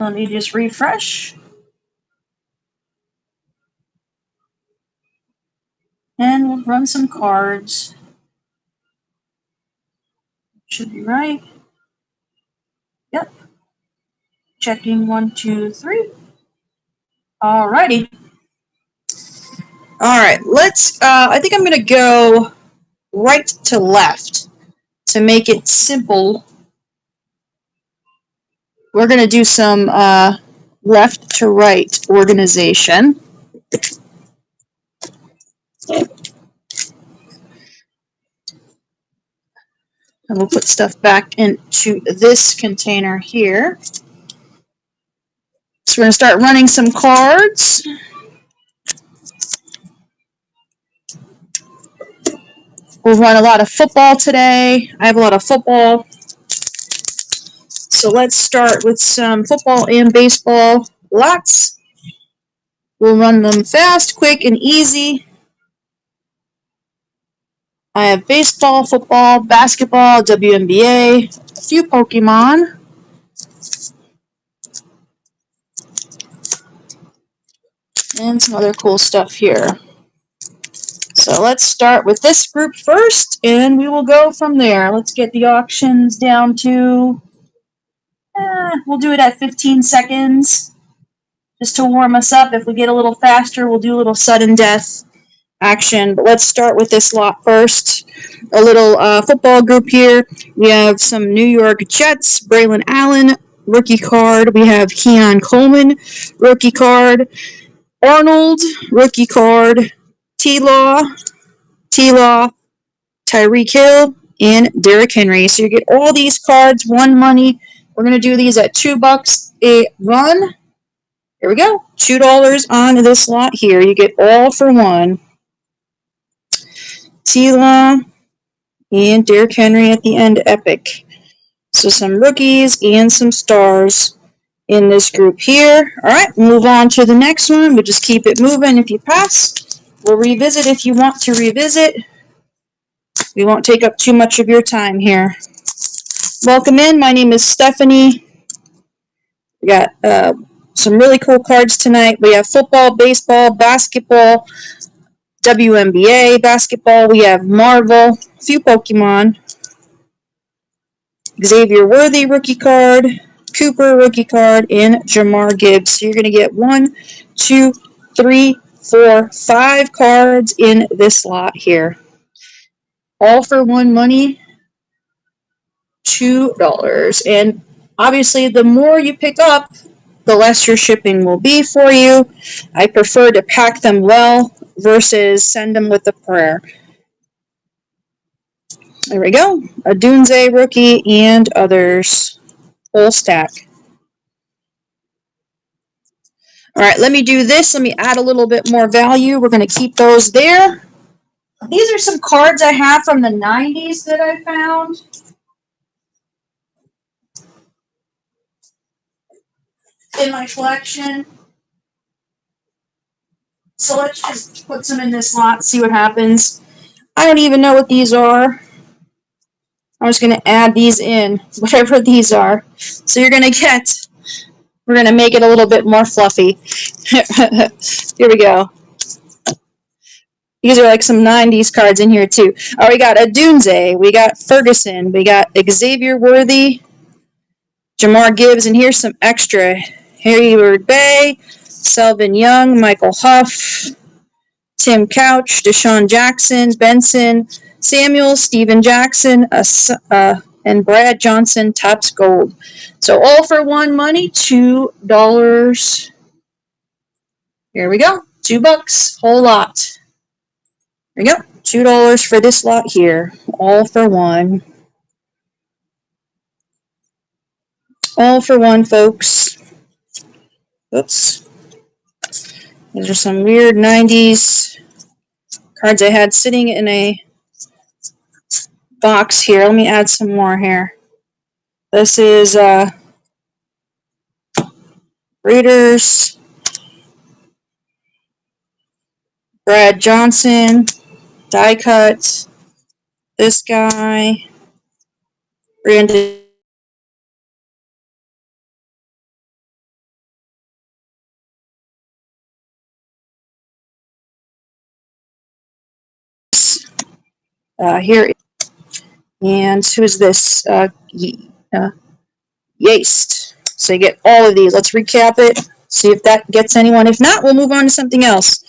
Let me just refresh. And we'll run some cards. Should be right. Yep. Checking 1, 2, 3. Alrighty. Alright, I think I'm going to go right to left to make it simple. We're going to do some left to right organization. And we'll put stuff back into this container here. So we're going to start running some cards. We'll run a lot of football today. I have a lot of football. So let's start with some football and baseball. Lots. We'll run them fast, quick, and easy. I have baseball, football, basketball, WNBA, a few Pokémon. And some other cool stuff here. So let's start with this group first, and we will go from there. Let's get the auctions down to, we'll do it at 15 seconds, just to warm us up. If we get a little faster, we'll do a little sudden death action. But let's start with this lot first. A little football group here. We have some New York Jets, Braylon Allen, rookie card. We have Keon Coleman, rookie card. Arnold, rookie card. T-Law, Tyreek Hill, and Derrick Henry. So you get all these cards, one money. We're going to do these at $2 a run. Here we go. $2 on this lot here. You get all for one. T-Law and Derrick Henry at the end. Epic. So some rookies and some stars in this group here. All right, move on to the next one. We'll just keep it moving. If you pass, we'll revisit if you want to revisit. We won't take up too much of your time here. Welcome in. My name is Stephanie. We got some really cool cards tonight. We have football, baseball, basketball, WNBA, basketball. We have Marvel, a few Pokemon. Xavier Worthy, rookie card. Cooper, rookie card. And Jamar Gibbs. So you're going to get 1, 2, 3, 4, 5 cards in this lot here. All for one money, $2. And obviously, the more you pick up, the less your shipping will be for you. I prefer to pack them well versus send them with a prayer. There we go. A Dunze rookie and others. Whole stack. All right, let me do this. Let me add a little bit more value. We're going to keep those there. These are some cards I have from the 90s that I found. In my collection. So let's just put some in this lot, see what happens. I don't even know what these are. I'm just going to add these in, whatever these are. So you're going to get, we're going to make it a little bit more fluffy. Here we go. These are like some 90s cards in here too. Oh, we got a Dunze, we got Ferguson, we got Xavier Worthy, Jamar Gibbs, and here's some extra. Hayward Bay, Selvin Young, Michael Huff, Tim Couch, Deshaun Jackson, Benson, Samuel, Steven Jackson, and Brad Johnson, Topps Gold. So all for one money, $2. Here we go, $2, whole lot. There we go, $2 for this lot here, all for one. All for one, folks. Oops. These are some weird 90s cards I had sitting in a box here. Let me add some more here. This is Raiders, Brad Johnson, die cut, this guy, Brandon Here, and who's this? Yeast. So you get all of these. Let's recap it. See if that gets anyone. If not, we'll move on to something else.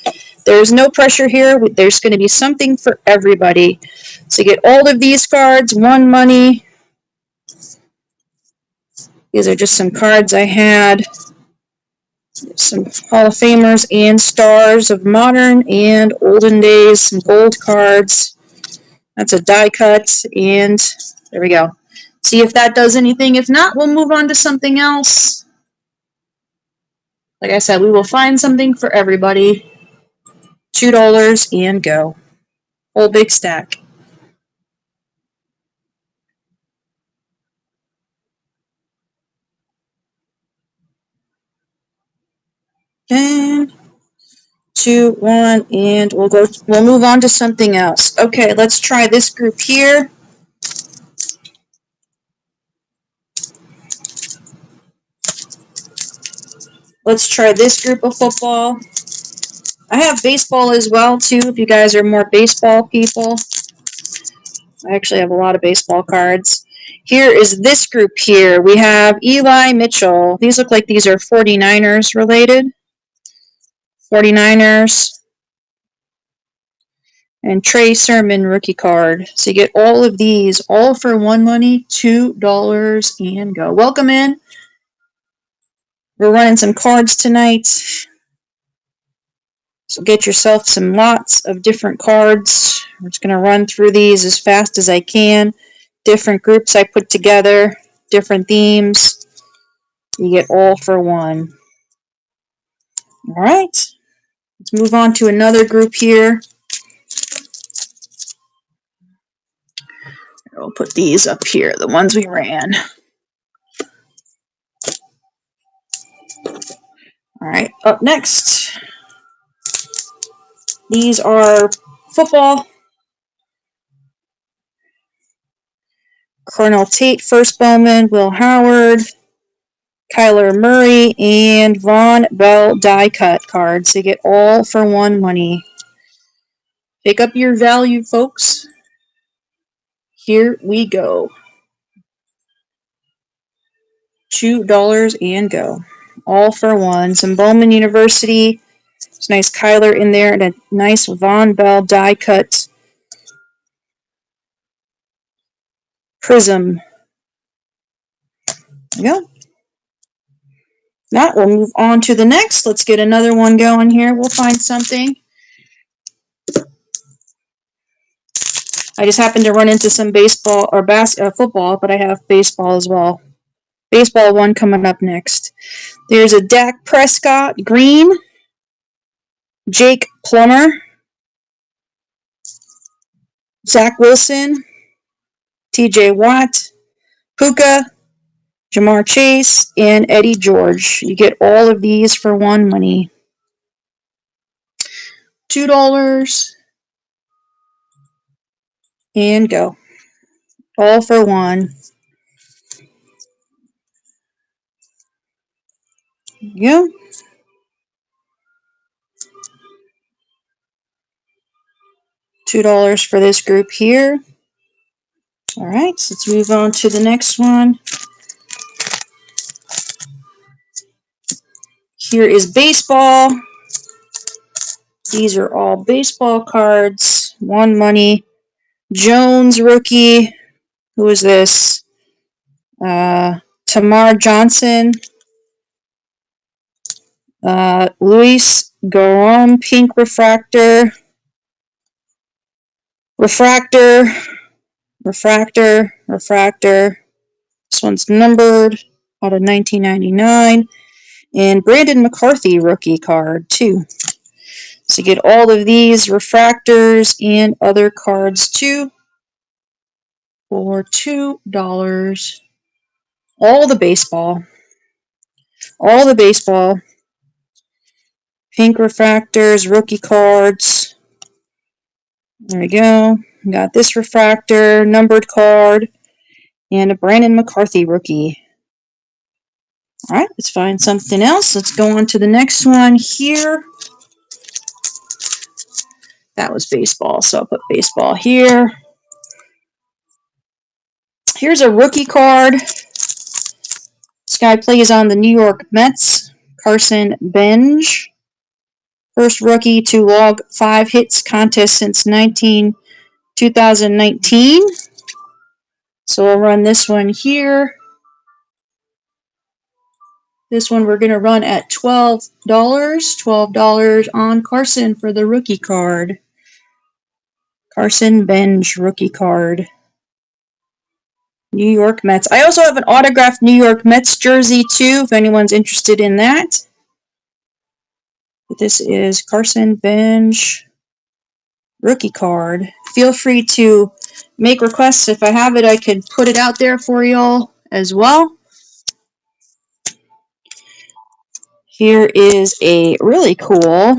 There's no pressure here. There's going to be something for everybody. So you get all of these cards, one money. These are just some cards I had. Some Hall of Famers and stars of modern and olden days. Some gold cards. That's a die cut. And there we go. See if that does anything. If not, we'll move on to something else. Like I said, we will find something for everybody. $2 and go. Whole big stack. Okay. 2, 1, and we'll move on to something else. Okay, let's try this group here. Let's try this group of football. I have baseball as well, too, if you guys are more baseball people. I actually have a lot of baseball cards. Here is this group here. We have Eli Mitchell. These look like these are 49ers related. 49ers. And Trey Sermon rookie card. So you get all of these, all for one money, $2 and go. Welcome in. We're running some cards tonight. So get yourself some lots of different cards. I'm just going to run through these as fast as I can. Different groups I put together, different themes. You get all for one. All right. Let's move on to another group here. We'll put these up here, the ones we ran. All right, up next. These are football. Cornell Tate, first Bowman, Will Howard, Kyler Murray, and Von Bell die cut cards. They get all for one money. Pick up your value, folks. Here we go. $2 and go. All for one. Some Bowman University. There's a nice Kyler in there and a nice Von Bell die cut prism. There you go. Now we'll move on to the next. Let's get another one going here. We'll find something. I just happened to run into some baseball or football, but I have baseball as well. Baseball one coming up next. There's a Dak Prescott green, Jake Plummer, Zach Wilson, TJ Watt, Puka, Jamar Chase, and Eddie George. You get all of these for one money. $2 and go. All for one. Yeah. $2 for this group here. All right, so let's move on to the next one. Here is baseball. These are all baseball cards. One money. Jones rookie. Who is this? Tamar Johnson. Luis Garon pink refractor. Refractor. This one's numbered out of 1999. And Brandon McCarthy rookie card, too. So you get all of these refractors and other cards, too, for $2. All the baseball. Pink refractors, rookie cards. There we go. We got this refractor, numbered card, and a Brandon McCarthy rookie. All right, let's find something else. Let's go on to the next one here. That was baseball, so I'll put baseball here. Here's a rookie card. This guy plays on the New York Mets. Carson Benj. First rookie to log 5 hits contest since 2019. So we'll run this one here. This one we're going to run at $12. $12 on Carson for the rookie card. Carson Benj rookie card. New York Mets. I also have an autographed New York Mets jersey too, if anyone's interested in that. But this is Carson Benj rookie card. Feel free to make requests. If I have it, I could put it out there for y'all as well. Here is a really cool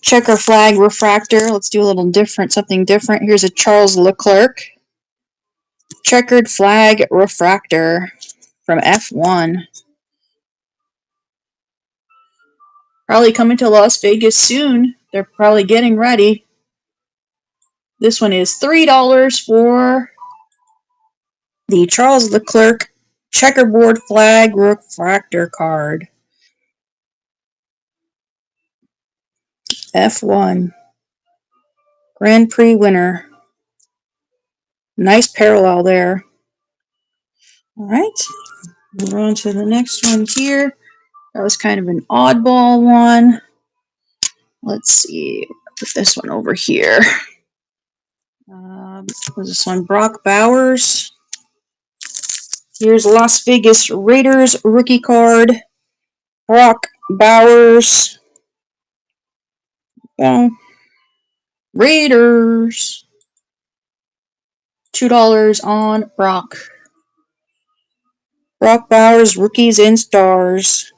checker flag refractor. Let's do a little different, something different. Here's a Charles Leclerc checkered flag refractor from F1. Probably coming to Las Vegas soon. They're probably getting ready. This one is $3 for the Charles Leclerc checkerboard flag refractor card. F1 Grand Prix winner. Nice parallel there. All right, move on to the next one here. That was kind of an oddball one. Let's see. Put this one over here. Was this one Brock Bowers? Here's Las Vegas Raiders rookie card. Brock Bowers. Raiders. $2 on Brock. Brock Bowers, rookies and stars.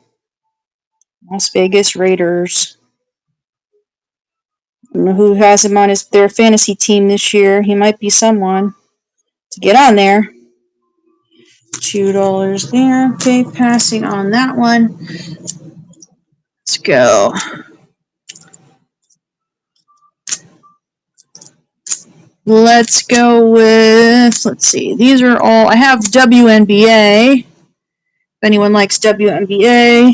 Las Vegas Raiders. I don't know who has him on their fantasy team this year. He might be someone to get on there. $2 there. Okay, passing on that one. Let's go. Let's go with, let's see, these are all, I have WNBA. If anyone likes WNBA.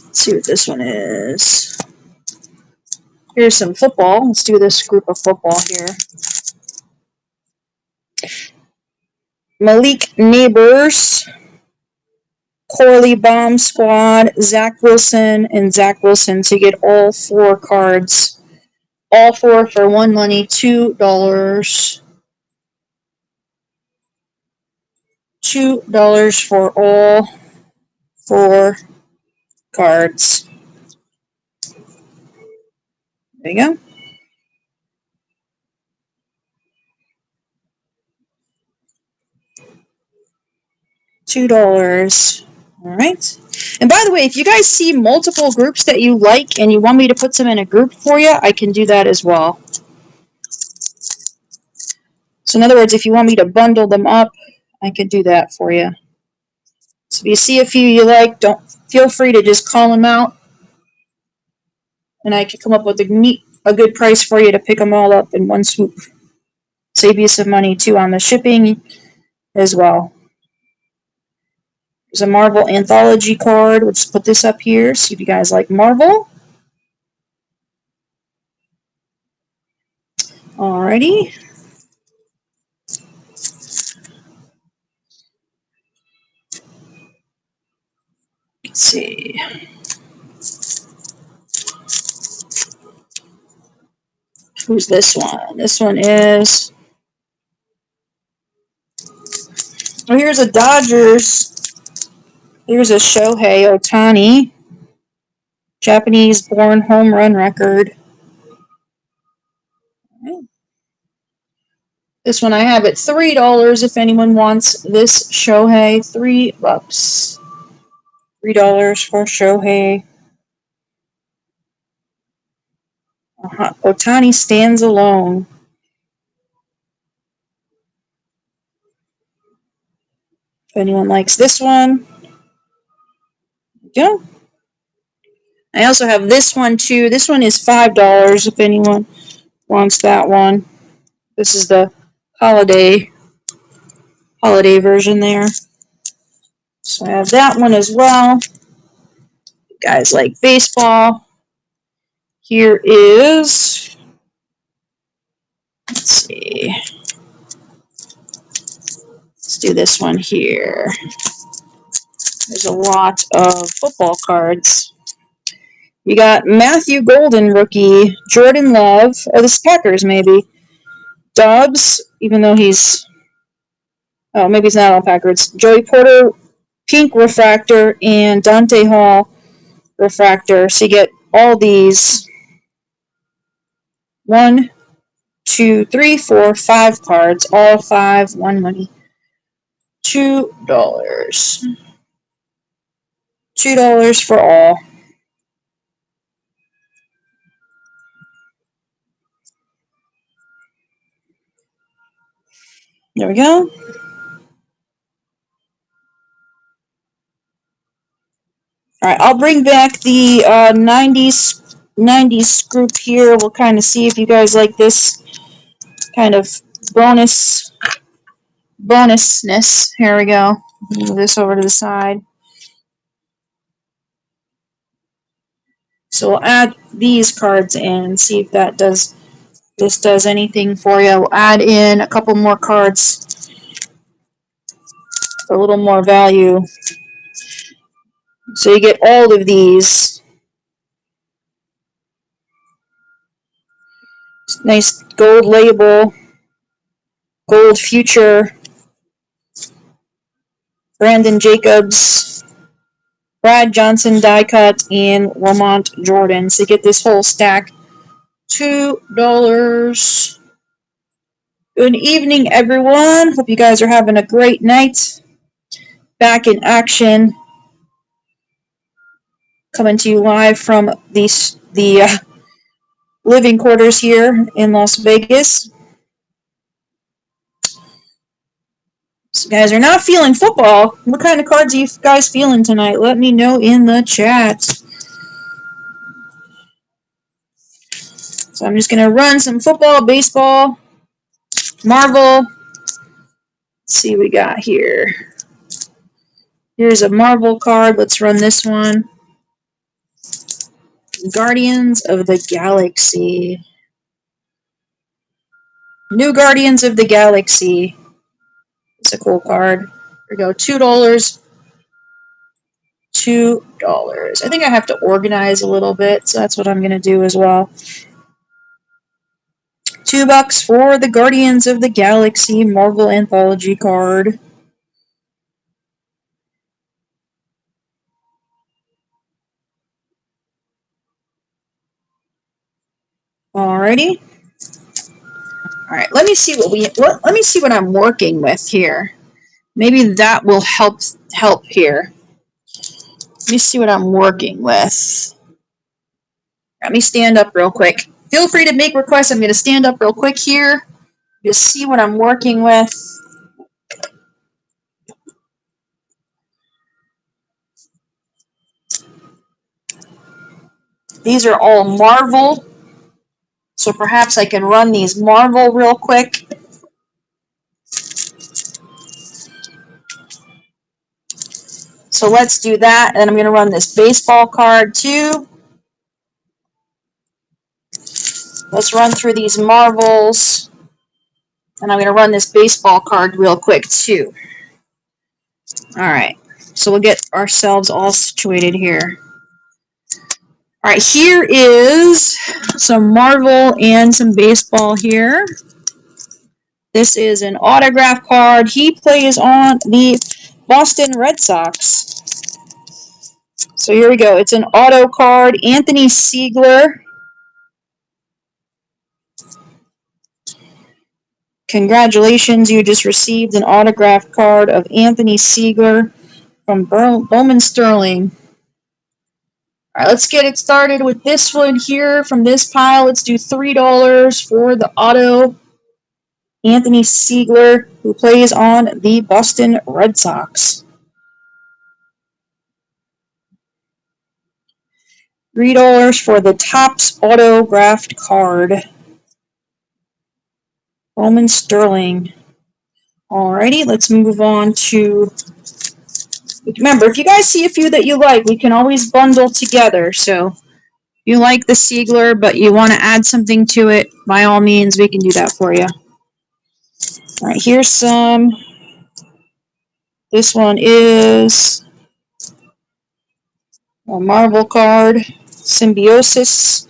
Let's see what this one is. Here's some football. Let's do this group of football here. Malik Neighbors, Corley Bomb Squad, Zach Wilson, and Zach Wilson. So you get all 4 cards. All 4 for one money, $2. $2 for all 4 cards. There you go. $2. All right. And by the way, if you guys see multiple groups that you like and you want me to put them in a group for you, I can do that as well. So in other words, if you want me to bundle them up, I can do that for you. So if you see a few you like, don't feel free to just call them out, and I can come up with a good price for you to pick them all up in one swoop. Save you some money too on the shipping as well. There's a Marvel Anthology card. We'll just put this up here. See if you guys like Marvel. Alrighty. Let's see. Who's this one? This one is... Oh, here's a Dodgers. Here's a Shohei Ohtani. Japanese-born home run record. This one I have at $3 if anyone wants this Shohei. $3. $3 for Shohei. Ohtani stands alone. If anyone likes this one, there you go. I also have this one too. This one is $5 if anyone wants that one. This is the holiday version there. So I have that one as well. You guys like baseball. Here is, let's see. Let's do this one here. There's a lot of football cards. You got Matthew Golden rookie, Jordan Love, or the Packers maybe. Dobbs, even though he's, oh, maybe he's not on Packers. Joey Porter, pink refractor, and Dante Hall refractor. So you get all these 1, 2, 3, 4, 5 cards, all 5, 1 money. $2. $2 for all. There we go. All right, I'll bring back the 90s group here. We'll kind of see if you guys like this kind of bonusness. Here we go. Move this over to the side. So we'll add these cards in and see if this does anything for you. We'll add in a couple more cards for a little more value. So you get all of these. Nice gold label, gold future, Brandon Jacobs, Brad Johnson die cut, and Lamont Jordan. So you get this whole stack. $2. Good evening, everyone. Hope you guys are having a great night. Back in action. Coming to you live from the living quarters here in Las Vegas. So you guys are not feeling football. What kind of cards are you guys feeling tonight? Let me know in the chat. So I'm just going to run some football, baseball, Marvel. Let's see what we got here. Here's a Marvel card. Let's run this one. Guardians of the Galaxy. New Guardians of the Galaxy. It's a cool card. Here we go. $2. $2. I think I have to organize a little bit, so that's what I'm going to do as well. $2 for the Guardians of the Galaxy Marvel Anthology card. Alrighty. All right. Let me see let me see what I'm working with here. Maybe that will help here. Let me see what I'm working with. Let me stand up real quick. Feel free to make requests. I'm going to stand up real quick here. Just see what I'm working with. These are all Marvel. So perhaps I can run these Marvel real quick. So let's do that. And I'm going to run this baseball card too. Let's run through these Marvels. And I'm going to run this baseball card real quick too. All right. So we'll get ourselves all situated here. All right, here is some Marvel and some baseball here. This is an autograph card. He plays on the Boston Red Sox. So here we go. It's an auto card. Anthony Siegler. Congratulations, you just received an autograph card of Anthony Siegler from Bowman Sterling. All right, let's get it started with this one here from this pile. Let's do $3 for the auto. Anthony Siegler, who plays on the Boston Red Sox. $3 for the Topps autographed card. Bowman Sterling. Alrighty, let's move on to... Remember, if you guys see a few that you like, we can always bundle together. So, if you like the Siegler, but you want to add something to it, by all means, we can do that for you. Alright, here's some. This one is a Marvel card. Symbiosis.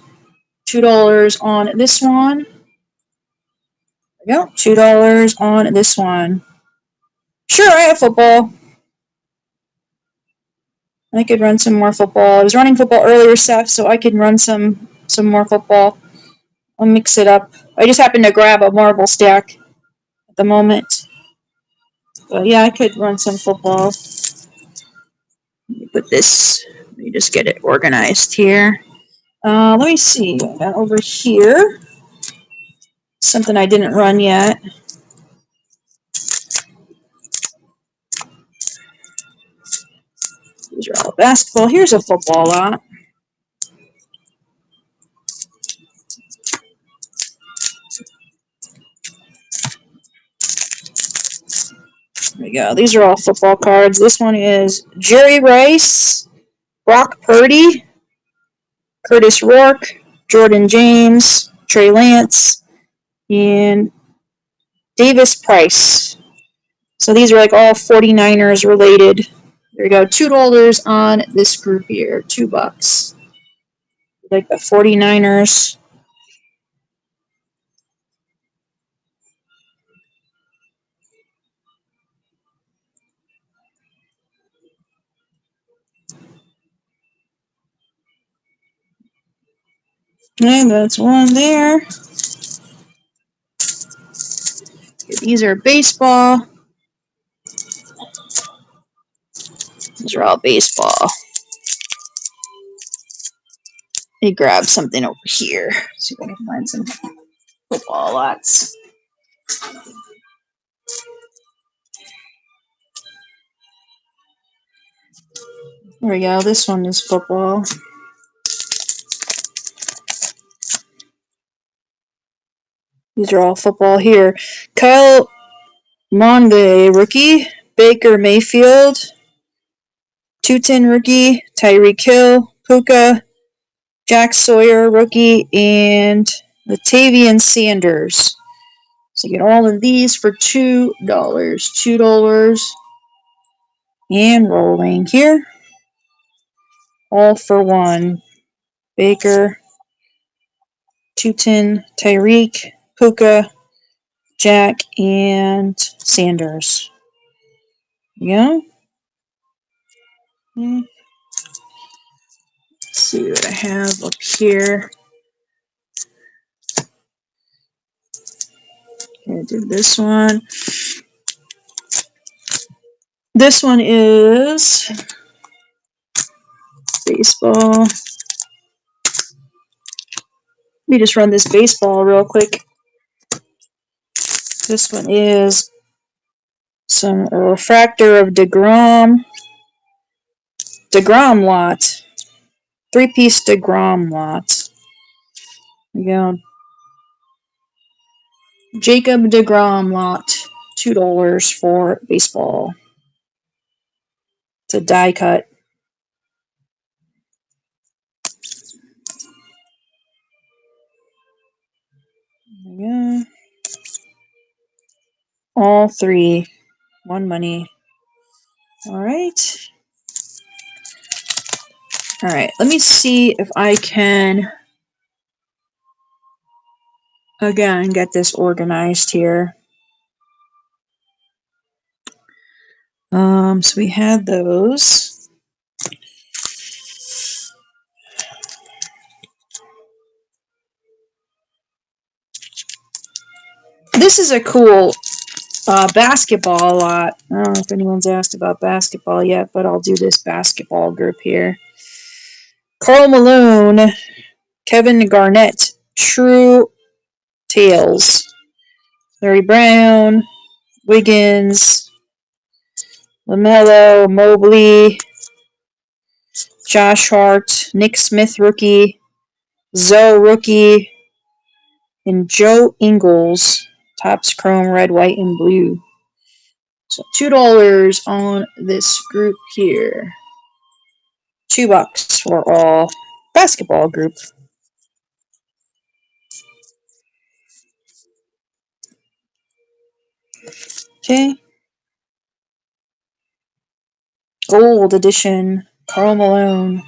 $2 on this one. There we go. $2 on this one. Sure, I have football. I could run some more football. I was running football earlier, Seth, so I could run some more football. I'll mix it up. I just happened to grab a Marvel stack at the moment. But yeah, I could run some football. Let me put this, let me just get it organized here. Let me see. I got over here. Something I didn't run yet. These are all basketball. Here's a football lot. There we go. These are all football cards. This one is Jerry Rice, Brock Purdy, Curtis Rourke, Jordan James, Trey Lance, and Davis Price. So these are like all 49ers related. There you go. $2 on this group here. $2. Like the 49ers. And that's one there. These are baseball. These are all baseball. Let me grab something over here. See if I can find some football lots. There we go. This one is football. These are all football here. Kyle Monday, rookie. Baker Mayfield. 210 rookie. Tyreek Hill. Puka. Jack Sawyer, rookie. And Latavian Sanders. So you get all of these for $2. $2. And rolling here. All for one. Baker. 210. Tyreek. Puka. Jack. And Sanders. Yeah. Let's see what I have up here. I'm going to do this one. This one is baseball. Let me just run this baseball real quick. This one is some refractor of DeGrom. DeGrom lot. 3-piece DeGrom lot. There we go. Jacob DeGrom lot. $2 for baseball. It's a die cut. There we go. All three. One money. All right. All right. Let me see if I can, again, get this organized here. So we had those. This is a cool basketball lot. I don't know if anyone's asked about basketball yet, but I'll do this basketball group here. Karl Malone, Kevin Garnett, True Tales, Larry Brown, Wiggins, LaMelo, Mobley, Josh Hart, Nick Smith rookie, Zoe rookie, and Joe Ingles. Topps Chrome, red, white, and blue. So $2 on this group here. $2 for all basketball group. Okay. Gold edition, Karl Malone.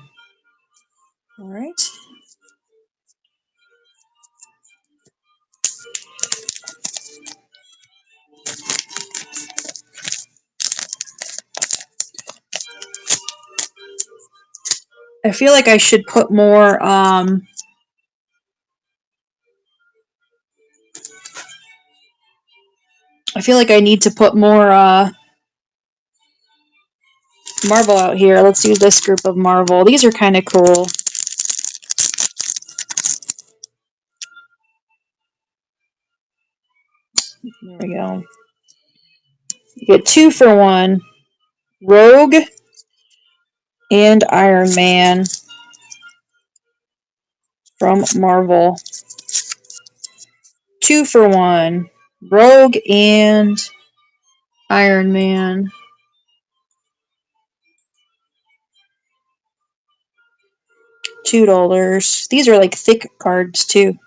All right. I feel like I should put more I feel like I need to put more Marvel out here. Let's use this group of Marvel. These are kind of cool. There we go. You get 2 for 1. Rogue and Iron Man from Marvel. 2 for 1. Rogue and Iron Man. $2. These are like thick cards too.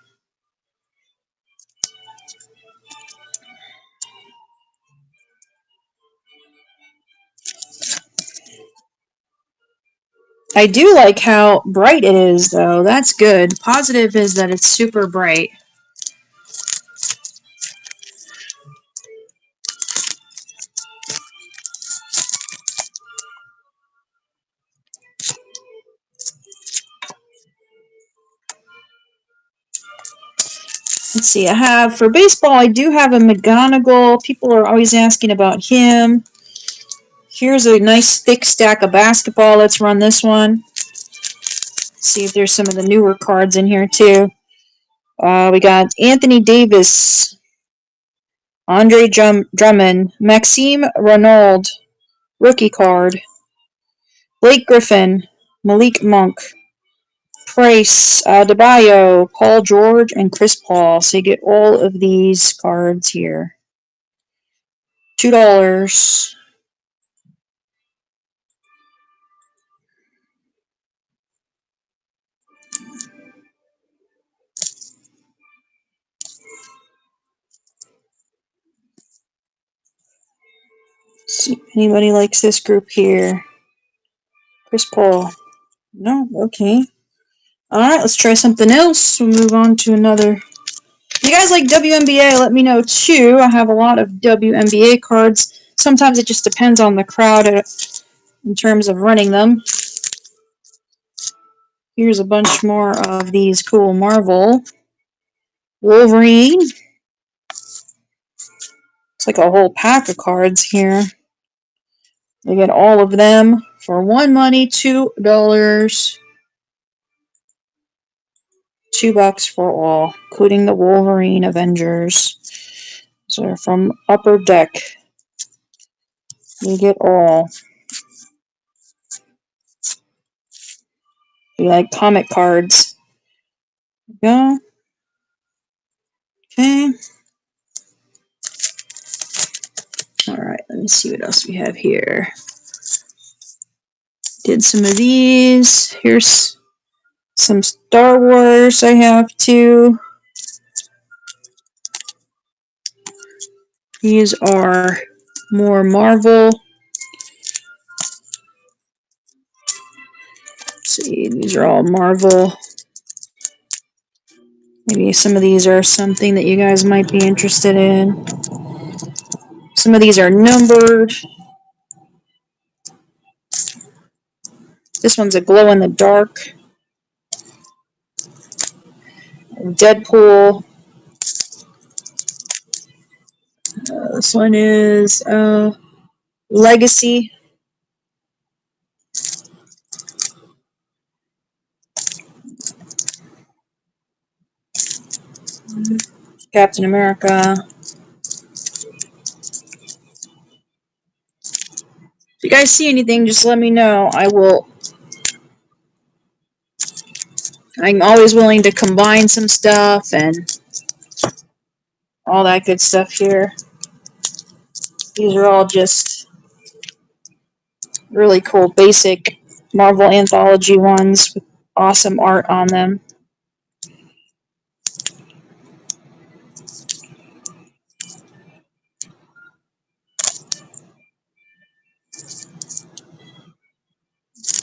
I do like how bright it is, though. That's good. Positive is that it's super bright. Let's see. I have, for baseball, I do have a McGonagall. People are always asking about him. Here's a nice thick stack of basketball. Let's run this one. See if there's some of the newer cards in here, too. We got Anthony Davis, Andre Drummond, Maxime Renaud, rookie card, Blake Griffin, Malik Monk, Price, Adebayo, Paul George, and Chris Paul. So you get all of these cards here. $2. See if anybody likes this group here. Chris Paul. No? Okay. Alright, let's try something else. We'll move on to another. If you guys like WNBA, let me know too. I have a lot of WNBA cards. Sometimes it just depends on the crowd in terms of running them. Here's a bunch more of these cool Marvel. Wolverine. It's like a whole pack of cards here. You get all of them for one money, $2. $2 for all, including the Wolverine Avengers. So from Upper Deck, you get all. You like comic cards. Go. Okay. Alright, let me see what else we have here. Did some of these. Here's some Star Wars I have too. These are more Marvel. Let's see, these are all Marvel. Maybe some of these are something that you guys might be interested in. Some of these are numbered. This one's a glow in the dark. Deadpool. This one is Legacy. Captain America. If you guys see anything, just let me know. I will I'm always willing to combine some stuff and all that good stuff here. These are all just really cool, basic Marvel Anthology ones with awesome art on them.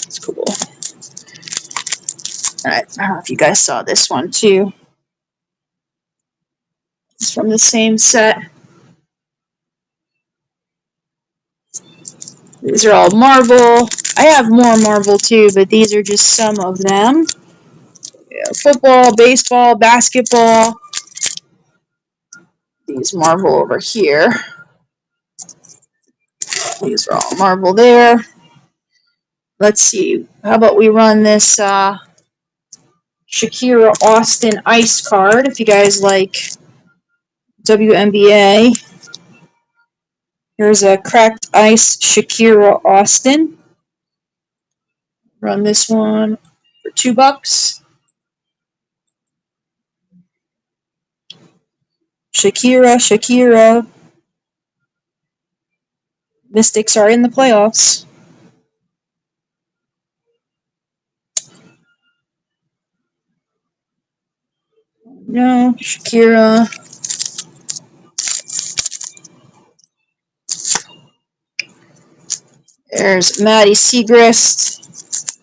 It's cool. Alright, I don't know if you guys saw this one too. It's from the same set. These are all Marvel. I have more Marvel too, but these are just some of them. Yeah, football, baseball, basketball. These Marvel over here. These are all Marvel there. Let's see. How about we run this Shakira Austin Ice card, if you guys like WNBA. Here's a cracked ice Shakira Austin. Run this one for $2. Shakira. Mystics are in the playoffs. No, Shakira. There's Maddie Segrist.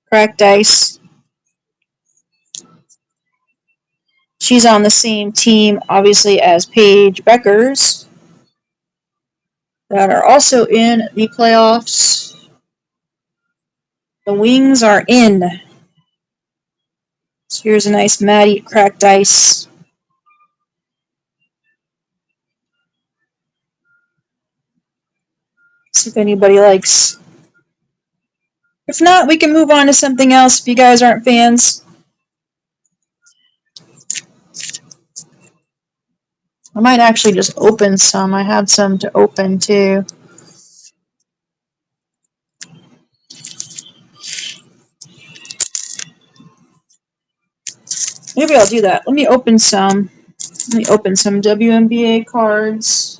Cracked ice. She's on the same team, obviously, as Paige Beckers, that are also in the playoffs. The Wings are in. So here's a nice Maddie cracked ice. See if anybody likes. If not, we can move on to something else if you guys aren't fans. I might actually just open some. I have some to open too. Maybe I'll do that. Let me open some WNBA cards.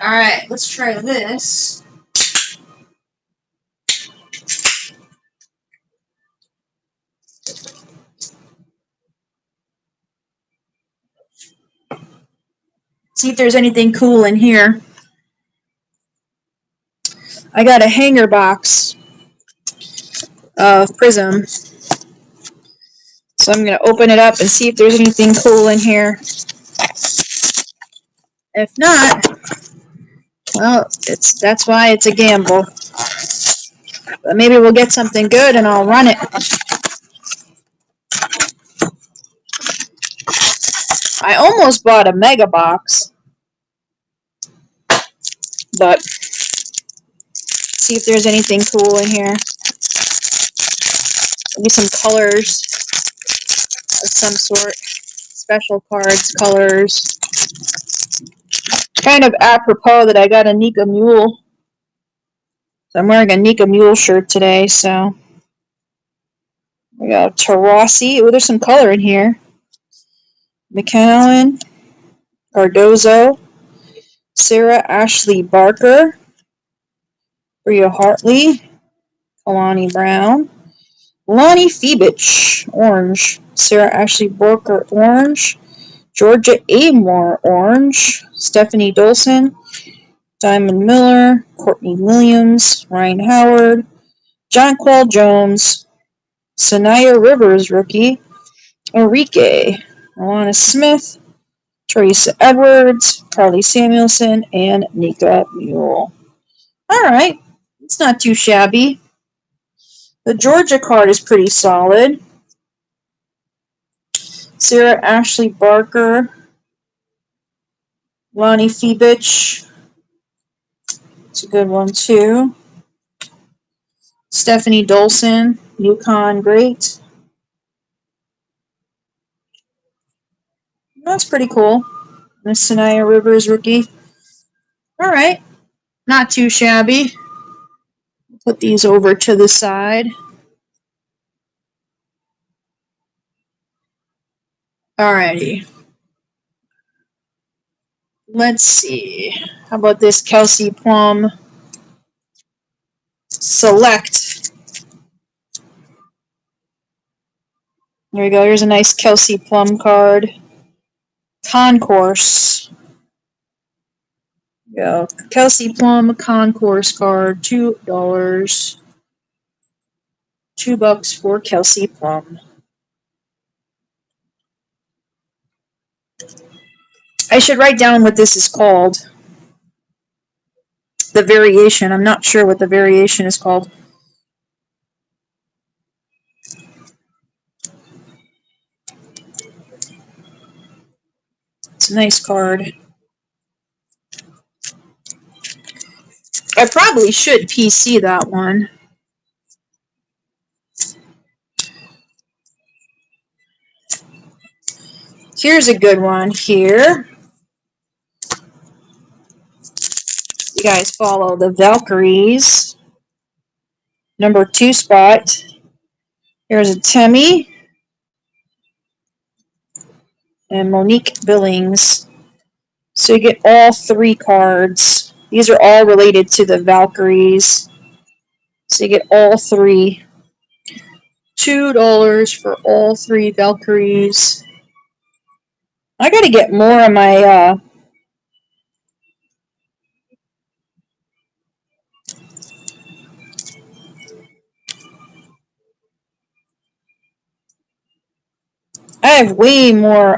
Alright, let's try this. See if there's anything cool in here. I got a hanger box of Prism. So I'm going to open it up and see if there's anything cool in here. If not, well, that's why it's a gamble. But maybe we'll get something good and I'll run it. I almost bought a mega box. But see if there's anything cool in here. Maybe some colors of some sort. Special cards, colors. Kind of apropos that I got a Nika Mule. So I'm wearing a Nika Mule shirt today, so. We got Tarasi. Oh, there's some color in here. McCowan. Cardozo. Sarah Ashley Barker. Bria Hartley. Kalani Brown. Lonnie Febich, orange. Sarah Ashley Barker, orange. Georgia Amore, orange. Stephanie Dolson. Diamond Miller. Courtney Williams. Ryan Howard. Jonquel Jones. Sanaya Rivers, rookie. Enrique. Alana Smith. Teresa Edwards. Carly Samuelson. And Nika Mule. Alright. It's not too shabby. The Georgia card is pretty solid. Sarah Ashley Barker. Lonnie Febich. It's a good one too. Stephanie Dolson, Yukon Great. That's pretty cool. Miss Sanaya Rivers rookie. Alright. Not too shabby. Put these over to the side. Alrighty. Let's see. How about this Kelsey Plum Select? There we go. Here's a nice Kelsey Plum card. Concourse. Go. Kelsey Plum Concourse card. $2. $2 for Kelsey Plum. I should write down what this is called. The variation. I'm not sure what the variation is called. It's a nice card. I probably should PC that one. Here's a good one here. You guys follow the Valkyries. Number 2 spot. Here's a Temmie and Monique Billings. So you get all 3 cards. These are all related to the Valkyries. So you get all 3. $2 for all 3 Valkyries. I gotta get more of my I have way more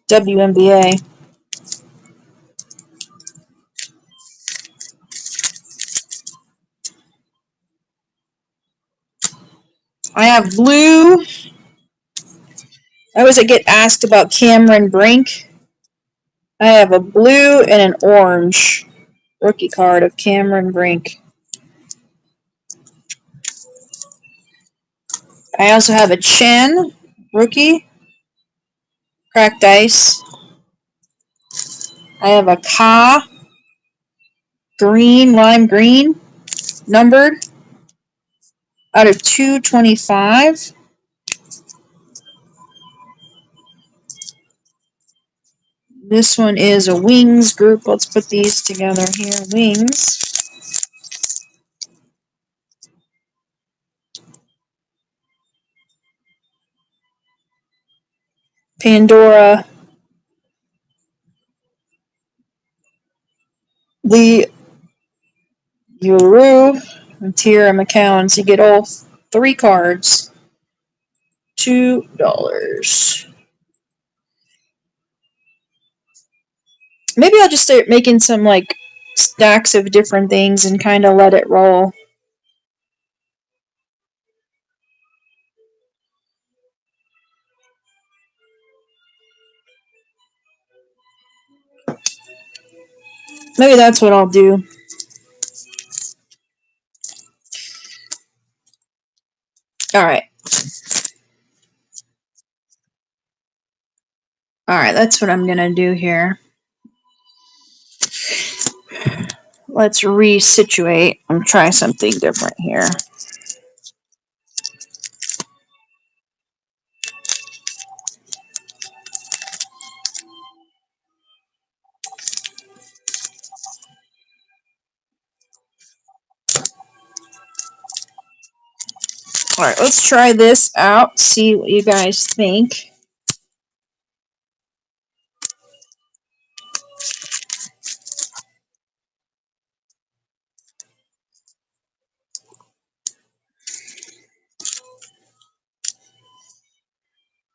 WNBA. I have blue. I always get asked about Cameron Brink. I have a blue and an orange rookie card of Cameron Brink. I also have a Chen rookie, cracked ice. I have a Ka green, lime green, numbered out of 225. This one is a Wings group. Let's put these together here. Wings. Pandora. Lee Uru and Tierra McCowan. So you get all 3 cards. $2. Maybe I'll just start making some like stacks of different things and kind of let it roll. Maybe that's what I'll do. Alright. Alright, that's what I'm gonna do here. Let's resituate and try something different here. Alright, let's try this out, see what you guys think.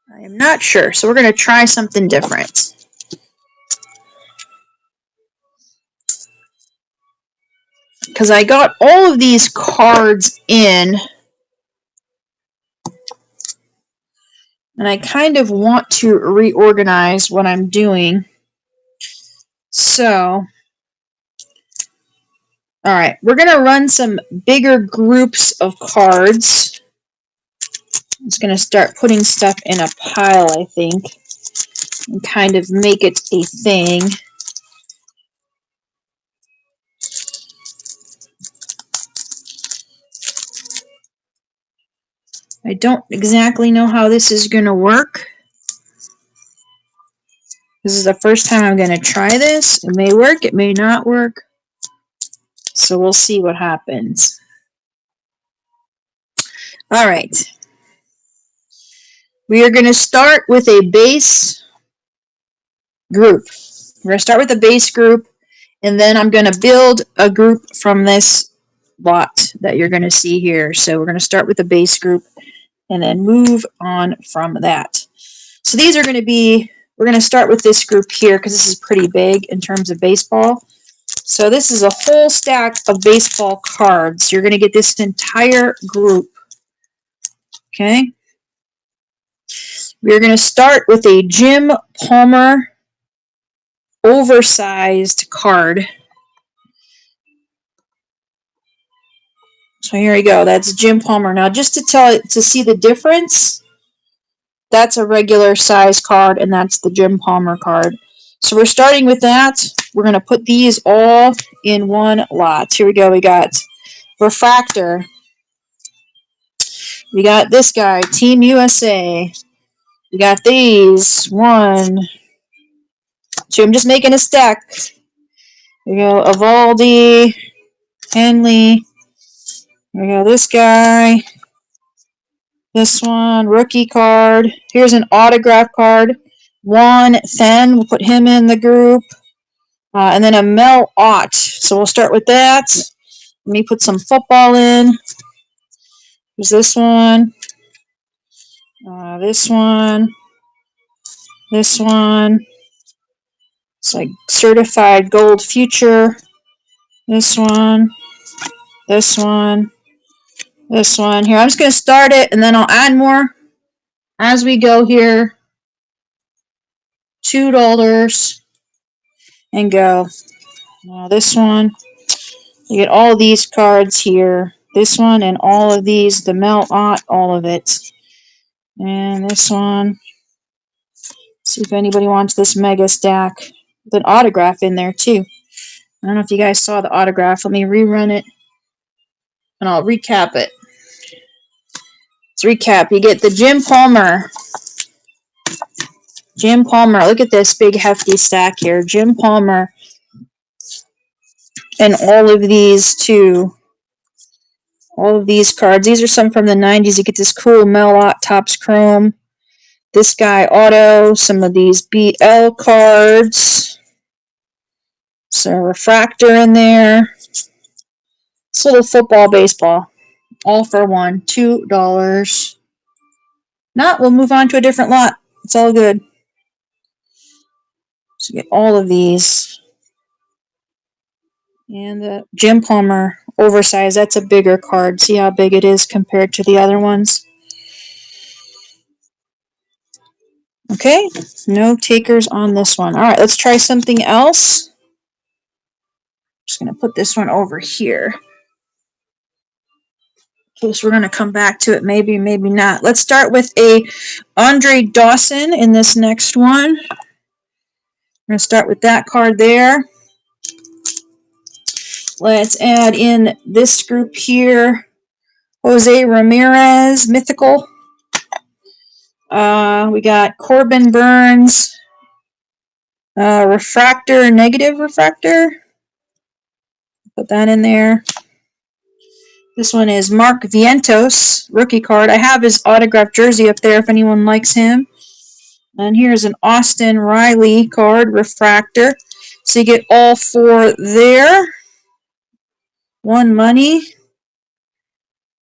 I am not sure, so we're going to try something different. Because I got all of these cards in, and I kind of want to reorganize what I'm doing. So, all right, we're going to run some bigger groups of cards. I'm just going to start putting stuff in a pile, I think, and kind of make it a thing. I don't exactly know how this is going to work. This is the first time I'm going to try this. It may work, it may not work. So we'll see what happens. All right. We are going to start with a base group. We're going to start with a base group, and then I'm going to build a group from this lot that you're going to see here. So we're going to start with a base group and then move on from that. So these are going to be, we're going to start with this group here because this is pretty big in terms of baseball. So this is a whole stack of baseball cards. You're going to get this entire group. Okay. We're going to start with a Jim Palmer oversized card. So here we go. That's Jim Palmer. Now just to see the difference, that's a regular size card and that's the Jim Palmer card. So we're starting with that. We're going to put these all in one lot. Here we go. We got Refractor. We got this guy, Team USA. We got these. 1, 2. I'm just making a stack. We go Evaldi, Henley. Here we go. This guy. This one, rookie card. Here's an autograph card. Juan Then, we'll put him in the group. And then a Mel Ott. So we'll start with that. Let me put some football in. There's this one. This one. This one. It's like certified gold future. This one. This one. This one. Here, I'm just going to start it and then I'll add more as we go here. $2 and go. Now this one. You get all these cards here. This one and all of these. The Mel Ott, all of it. And this one. See if anybody wants this mega stack. With an autograph in there too. I don't know if you guys saw the autograph. Let me rerun it. And I'll recap it. Let's recap. You get the Jim Palmer. Jim Palmer. Look at this big hefty stack here. Jim Palmer. And all of these too. All of these cards. These are some from the 90s. You get this cool Mel Ott Topps Chrome. This guy auto. Some of these BL cards. So refractor in there. It's a little football, baseball. All for one. $2. Not, we'll move on to a different lot. It's all good. So get all of these. And the Jim Palmer oversized. That's a bigger card. See how big it is compared to the other ones. Okay, no takers on this one. All right, let's try something else. Just going to put this one over here. In case we're going to come back to it, maybe, maybe not. Let's start with a Andre Dawson in this next one. We're going to start with that card there. Let's add in this group here. Jose Ramirez, Mythical. We got Corbin Burns, Refractor, Negative Refractor. Put that in there. This one is Mark Vientos, rookie card. I have his autographed jersey up there if anyone likes him. And here's an Austin Riley card, Refractor. So you get all 4 there. One money.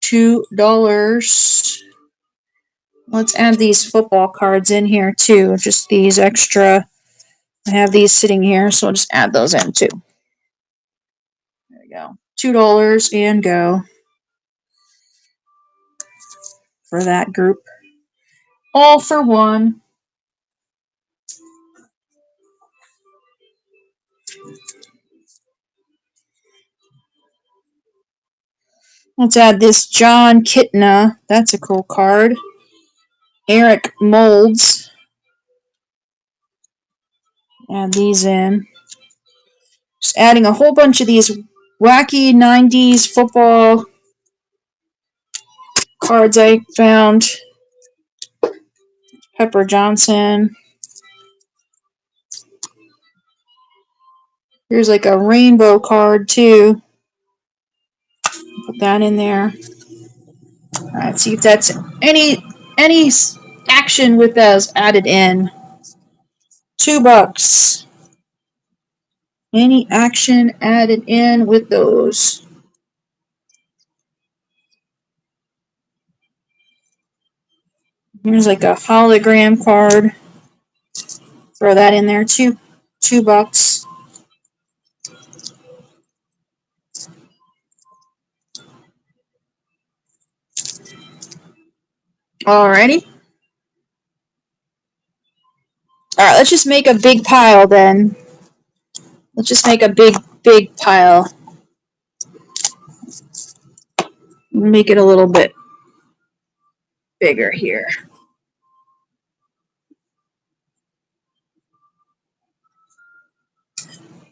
$2. Let's add these football cards in here too. Just these extra. I have these sitting here, so I'll just add those in too. There we go. $2 and go for that group. All for one. Let's add this John Kitna. That's a cool card. Eric Molds. Add these in. Just adding a whole bunch of these wacky 90s football cards I found. Pepper Johnson. Here's like a rainbow card too. Put that in there. Alright, see if that's any action with those added in. $2. Any action added in with those. Here's like a hologram card. Throw that in there too. $2. Alrighty. Alright, let's just make a big pile then. Let's just make a big pile. Make it a little bit bigger here.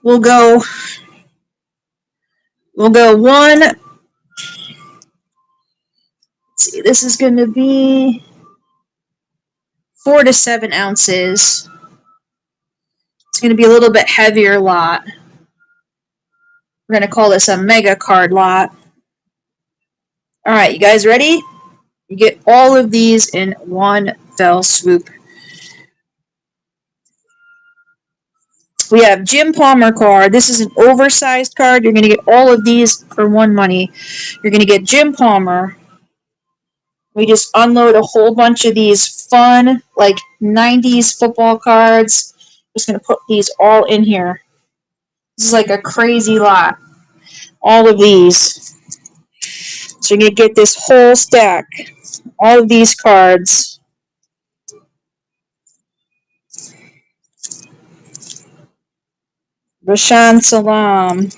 We'll go one. Let's see, this is going to be 4 to 7 ounces. It's going to be a little bit heavier lot. We're going to call this a mega card lot. All right, you guys ready? You get all of these in one fell swoop. We have Jim Palmer card. This is an oversized card. You're going to get all of these for one money. You're going to get Jim Palmer. We just unload a whole bunch of these fun, like 90s football cards. Just going to put these all in here. This is like a crazy lot. All of these. So you're going to get this whole stack. All of these cards. Rashan Salam.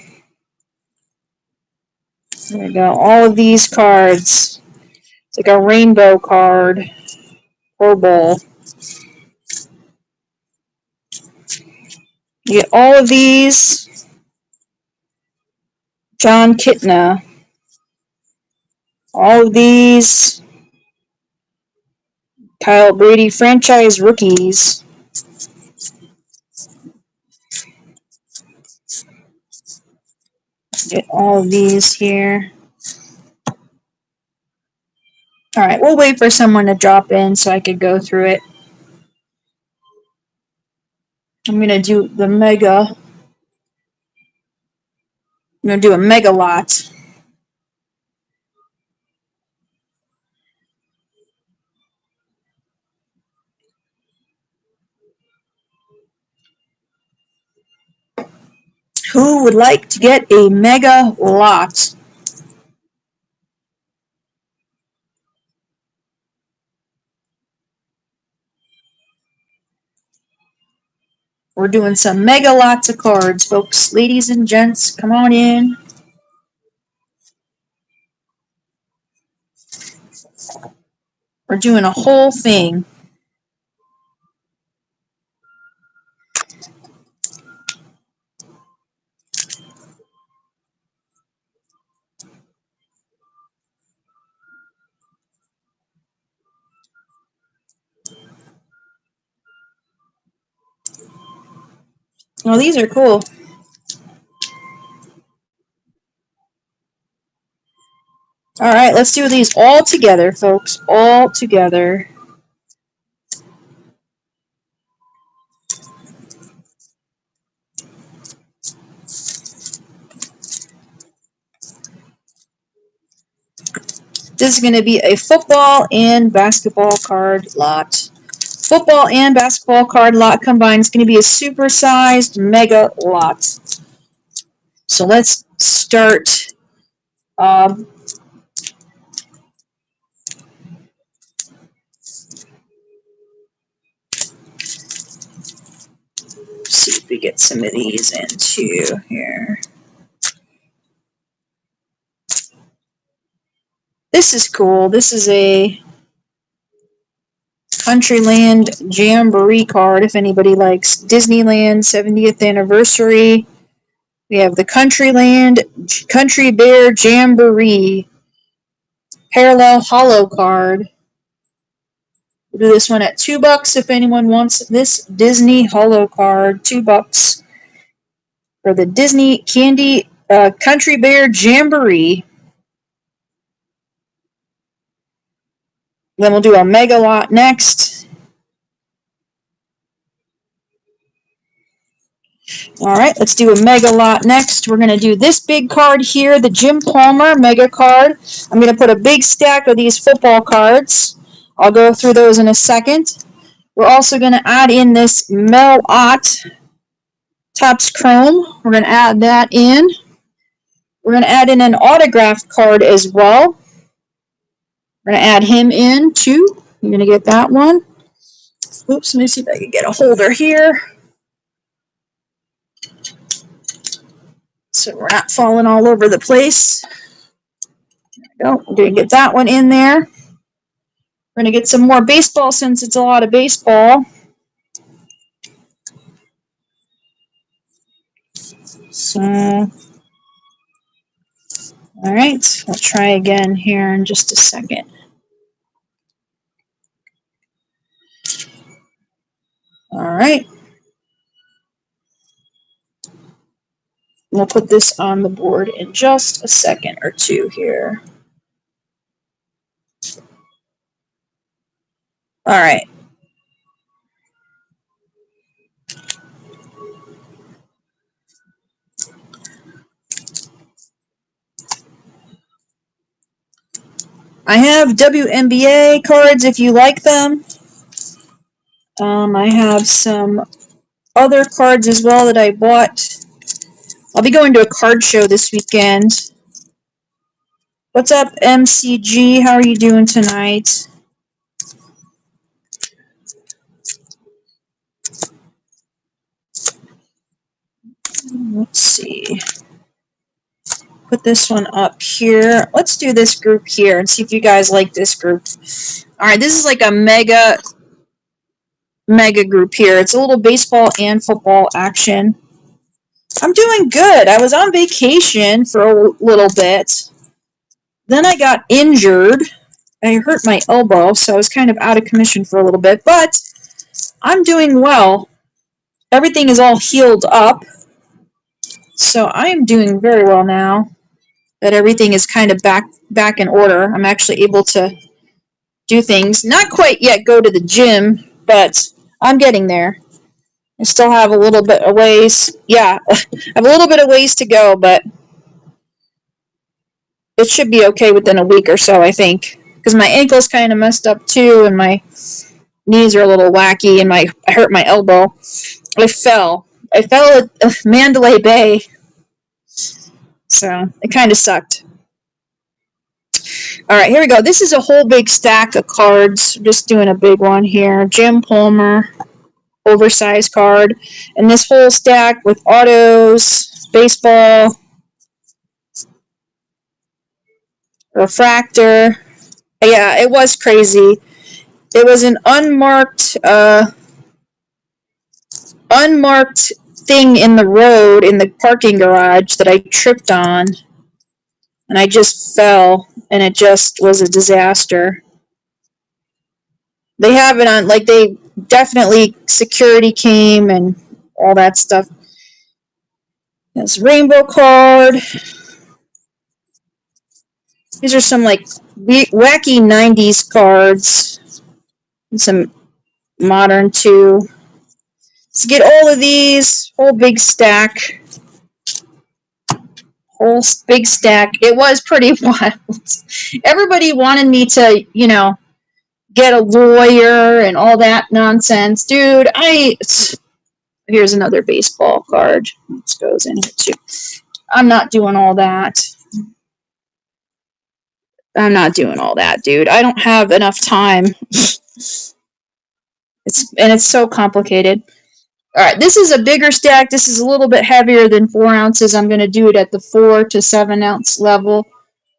There we go. All of these cards. It's like a rainbow card. Purple. You get all of these. John Kitna. All of these. Kyle Brady franchise rookies. Get all of these here. Alright, we'll wait for someone to drop in so I could go through it. I'm going to do the mega. I'm going to do a mega lot. Who would like to get a mega lot? We're doing some mega lots of cards, folks. Ladies and gents, come on in. We're doing a whole thing. Oh, these are cool. All right, let's do these all together, folks. All together. This is going to be a football and basketball card lot. Football and basketball card lot combined is going to be a supersized mega lot. So let's start. See if we get some of these in too here. This is cool. This is a Countryland Jamboree card, if anybody likes Disneyland 70th anniversary. We have the Countryland Country Bear Jamboree parallel hollow card. We'll do this one at $2 if anyone wants this Disney hollow card. $2 for the Disney Candy Country Bear Jamboree. Then we'll do a mega lot next. Alright, let's do a mega lot next. We're going to do this big card here, the Jim Palmer mega card. I'm going to put a big stack of these football cards. I'll go through those in a second. We're also going to add in this Mel Ott Topps Chrome. We're going to add that in. We're going to add in an autographed card as well. We're going to add him in too. You're going to get that one. Oops, let me see if I can get a holder here, so we're not falling all over the place. There we go. We're going to get that one in there. We're going to get some more baseball since it's a lot of baseball. So, all right, we'll try again here in just a second. All right. We'll put this on the board in just a second or two here. All right. I have WNBA cards if you like them. I have some other cards as well that I bought. I'll be going to a card show this weekend. What's up, MCG? How are you doing tonight? Let's see. Put this one up here. Let's do this group here and see if you guys like this group. All right, this is like a mega group here. It's a little baseball and football action. I'm doing good. I was on vacation for a little bit. Then I got injured. I hurt my elbow, so I was kind of out of commission for a little bit. But I'm doing well. Everything is all healed up. So I am doing very well now that everything is kind of back in order. I'm actually able to do things. Not quite yet go to the gym, but I'm getting there. I still have a little bit of ways. Yeah, I have a little bit of ways to go, but it should be okay within a week or so, I think. Because my ankle's kind of messed up too, and my knees are a little wacky, and I hurt my elbow. I fell at Mandalay Bay, so it kind of sucked. All right, here we go. This is a whole big stack of cards. Just doing a big one here. Jim Palmer, oversized card. And this whole stack with autos, baseball, refractor. Yeah, it was crazy. It was an unmarked thing in the road in the parking garage that I tripped on. And I just fell, and it just was a disaster. They have it on, like, they definitely, security came and all that stuff. This rainbow card. These are some, like, wacky 90s cards. And some modern, too. Let's get all of these. Whole big stack. Whole big stack. It was pretty wild. Everybody wanted me to, get a lawyer and all that nonsense. Dude, here's another baseball card. This goes in here too. I'm not doing all that. Dude. I don't have enough time. It's so complicated. All right, this is a bigger stack. This is a little bit heavier than 4 ounces. I'm going to do it at the 4 to 7 ounce level.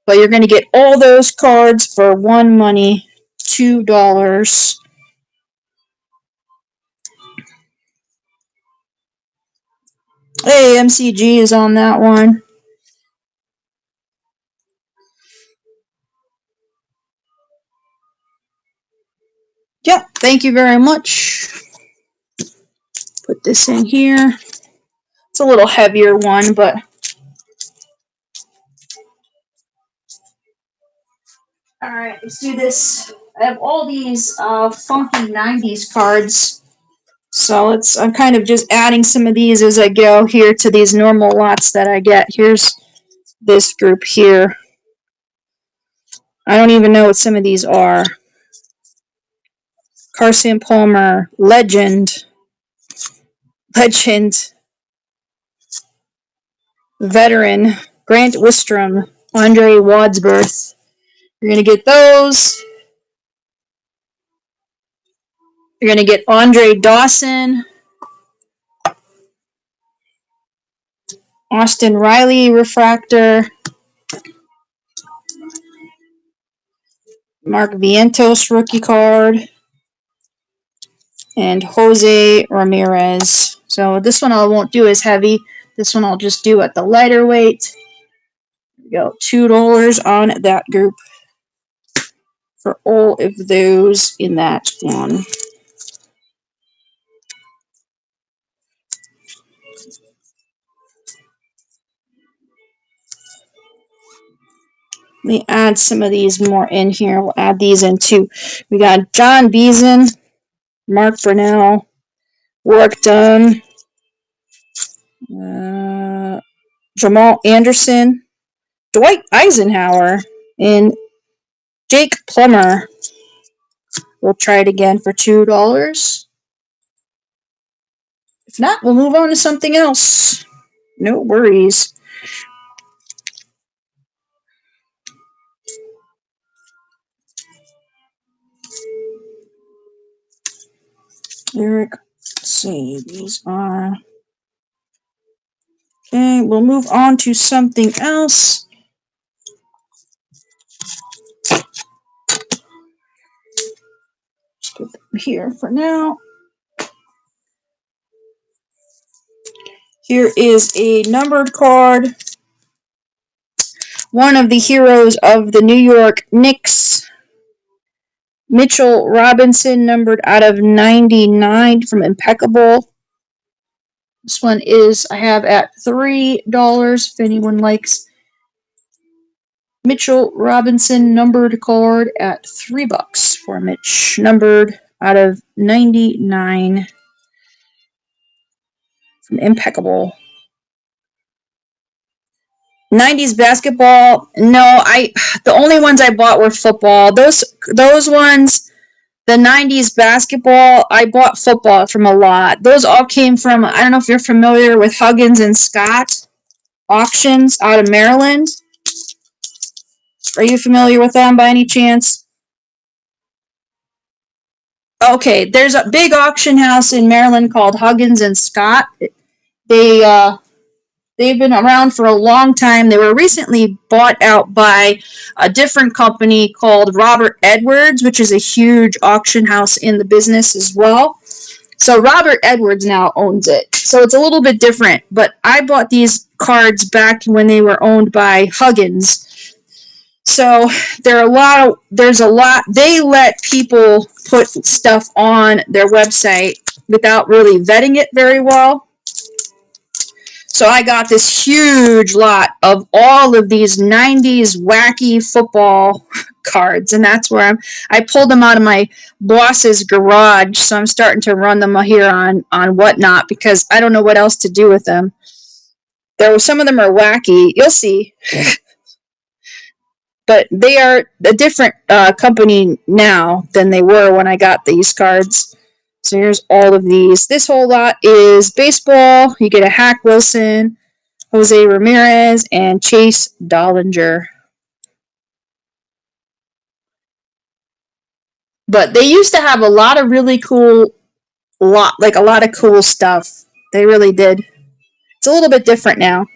But you're going to get all those cards for one money, $2. Hey, MCG is on that one. Yep, thank you very much. Put this in here. It's a little heavier one, but alright, let's do this. I have all these funky 90s cards. So I'm kind of just adding some of these as I go here to these normal lots that I get. Here's this group here. I don't even know what some of these are. Carson Palmer, Legend, Veteran, Grant Wistrom, Andre Wadsworth. You're going to get those. You're going to get Andre Dawson, Austin Riley Refractor, Mark Vientos rookie card, and Jose Ramirez. So this one I won't do as heavy. This one I'll just do at the lighter weight. There we go, $2 on that group for all of those in that one. Let me add some of these more in here. We'll add these in too. We got John Beason, Mark Brunell, Warwick Dunn, Jamal Anderson, Dwight Eisenhower, and Jake Plummer. We'll try it again for $2. If not, we'll move on to something else. No worries. Eric, let's see, these are... Okay, we'll move on to something else. Just put them here for now. Here is a numbered card. One of the heroes of the New York Knicks, Mitchell Robinson, numbered out of 99 from Impeccable. This one is, I have at $3 if anyone likes Mitchell Robinson numbered card at $3 for Mitch, numbered out of 99 from Impeccable. 90s basketball, no, the only ones I bought were football. Those ones, the 90s basketball, I bought football from a lot. Those all came from, I don't know if you're familiar with Huggins and Scott Auctions out of Maryland. Are you familiar with them by any chance? Okay, there's a big auction house in Maryland called Huggins and Scott. They've been around for a long time. They were recently bought out by a different company called Robert Edwards, which is a huge auction house in the business as well. So Robert Edwards now owns it. So it's a little bit different. But I bought these cards back when they were owned by Huggins. So there's a lot. They let people put stuff on their website without really vetting it very well. So I got this huge lot of all of these 90s wacky football cards, and that's where I pulled them out of my boss's garage, so I'm starting to run them here on Whatnot because I don't know what else to do with them. Some of them are wacky. You'll see. But they are a different company now than they were when I got these cards. So here's all of these. This whole lot is baseball. You get a Hack Wilson, Jose Ramirez, and Chase Dollinger. But they used to have a lot of really cool, a lot of cool stuff. They really did. It's a little bit different now.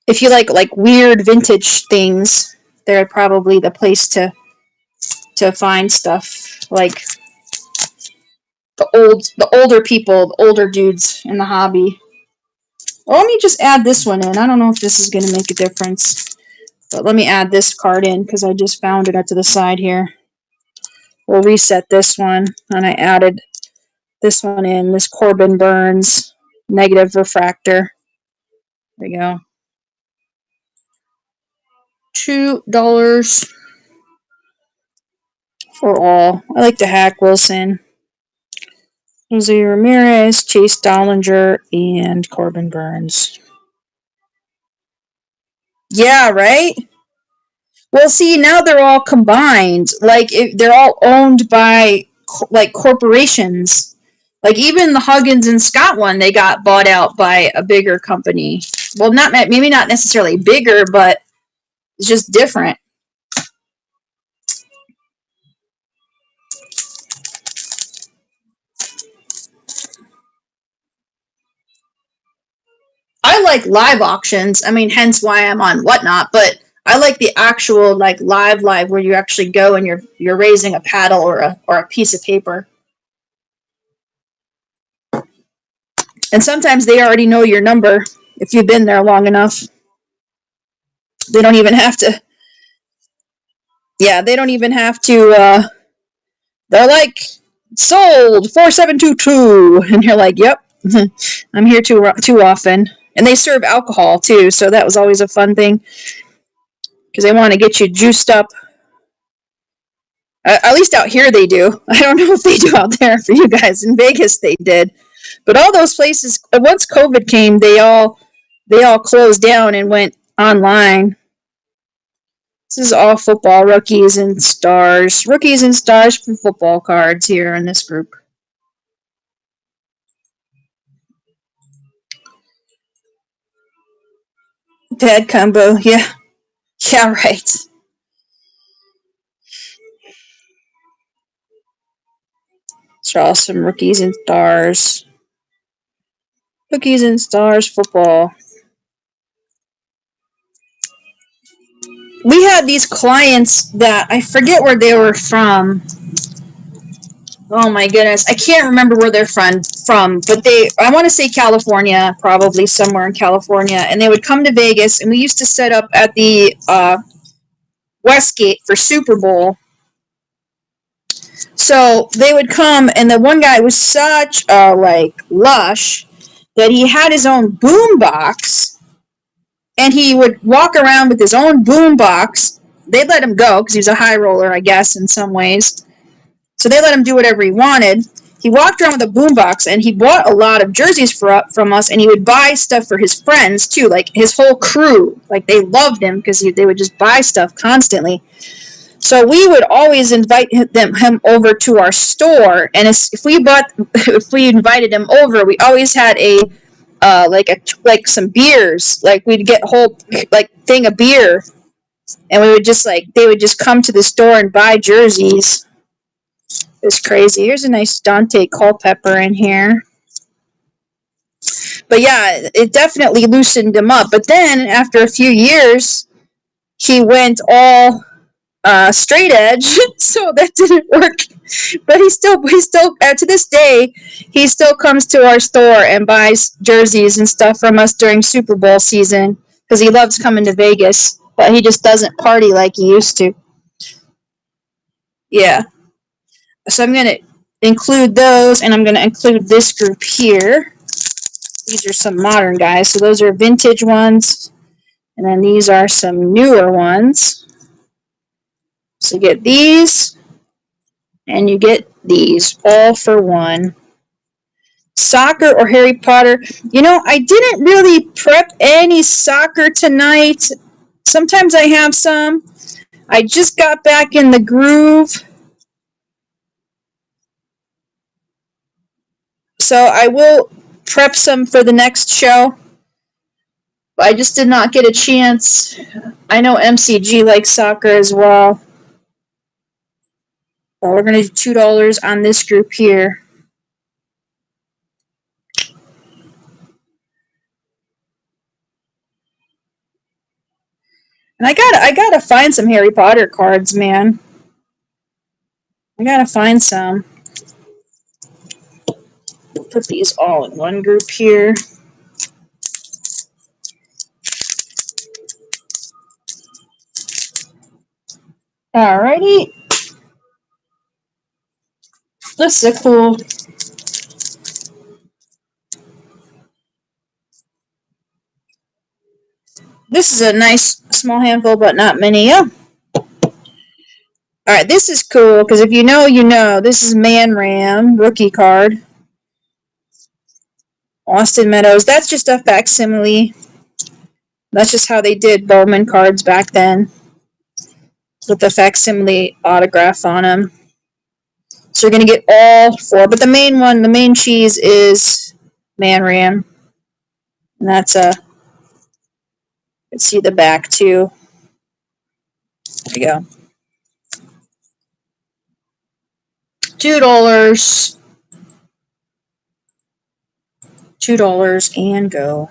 If you like weird vintage things, they're probably the place to find stuff. Like the older people, the older dudes in the hobby. Well, let me just add this one in. I don't know if this is going to make a difference, but let me add this card in because I just found it to the side here. We'll reset this one, and I added this one in, this Corbin Burns negative refractor. There we go. $2 for all. I like to hack Wilson, Jose Ramirez, Chase Dollinger, and Corbin Burns. Yeah, right? Well, see, now they're all combined. Like, they're all owned by, like, corporations. Like, even the Huggins and Scott one, they got bought out by a bigger company. Well, maybe not necessarily bigger, but it's just different. I like live auctions. I mean, hence why I'm on Whatnot, but I like the actual like live where you actually go and you're raising a paddle or a piece of paper. And sometimes they already know your number if you've been there long enough. They don't even have to. Yeah, they don't even have to. They're like sold 4722, and you're like, yep, I'm here too often. And they serve alcohol too, so that was always a fun thing because they want to get you juiced up. At least out here they do. I don't know if they do out there for you guys. In Vegas they did, but all those places once COVID came, they all closed down and went online. This is all football rookies and stars for football cards here in this group. Bad combo, yeah, right. Draw some rookies and stars. Rookies and stars football. We had these clients that I forget where they were from. Oh my goodness, I can't remember where they're from, but I want to say California, probably somewhere in California, and they would come to Vegas, and we used to set up at the Westgate for Super Bowl. So they would come, and the one guy was such a lush that he had his own boom box, and he would walk around with his own boom box. They'd let him go because he was a high roller, I guess, in some ways. So they let him do whatever he wanted. He walked around with a boombox, and he bought a lot of jerseys from us, and he would buy stuff for his friends, too, like his whole crew. Like, they loved him because they would just buy stuff constantly. So we would always invite him over to our store, and if we invited him over, we always had some beers. Like, we'd get a whole, thing of beer, and we would just, they would just come to the store and buy jerseys. It's crazy. Here's a nice Dante Culpepper in here. But yeah, it definitely loosened him up. But then after a few years, he went all straight edge, so that didn't work. But he still to this day, he still comes to our store and buys jerseys and stuff from us during Super Bowl season because he loves coming to Vegas, but he just doesn't party like he used to. Yeah. So I'm going to include those, and I'm going to include this group here. These are some modern guys. So those are vintage ones, and then these are some newer ones. So you get these, and you get these, all for one. Soccer or Harry Potter. You know, I didn't really prep any soccer tonight. Sometimes I have some. I just got back in the groove. So I will prep some for the next show. I just did not get a chance. I know MCG likes soccer as well. Well, we're going to do $2 on this group here. And I gotta find some Harry Potter cards, man. I gotta find some. Put these all in one group here. Alrighty. This is a cool. This is a nice small handful, but not many. Yeah. Alright, this is cool, because if you know, you know. This is Man Ram, rookie card. Austin Meadows. That's just a facsimile. That's just how they did Bowman cards back then. With the facsimile autograph on them. So you're going to get all four. But the main one, the main cheese is Man Ram. And that's a... Let's see the back, too. There we go. $2. $2 and go.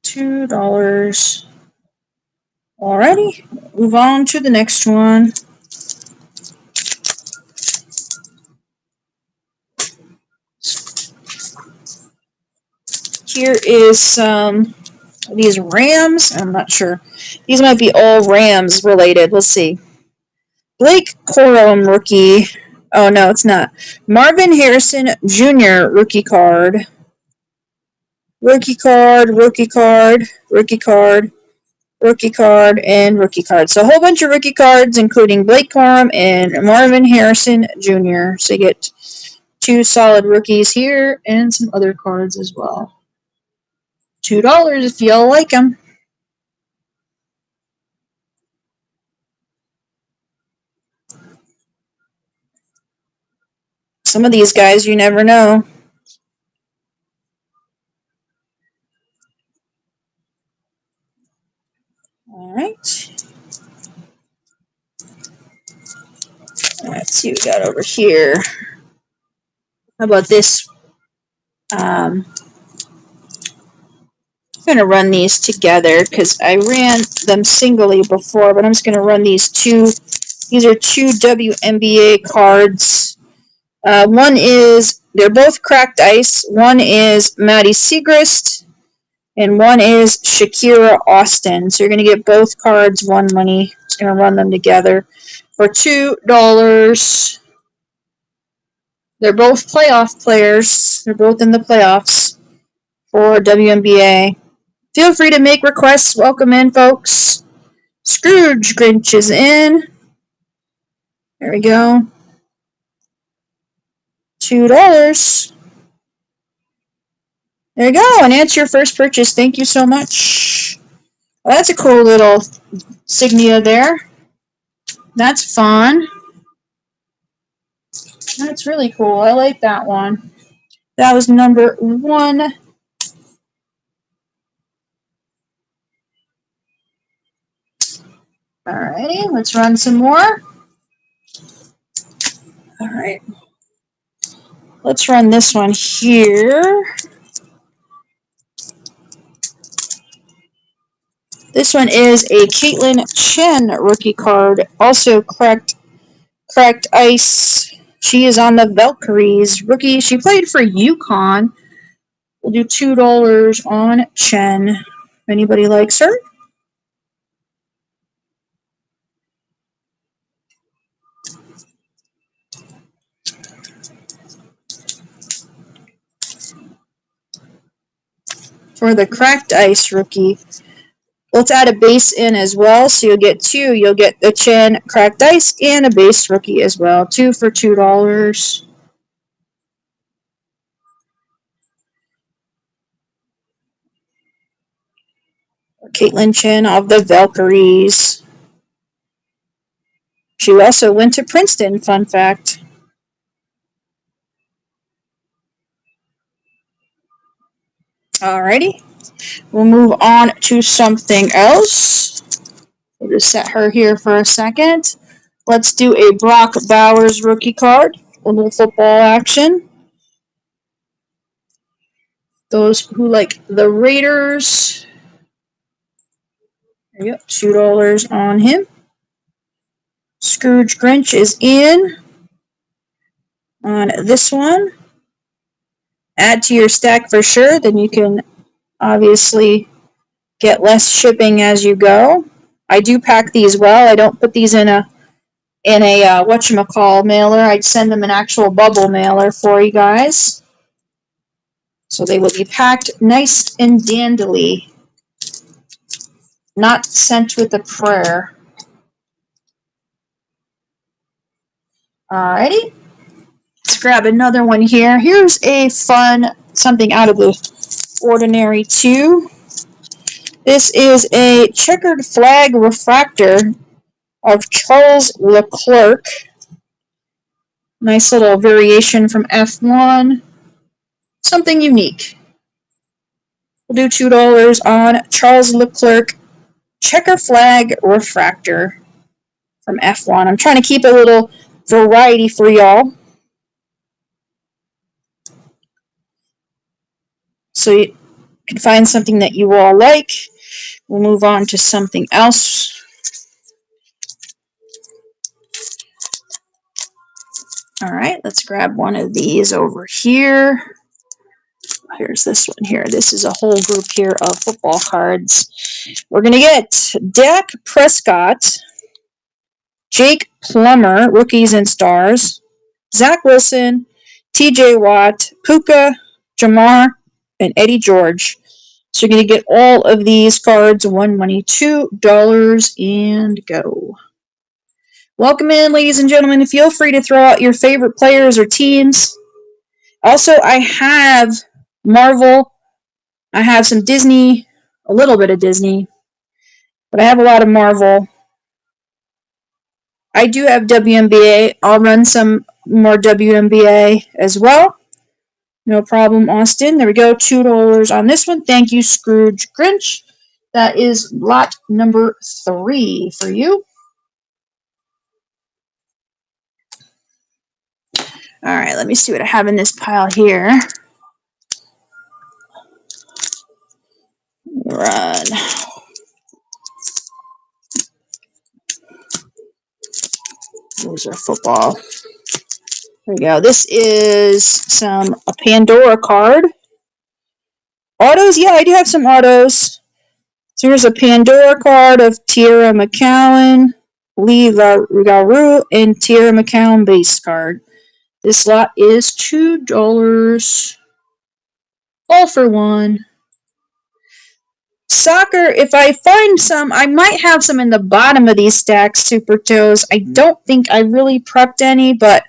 $2. Alrighty, move on to the next one. Here is some of these Rams. I'm not sure. These might be all Rams related. Let's see. Blake Corum rookie. Oh, no, it's not. Marvin Harrison Jr. rookie card. Rookie card, rookie card, rookie card, rookie card, and rookie card. So a whole bunch of rookie cards, including Blake Corum and Marvin Harrison Jr. So you get 2 solid rookies here and some other cards as well. $2 if y'all like them. Some of these guys you never know. Alright. Let's see what we got over here. How about this? I'm going to run these together because I ran them singly before, but I'm just going to run these two. These are 2 WNBA cards. One is, they're both cracked ice. One is Maddie Siegrist, and one is Shakira Austin. So you're going to get both cards, one money. Just going to run them together for $2. They're both playoff players. They're both in the playoffs for WNBA. Feel free to make requests. Welcome in, folks. Scrooge Grinch is in. There we go. $2. There you go. And that's your first purchase. Thank you so much. Well, that's a cool little signia there. That's fun. That's really cool. I like that one. That was number 1. Alrighty, let's run some more. Alright. Let's run this one here. This one is a Caitlin Chen rookie card. Also cracked ice. She is on the Valkyries rookie. She played for UConn. We'll do $2 on Chen. If anybody likes her. For the cracked ice rookie, let's add a base in as well. So you'll get 2. You'll get the Chen cracked ice and a base rookie as well. 2 for $2. Caitlin Chen of the Valkyries. She also went to Princeton, fun fact. Alrighty. We'll move on to something else. We'll just set her here for a second. Let's do a Brock Bowers rookie card. A little football action. Those who like the Raiders. There you go, $2 on him. Scrooge Grinch is in on this one. Add to your stack for sure, then you can obviously get less shipping as you go. I do pack these well. I don't put these in a whatchamacall mailer. I'd send them an actual bubble mailer for you guys. So they will be packed nice and dandily. Not sent with a prayer. Alrighty. Let's grab another one here. Here's a fun, something out of the ordinary too. This is a checkered flag refractor of Charles Leclerc. Nice little variation from F1. Something unique. We'll do $2 on Charles Leclerc checker flag refractor from F1. I'm trying to keep a little variety for y'all, so you can find something that you all like. We'll move on to something else. All right, let's grab one of these over here. Here's this one here. This is a whole group here of football cards. We're going to get Dak Prescott, Jake Plummer, rookies and stars, Zach Wilson, TJ Watt, Puka, Jamar, and Eddie George. So you're going to get all of these cards, one money, $2 and go. Welcome in, ladies and gentlemen. Feel free to throw out your favorite players or teams. Also, I have Marvel. I have some Disney, a little bit of Disney, but I have a lot of Marvel. I do have WNBA. I'll run some more WNBA as well. No problem, Austin. There we go, $2 on this one. Thank you, Scrooge Grinch. That is lot number 3 for you. All right, let me see what I have in this pile here. Run. Those are football. There we go. This is a Pandora card. Autos, yeah, I do have some autos. So here's a Pandora card of Tierra McCowan, Lee Garou, and Tierra McCowan base card. This lot is $2. All for one. Soccer, if I find some, I might have some in the bottom of these stacks, Super Toes. I don't think I really prepped any, but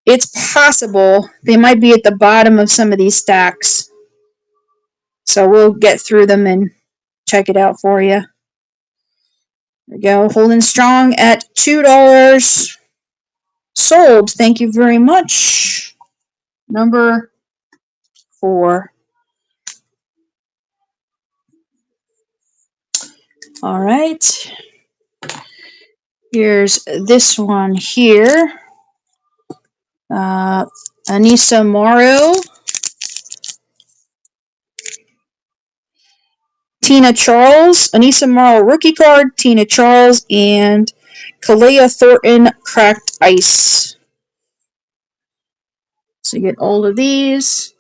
it's possible they might be at the bottom of some of these stacks. So we'll get through them and check it out for you. There we go. Holding strong at $2. Sold. Thank you very much. Number 4. All right. Here's this one here. Anissa Morrow, Tina Charles, Anissa Morrow rookie card, Tina Charles, and Kalea Thornton cracked ice. So you get all of these.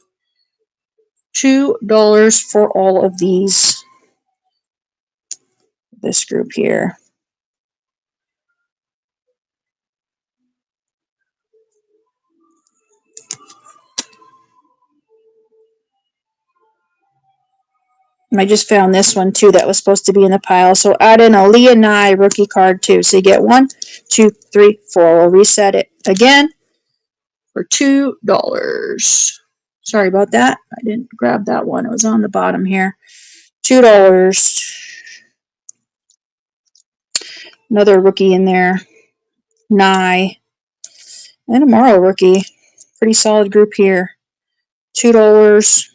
$2 for all of these. This group here. I just found this one too that was supposed to be in the pile. So add in a Leah Nye rookie card too. So you get 1, 2, 3, 4. We'll reset it again for $2. Sorry about that. I didn't grab that one. It was on the bottom here. $2. Another rookie in there. Nye. And a Morrow rookie. Pretty solid group here. $2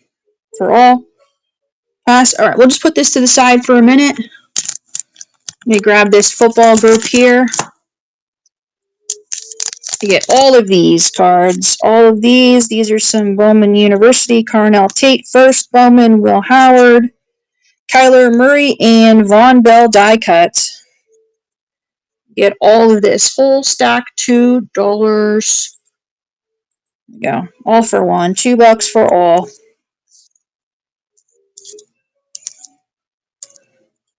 for all. Pass. All right, we'll just put this to the side for a minute. Let me grab this football group here. You get all of these cards. All of these. These are some Bowman University, Carnell Tate first, Bowman, Will Howard, Kyler Murray, and Von Bell die cut. Get all of this. Full stack, $2. There you go. All for one. $2 for all.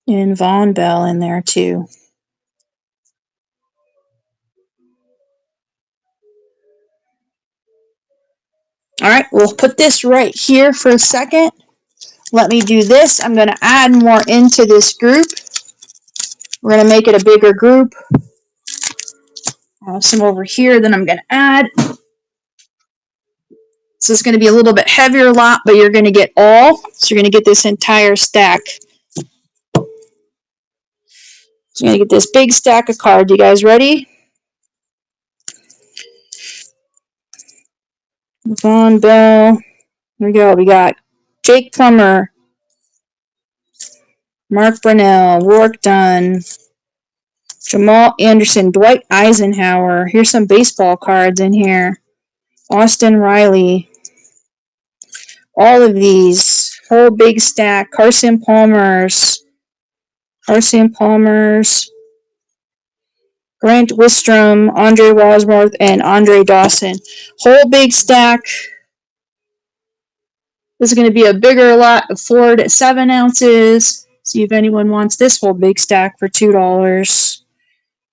And Von Bell in there too. Alright, we'll put this right here for a second. Let me do this. I'm going to add more into this group. We're going to make it a bigger group. I have some over here that I'm going to add. So it's going to be a little bit heavier lot, but you're going to get all. So you're going to get this entire stack. So you're going to get this big stack of cards. You guys ready? Von Bell. Here we go. We got Jake Plummer, Mark Brunell, Rourke Dunn, Jamal Anderson, Dwight Eisenhower. Here's some baseball cards in here. Austin Riley. All of these. Whole big stack. Carson Palmer's. Grant Wistrom, Andre Rosworth, and Andre Dawson. Whole big stack. This is going to be a bigger lot of 4 to 7 ounces. See if anyone wants this whole big stack for $2.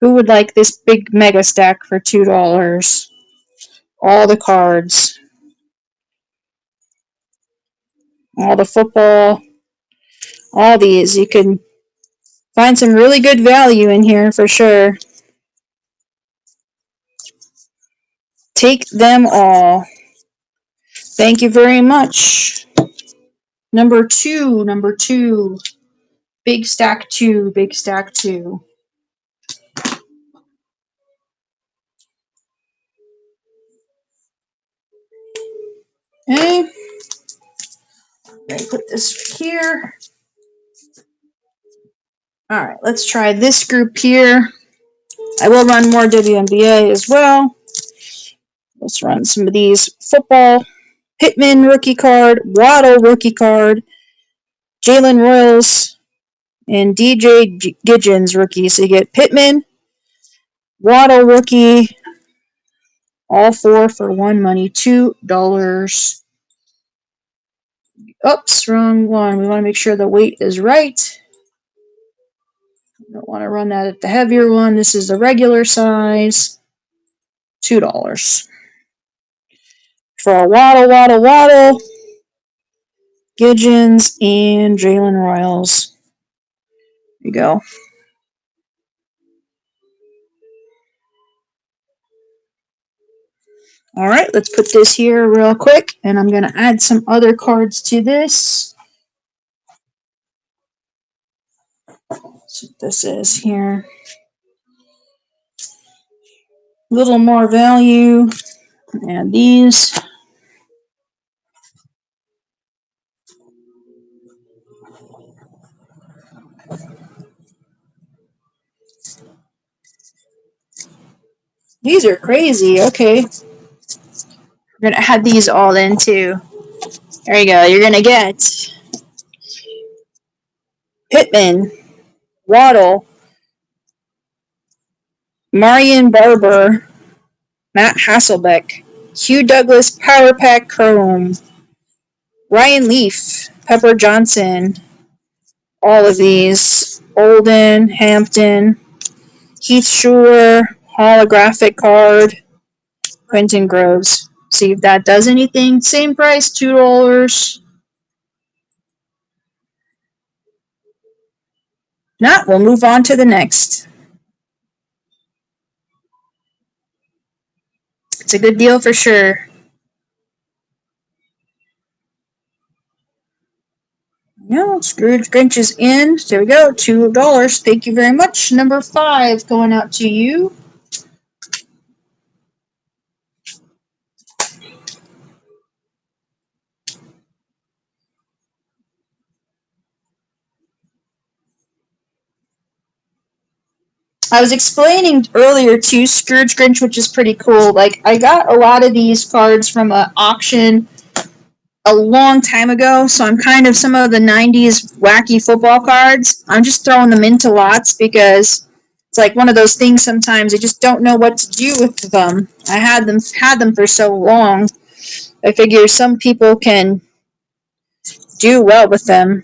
Who would like this big mega stack for $2? All the cards. All the football. All these. You can find some really good value in here for sure. Take them all. Thank you very much. Number two. Big stack 2. Okay. Let me put this here. Alright, let's try this group here. I will run more WNBA as well. Let's run some of these football. Pittman rookie card, Waddle rookie card, Jalen Royals, and DJ Gidgens rookie. So you get Pittman, Waddle rookie, all 4 for one money, $2. Oops, wrong one. We want to make sure the weight is right. Don't want to run that at the heavier one. This is the regular size. $2. For a Waddle, Gidgens, and Jalen Royals. There you go. Alright, let's put this here real quick, and I'm going to add some other cards to this. That's what this is here. A little more value. Add these. These are crazy. Okay. We're going to add these all in too. There you go. You're going to get Pittman, Waddle, Marion Barber, Matt Hasselbeck, Hugh Douglas Power Pack Chrome, Ryan Leaf, Pepper Johnson, all of these, Olden, Hampton, Heath Schuler, holographic card, Quentin Groves. See if that does anything. Same price, $2. Now we'll move on to the next. It's a good deal for sure. No, Scrooge Grinch is in. There we go, $2. Thank you very much. Number 5 going out to you. I was explaining earlier too, Scrooge Grinch, which is pretty cool. Like, I got a lot of these cards from an auction a long time ago, so I'm kind of some of the 90s wacky football cards. I'm just throwing them into lots because it's like one of those things sometimes I just don't know what to do with them. I had them for so long. I figure some people can do well with them.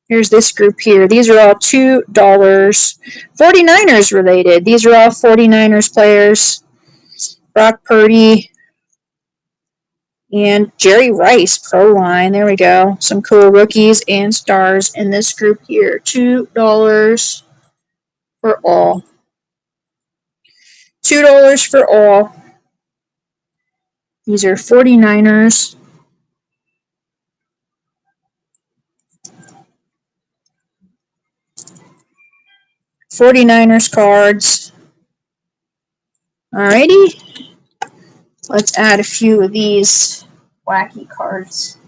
Here's this group here. These are all $2. 49ers related. These are all 49ers players. Brock Purdy and Jerry Rice, Pro Line. There we go. Some cool rookies and stars in this group here. $2 for all. $2 for all. These are 49ers. 49ers cards. Alrighty. Let's add a few of these wacky cards.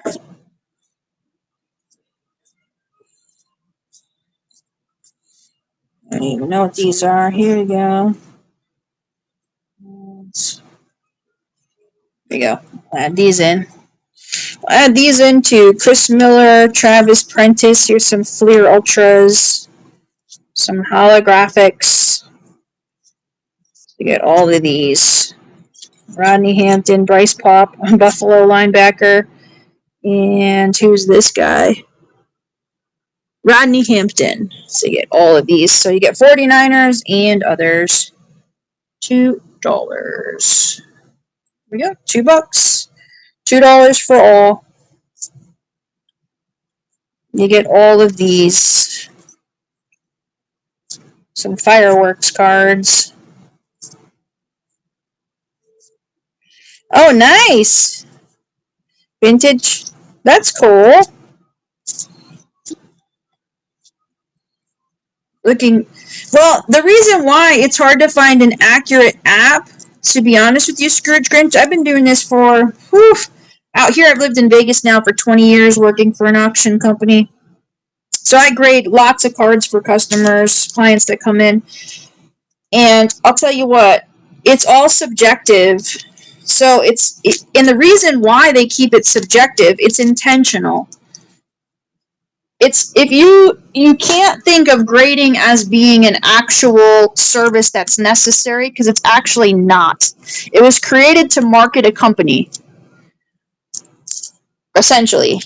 I don't even know what these are. Here we go. There we go. Add these in. Add these into Chris Miller, Travis Prentice. Here's some Fleer Ultras, some holographics. You get all of these. Rodney Hampton, Bryce Pop, Buffalo linebacker. And who's this guy? Rodney Hampton. So you get all of these. So you get 49ers and others. $2. Here we go. $2. $2 for all. You get all of these. Some fireworks cards. Oh, nice. Vintage. That's cool. Looking. Well, the reason why it's hard to find an accurate app, to be honest with you, Scrooge Grinch, I've been doing this for, out here I've lived in Vegas now for 20 years working for an auction company. So I grade lots of cards for customers, clients that come in. And I'll tell you what, it's all subjective. So and the reason why they keep it subjective, it's intentional. It's if you can't think of grading as being an actual service that's necessary, because it's actually not. It was created to market a company, essentially.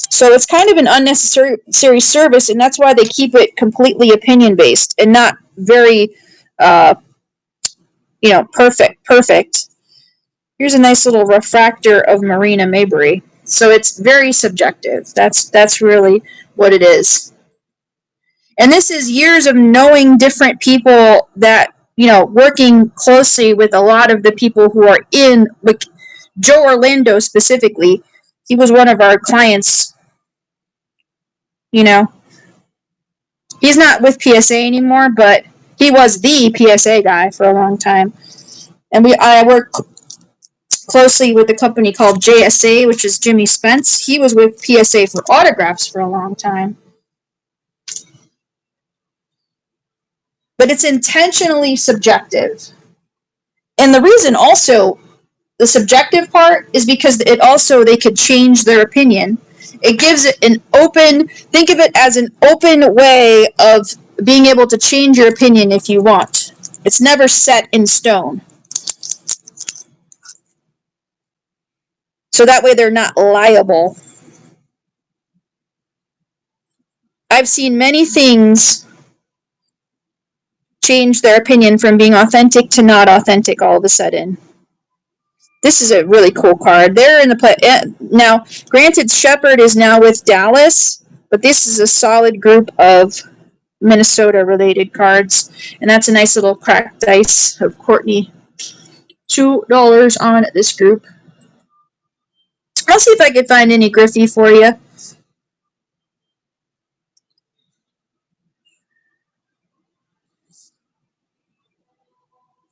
So it's kind of an unnecessary service, and that's why they keep it completely opinion based and not very perfect. Here's a nice little refractor of Marina Mabrey. So it's very subjective. That's really what it is. And this is years of knowing different people that, working closely with a lot of the people who are in, like Joe Orlando specifically. He was one of our clients. He's not with PSA anymore, but he was the PSA guy for a long time. And I worked closely with a company called JSA, which is Jimmy Spence. He was with PSA for autographs for a long time. But it's intentionally subjective. And the reason also, the subjective part, is because they could change their opinion. It gives it think of it as an open way of being able to change your opinion if you want. It's never set in stone. So that way they're not liable. I've seen many things change their opinion from being authentic to not authentic all of a sudden. This is a really cool card. They're in the play now. Granted, Shepard is now with Dallas, but this is a solid group of Minnesota-related cards, and that's a nice little cracked dice of Courtney. $2 on this group. I'll see if I can find any Griffey for you.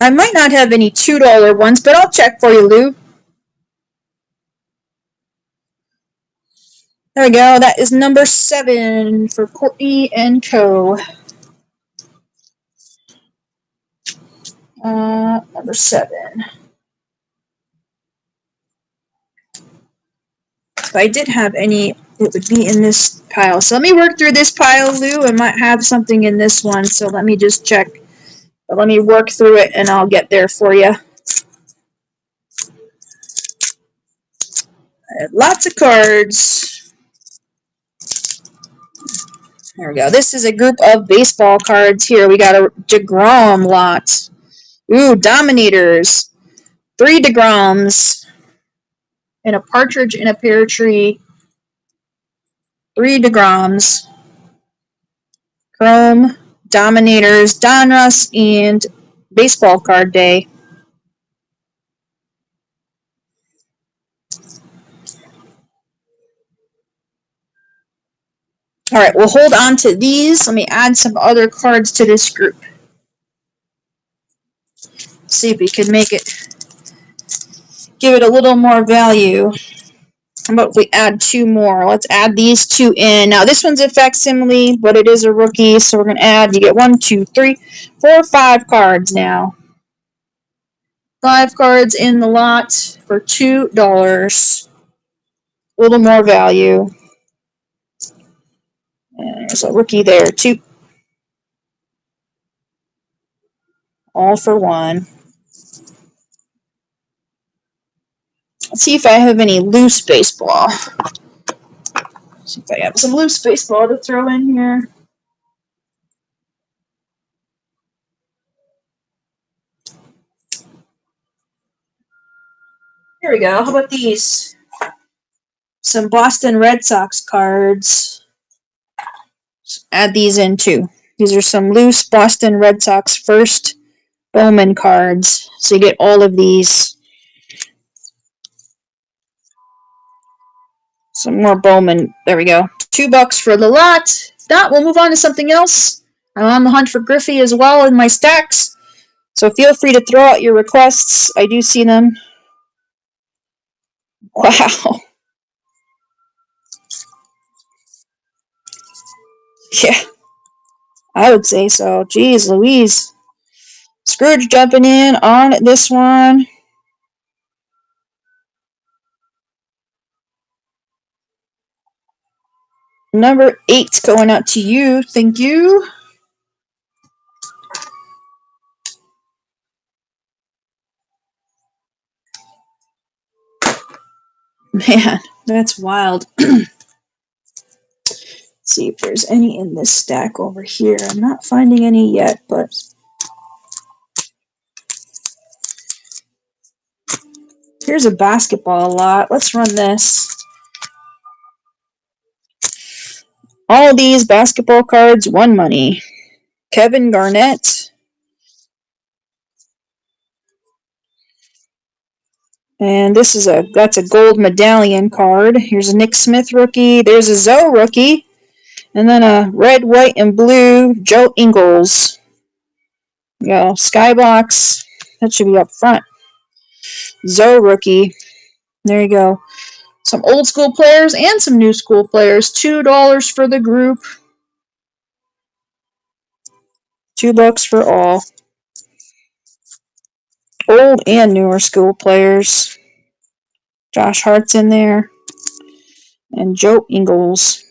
I might not have any $2 ones, but I'll check for you, Lou. There we go. That is number 7 for Courtney and Co. Number 7. If I did have any, it would be in this pile. So let me work through this pile, Lou. I might have something in this one, so let me just check. But let me work through it, and I'll get there for you. Lots of cards. There we go. This is a group of baseball cards here. We got a DeGrom lot. Ooh, Dominators. 3 DeGroms. And a partridge in a pear tree. 3 DeGroms. Chrome, Dominators, Donruss, and Baseball Card Day. Alright, we'll hold on to these. Let me add some other cards to this group. See if we can make it, give it a little more value. How about if we add 2 more? Let's add these 2 in. Now, this one's a facsimile, but it is a rookie, so we're going to add, you get 1, 2, 3, 4, 5 cards now. 5 cards in the lot for $2. A little more value. And there's a rookie there, 2. All for 1. Let's see if I have any loose baseball. Let's see if I have some loose baseball to throw in here. Here we go. How about these? Some Boston Red Sox cards. Add these in too. These are some loose Boston Red Sox first Bowman cards. So you get all of these. Some more Bowman. There we go. $2 for the lot. If not, we'll move on to something else. I'm on the hunt for Griffey as well in my stacks. So feel free to throw out your requests. I do see them. Wow. Yeah, I would say so. Jeez Louise. Scrooge jumping in on this one. Number 8 going out to you. Thank you. Man, that's wild. See if there's any in this stack over here. I'm not finding any yet, but here's a basketball lot. Let's run this. All these basketball cards, 1 money. Kevin Garnett. And this is that's a gold medallion card. Here's a Nick Smith rookie. There's a Zoe rookie. And then a red, white, and blue Joe Ingles. Skybox. That should be up front. Zoe rookie. There you go. Some old school players and some new school players. $2 for the group. $2 for all. Old and newer school players. Josh Hart's in there. And Joe Ingles.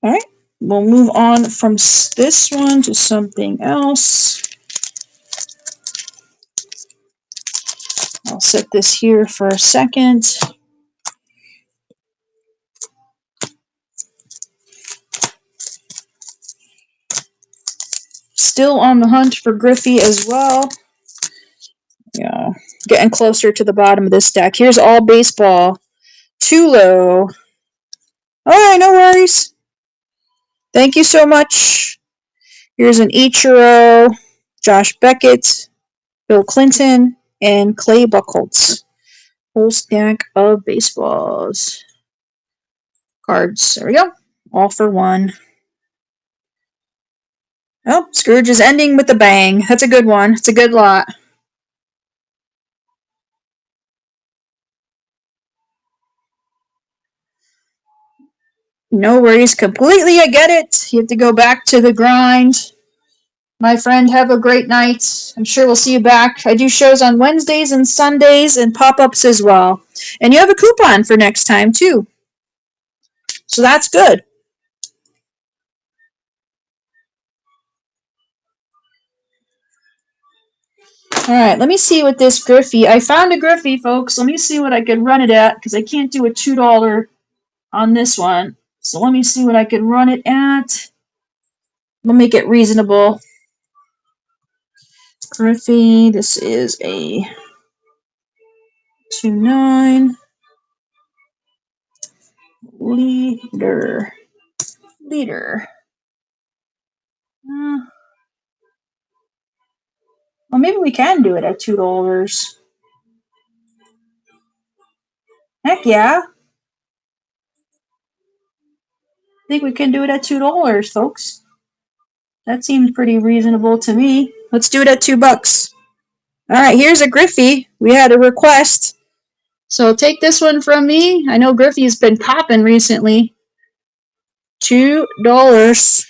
Alright. We'll move on from this one to something else. I'll set this here for a second. Still on the hunt for Griffey as well. Yeah, getting closer to the bottom of this stack. Here's all baseball. Too low. Alright, no worries. Thank you so much. Here's an Ichiro, Josh Beckett, Bill Clinton, and Clay Buchholz. Whole stack of baseballs. Cards. There we go. All for 1. Oh, Scrooge is ending with a bang. That's a good one. It's a good lot. No worries, completely. I get it. You have to go back to the grind. My friend, have a great night. I'm sure we'll see you back. I do shows on Wednesdays and Sundays and pop ups as well. And you have a coupon for next time, too. So that's good. Alright, let me see what this Griffey. I found a Griffey, folks. Let me see what I could run it at, because I can't do a $2 on this one. So let me see what I can run it at. We'll make it reasonable. Griffey, this is a 2.9 leader. Well, maybe we can do it at $2. Heck yeah. I think we can do it at $2, folks. That seems pretty reasonable to me. Let's do it at $2. Alright, here's a Griffey. We had a request. So take this one from me. I know Griffey's been popping recently. $2.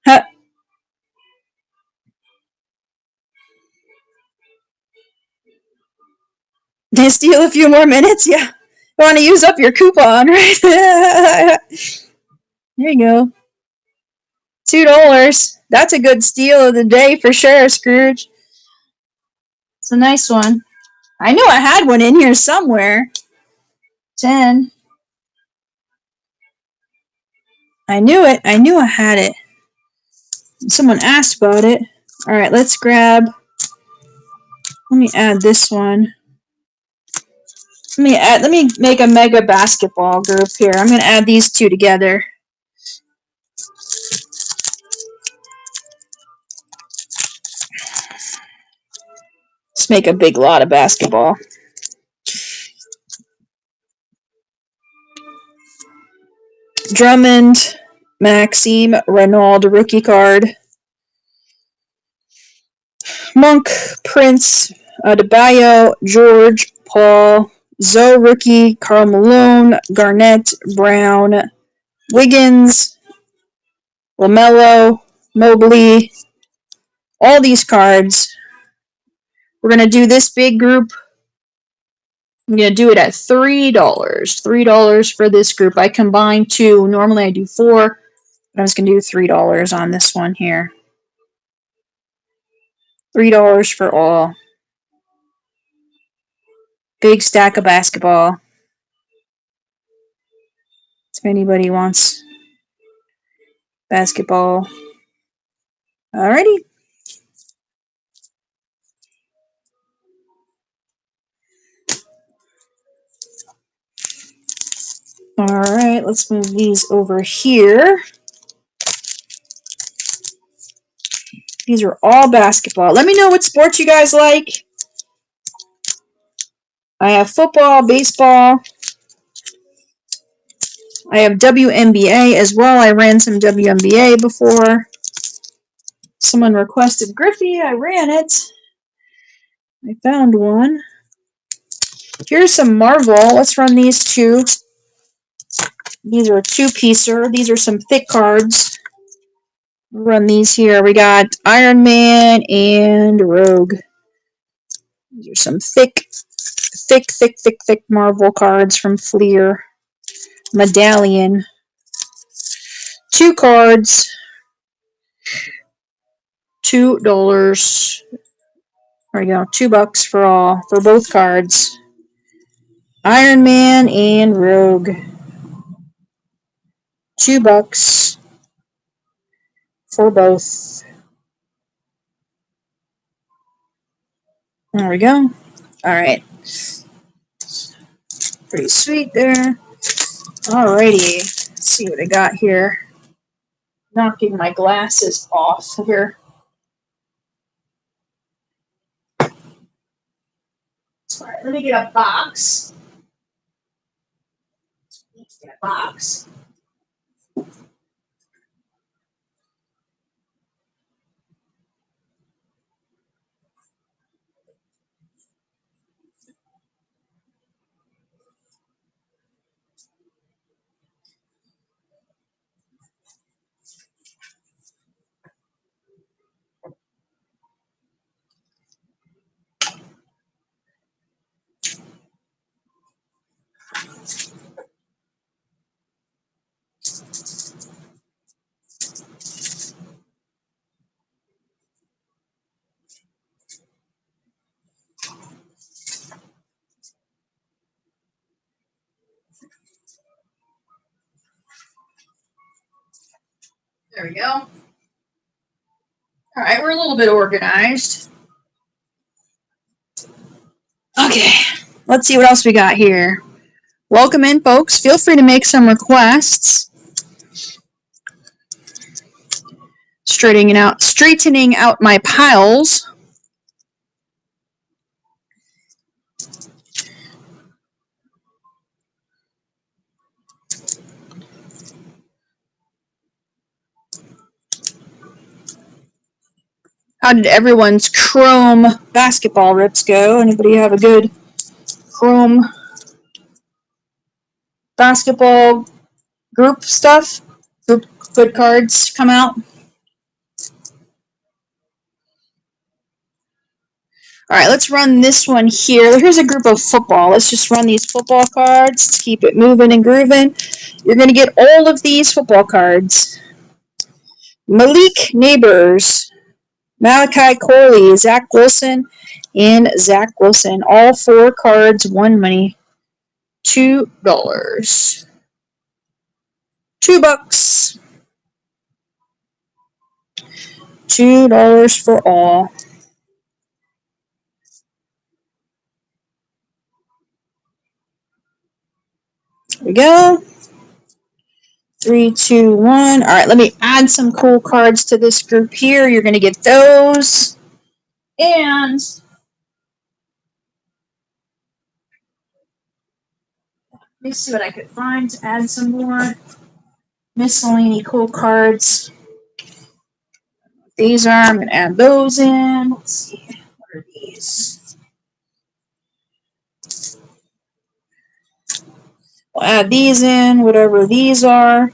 Huh. Did I steal a few more minutes? Yeah. I want to use up your coupon, right? There you go. $2. That's a good steal of the day for sure, Scrooge. It's a nice one. I knew I had one in here somewhere. 10. I knew it. I knew I had it. Someone asked about it. All right, let's grab. Let me add this one. Let me make a mega basketball group here. I'm going to add these two together. Let's make a big lot of basketball. Drummond, Maxime, Renaud rookie card. Monk, Prince, Adebayo, George, Paul, Zoe rookie, Karl Malone, Garnett, Brown, Wiggins, LaMelo, Mobley, all these cards. We're going to do this big group. I'm going to do it at $3. $3 for this group. I combined two. Normally I do 4, but I'm just going to do $3 on this one here. $3 for all. Big stack of basketball. If anybody wants basketball. Alrighty. Alright, let's move these over here. These are all basketball. Let me know what sports you guys like. I have football, baseball. I have WNBA as well. I ran some WNBA before. Someone requested Griffey. I ran it. I found one. Here's some Marvel. Let's run these two. These are a 2-piecer. These are some thick cards. We'll run these here. We got Iron Man and Rogue. These are some thick Marvel cards from Fleer. Medallion. 2 cards. $2. There we go. $2 for all for both cards. Iron Man and Rogue. $2 for both. There we go. Alright. Pretty sweet there. Alrighty. Let's see what I got here. Knocking my glasses off here. Alright, let me get a box. Let's get a box. There we go. All right, we're a little bit organized. Okay, let's see what else we got here. Welcome in, folks. Feel free to make some requests. Straightening out my piles. How did everyone's Chrome basketball rips go? Anybody have a good Chrome basketball group stuff? Good cards come out? All right, let's run this one here. Here's a group of football. Let's just run these football cards. Let's keep it moving and grooving. You're going to get all of these football cards. Malik Neighbors, Malachi Corley, Zach Wilson, and Zach Wilson. All 4 cards, 1 money. $2. $2. $2 for all. There we go. 3, 2, 1. All right, let me add some cool cards to this group here. You're going to get those. And let me see what I could find to add some more miscellaneous cool cards. These are, I'm going to add those in. Let's see. What are these? We'll add these in, whatever these are.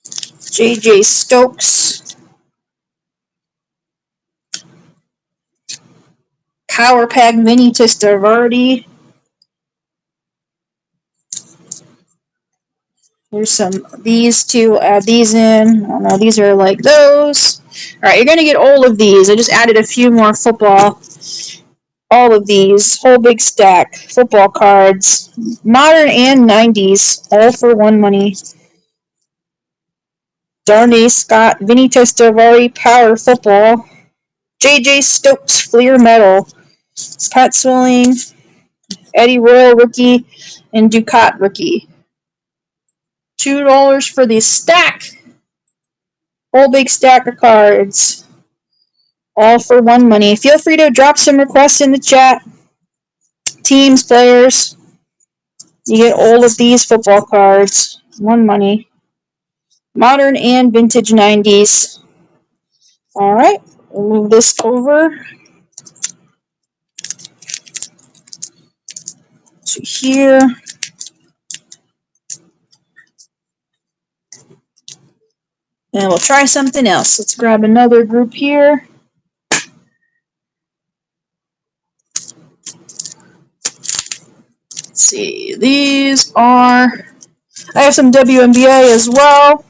JJ Stokes. Power Pack Mini Testaverde. There's some, these two, add these in. I don't know, these are like those. All right, you're going to get all of these. I just added a few more football. All of these, whole big stack, football cards, modern and 90s, all for 1 money. Darnay Scott, Vinny Testaverde, Power Football, JJ Stokes, Fleer Metal, Pat Swilling, Eddie Royal Rookie, and Ducat Rookie. $2 for the stack. Whole big stack of cards. All for 1 money. Feel free to drop some requests in the chat. Teams, players. You get all of these football cards. 1 money. Modern and vintage 90s. Alright, we'll move this over to here. And we'll try something else. Let's grab another group here. Let's see, these are, I have some WNBA as well.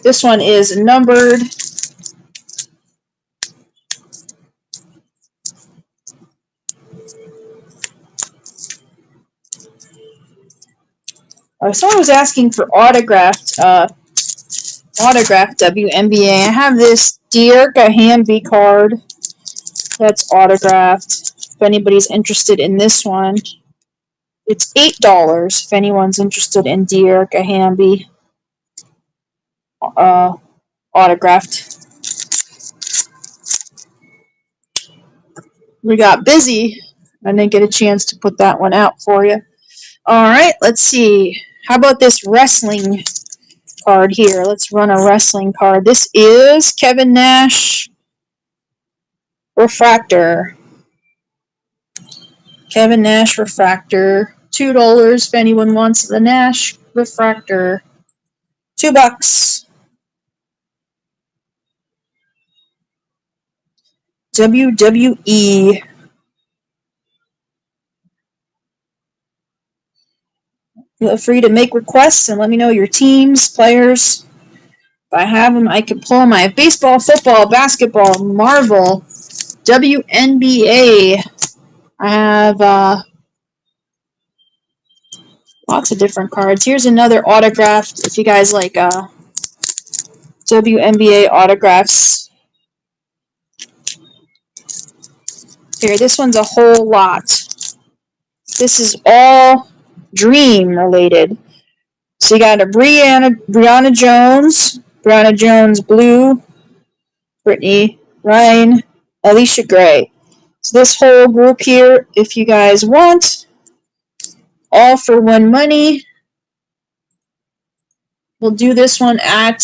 This one is numbered. Someone was asking for autographed WNBA. I have this Dearica Hamby card that's autographed. If anybody's interested in this one, it's $8 if anyone's interested in Dearica Hamby autographed. We got busy. I didn't get a chance to put that one out for you. All right, let's see. How about this wrestling card here? Let's run a wrestling card. This is Kevin Nash Refractor. Kevin Nash Refractor. $2 if anyone wants the Nash Refractor. $2. WWE. Feel free to make requests and let me know your teams, players. If I have them, I can pull them. I have baseball, football, basketball, Marvel, WNBA. I have lots of different cards. Here's another autograph if you guys like WNBA autographs. Here, this one's a whole lot. This is all Dream related. So you got a Brianna Jones Blue, Brittany Ryan, Alicia Gray. So this whole group here, if you guys want, all for one money. We'll do this one at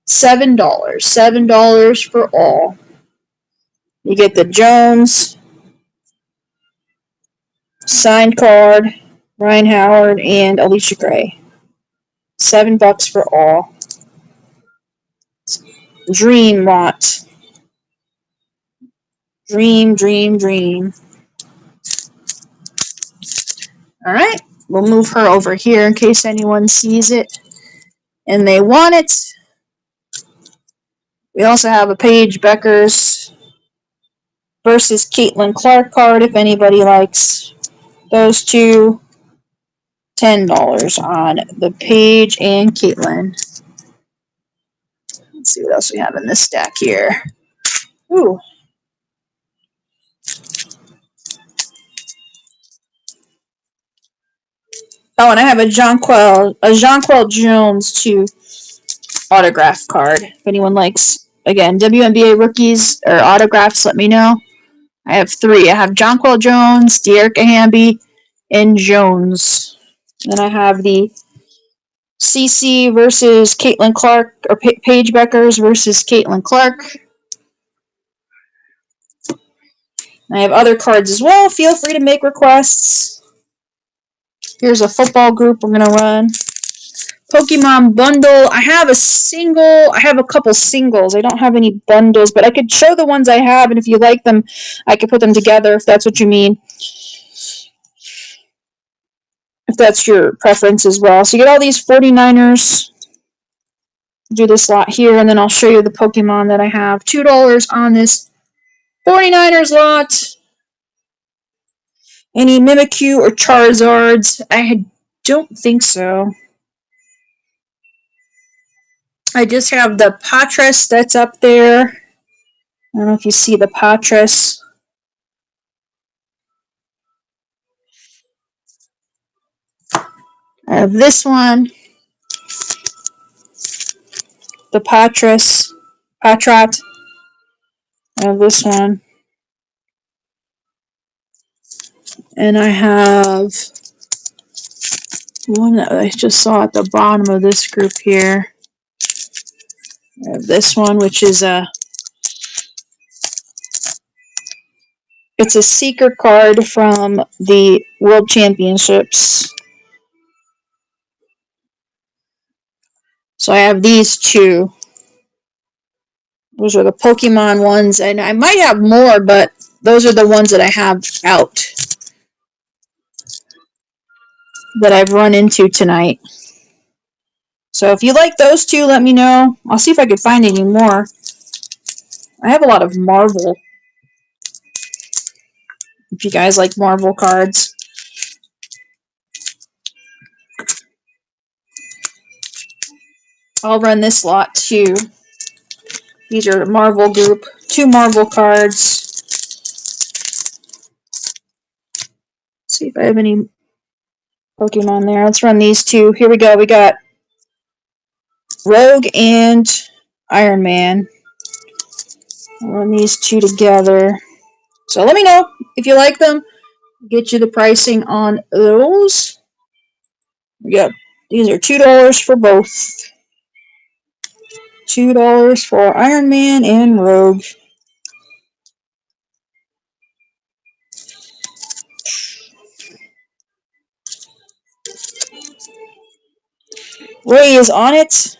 $7. $7 for all. You get the Jones signed card, Ryan Howard, and Alicia Gray. $7 for all. Dream lot. Dream. Alright, we'll move her over here in case anyone sees it and they want it. We also have a Paige Beckers versus Caitlin Clark card if anybody likes those two. $10 on the Paige and Caitlin. Let's see what else we have in this stack here. Ooh. Oh, and I have a Jonquel Jones too autograph card. If anyone likes, again, WNBA rookies or autographs, let me know. I have 3. I have Jonquel Jones, Dearica Hamby, and Jones. Then I have the CC versus Caitlin Clark, or Paige Beckers versus Caitlin Clark. I have other cards as well. Feel free to make requests. Here's a football group we're going to run. Pokemon bundle. I have a couple singles. I don't have any bundles, but I could show the ones I have, and if you like them, I could put them together if that's what you mean. If that's your preference as well. So you get all these 49ers. Do this lot here, and then I'll show you the Pokemon that I have. $2 on this 49ers lot. Any Mimikyu or Charizards? I don't think so. I just have the Patras that's up there. I don't know if you see the Patras. I have this one. The Patrat. I have this one. And I have one that I just saw at the bottom of this group here. I have this one, which is it's a secret card from the World Championships. So I have these 2. Those are the Pokemon ones, and I might have more, but those are the ones that I have out that I've run into tonight. So if you like those 2, let me know. I'll see if I can find any more. I have a lot of Marvel. If you guys like Marvel cards. I'll run this lot too. These are Marvel group. 2 Marvel cards. Let's see if I have any Pokemon there. Let's run these 2. Here we go. We got Rogue and Iron Man. I'll run these 2 together. So let me know if you like them. Get you the pricing on those. Yep. These are $2 for both. $2 for Iron Man and Rogue. Ray is on it.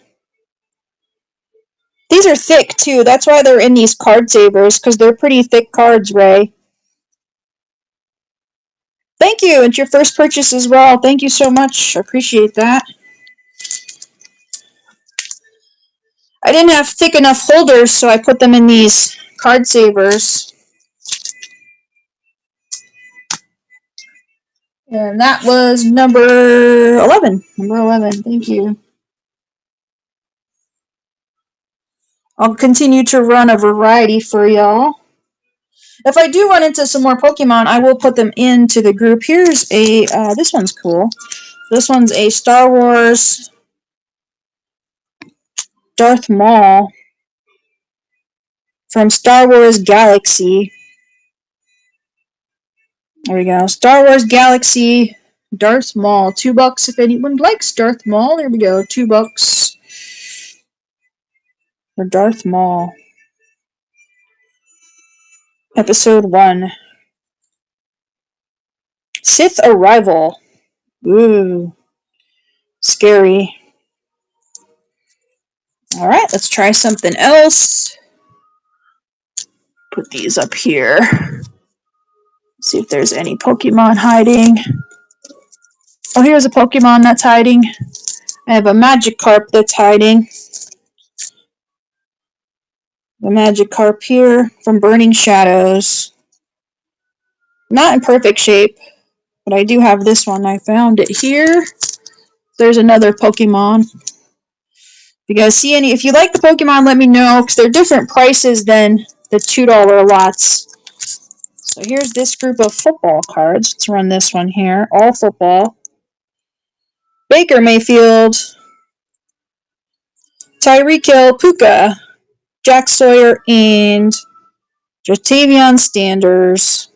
These are thick, too. That's why they're in these card savers, because they're pretty thick cards, Ray. Thank you. It's your first purchase as well. Thank you so much. I appreciate that. I didn't have thick enough holders, so I put them in these card savers. And that was number 11. Number 11. Thank you. I'll continue to run a variety for y'all. If I do run into some more Pokemon, I will put them into the group. Here's a, this one's cool. This one's a Star Wars Darth Maul from Star Wars Galaxy. There we go. Star Wars Galaxy Darth Maul. $2 if anyone likes Darth Maul. There we go. $2 for Darth Maul. Episode 1. Sith Arrival. Ooh. Scary. Alright, let's try something else. Put these up here. See if there's any Pokemon hiding. Oh, here's a Pokemon that's hiding. I have a Magikarp that's hiding. The Magikarp here from Burning Shadows. Not in perfect shape, but I do have this one. I found it here. There's another Pokemon. If you guys see any, if you like the Pokemon, let me know, because they're different prices than the $2 lots. So here's this group of football cards. Let's run this one here. All football. Baker Mayfield. Tyreek Hill, Puka. Jack Sawyer, and Jatavion Sanders.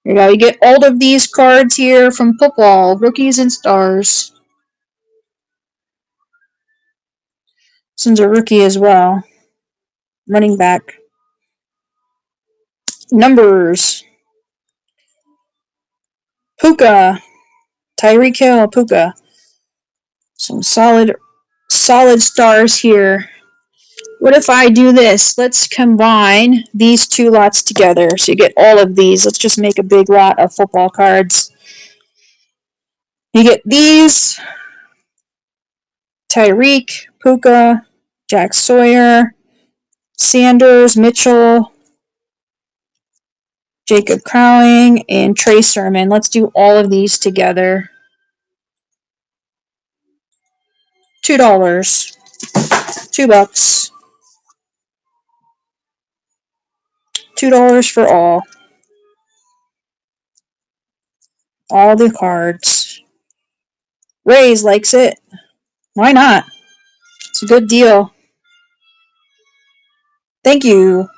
There you go. You get all of these cards here from football. Rookies and stars. This one's a rookie as well. Running back. Numbers. Puka. Tyreek Hill, Puka. Some solid stars here. What if I do this? Let's combine these two lots together. So you get all of these. Let's just make a big lot of football cards. You get these. Tyreek, Puka, Jack Sawyer, Sanders, Mitchell, Jacob Crowing, and Trey Sermon. Let's do all of these together. $2. $2. $2 for all. All the cards. Rays likes it. Why not? It's a good deal. Thank you.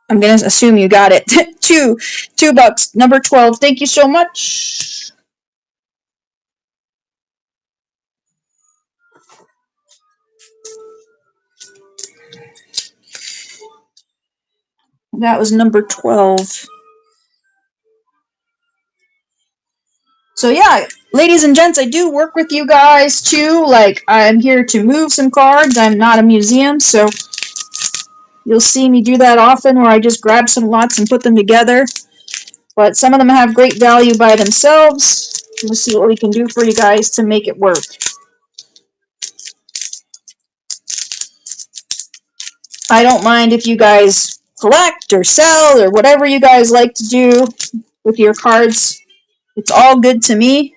I'm going to assume you got it. $2. Number 12. Thank you so much. That was number 12. So yeah, ladies and gents, I do work with you guys too. Like, I'm here to move some cards. I'm not a museum, so you'll see me do that often where I just grab some lots and put them together. But some of them have great value by themselves. We'll see what we can do for you guys to make it work. I don't mind if you guys collect or sell or whatever you guys like to do with your cards. It's all good to me.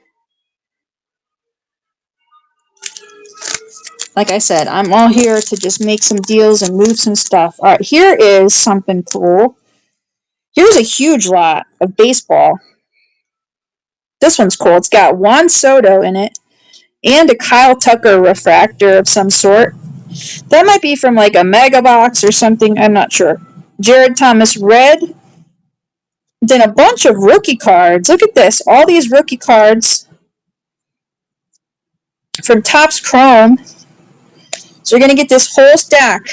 Like I said, I'm all here to just make some deals and move some stuff. All right, here is something cool. Here's a huge lot of baseball. This one's cool. It's got Juan Soto in it and a Kyle Tucker refractor of some sort. That might be from like a Mega Box or something. I'm not sure. Jared Thomas red. Then a bunch of rookie cards. Look at this. All these rookie cards from Topps Chrome. So you're going to get this whole stack.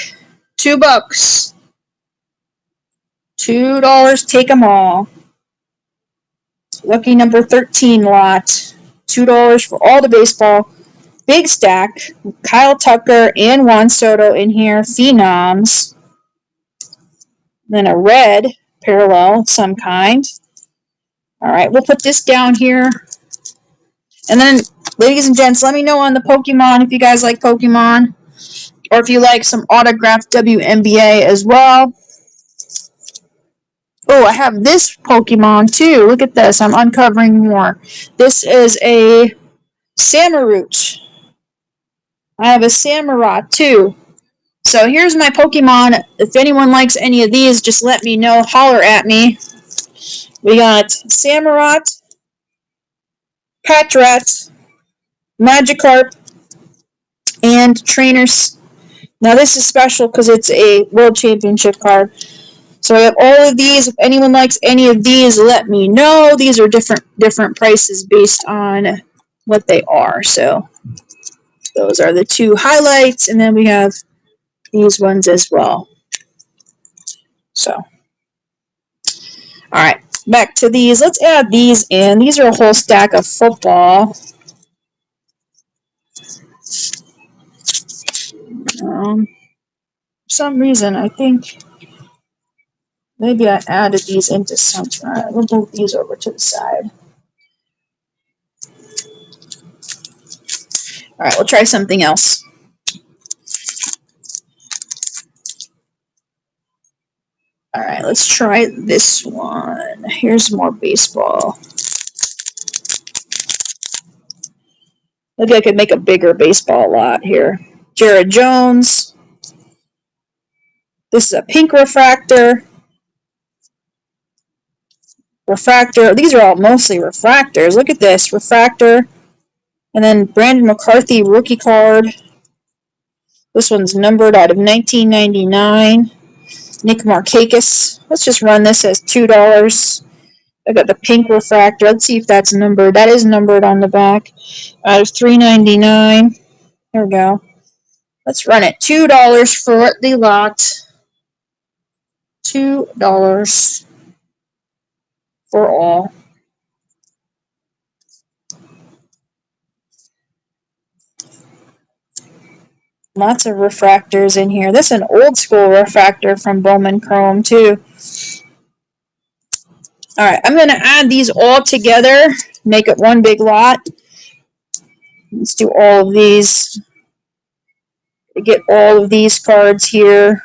$2. $2. Take them all. Lucky number 13 lot. $2 for all the baseball. big stack. Kyle Tucker and Juan Soto in here. Phenoms. Then a red parallel of some kind. All right, we'll put this down here. And then, ladies and gents, let me know on the Pokemon if you guys like Pokemon. Or if you like some autographed WNBA as well. Oh, I have this Pokemon too. Look at this. I'm uncovering more. This is a Samurott. I have a Samurott too. So here's my Pokemon. If anyone likes any of these, just let me know. Holler at me. We got Samurott, Patrat, Magikarp, and Trainers. Now this is special because it's a World Championship card. So I have all of these. If anyone likes any of these, let me know. These are different prices based on what they are. So those are the two highlights, and then we have these ones as well. So, all right, back to these. Let's add these in. These are a whole stack of football. For some reason, I think maybe I added these into something. All right, we'll move these over to the side. All right, we'll try something else. All right, let's try this one. Here's more baseball. Maybe I could make a bigger baseball lot here. Jared Jones. This is a pink refractor. Refractor. These are all mostly refractors. Look at this. Refractor. And then Brandon McCarthy rookie card. This one's numbered out of 1999. Nick Markakis. Let's just run this as $2. I got the pink refractor. Let's see if that's numbered. That is numbered on the back. Out of $3.99. There we go. Let's run it. $2 for the lot. $2 for all. Lots of refractors in here. This is an old school refractor from Bowman Chrome too. All right, I'm going to add these all together, make it one big lot. Let's do all of these. Get all of these cards here.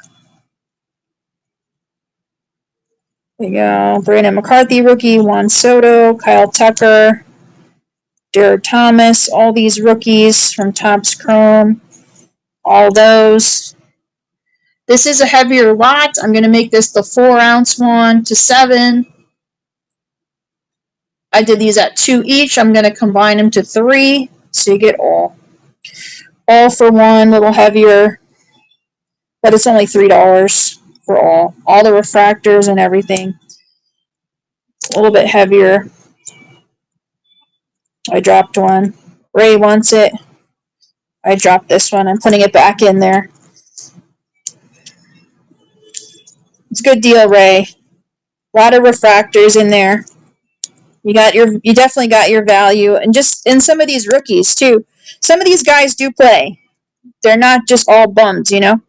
There we go. Brandon McCarthy rookie, Juan Soto, Kyle Tucker, Derek Thomas, all these rookies from Topps Chrome. All those. This is a heavier lot. I'm going to make this the 4-ounce one to 7. I did these at 2 each. I'm going to combine them to 3, so you get all for one, a little heavier, but it's only $3 for all the refractors and everything. A little bit heavier. I dropped one. Ray wants it. I dropped this one. I'm putting it back in there. It's a good deal, Ray. A lot of refractors in there. You definitely got your value, and just in some of these rookies too. Some of these guys do play. They're not just all bums, you know.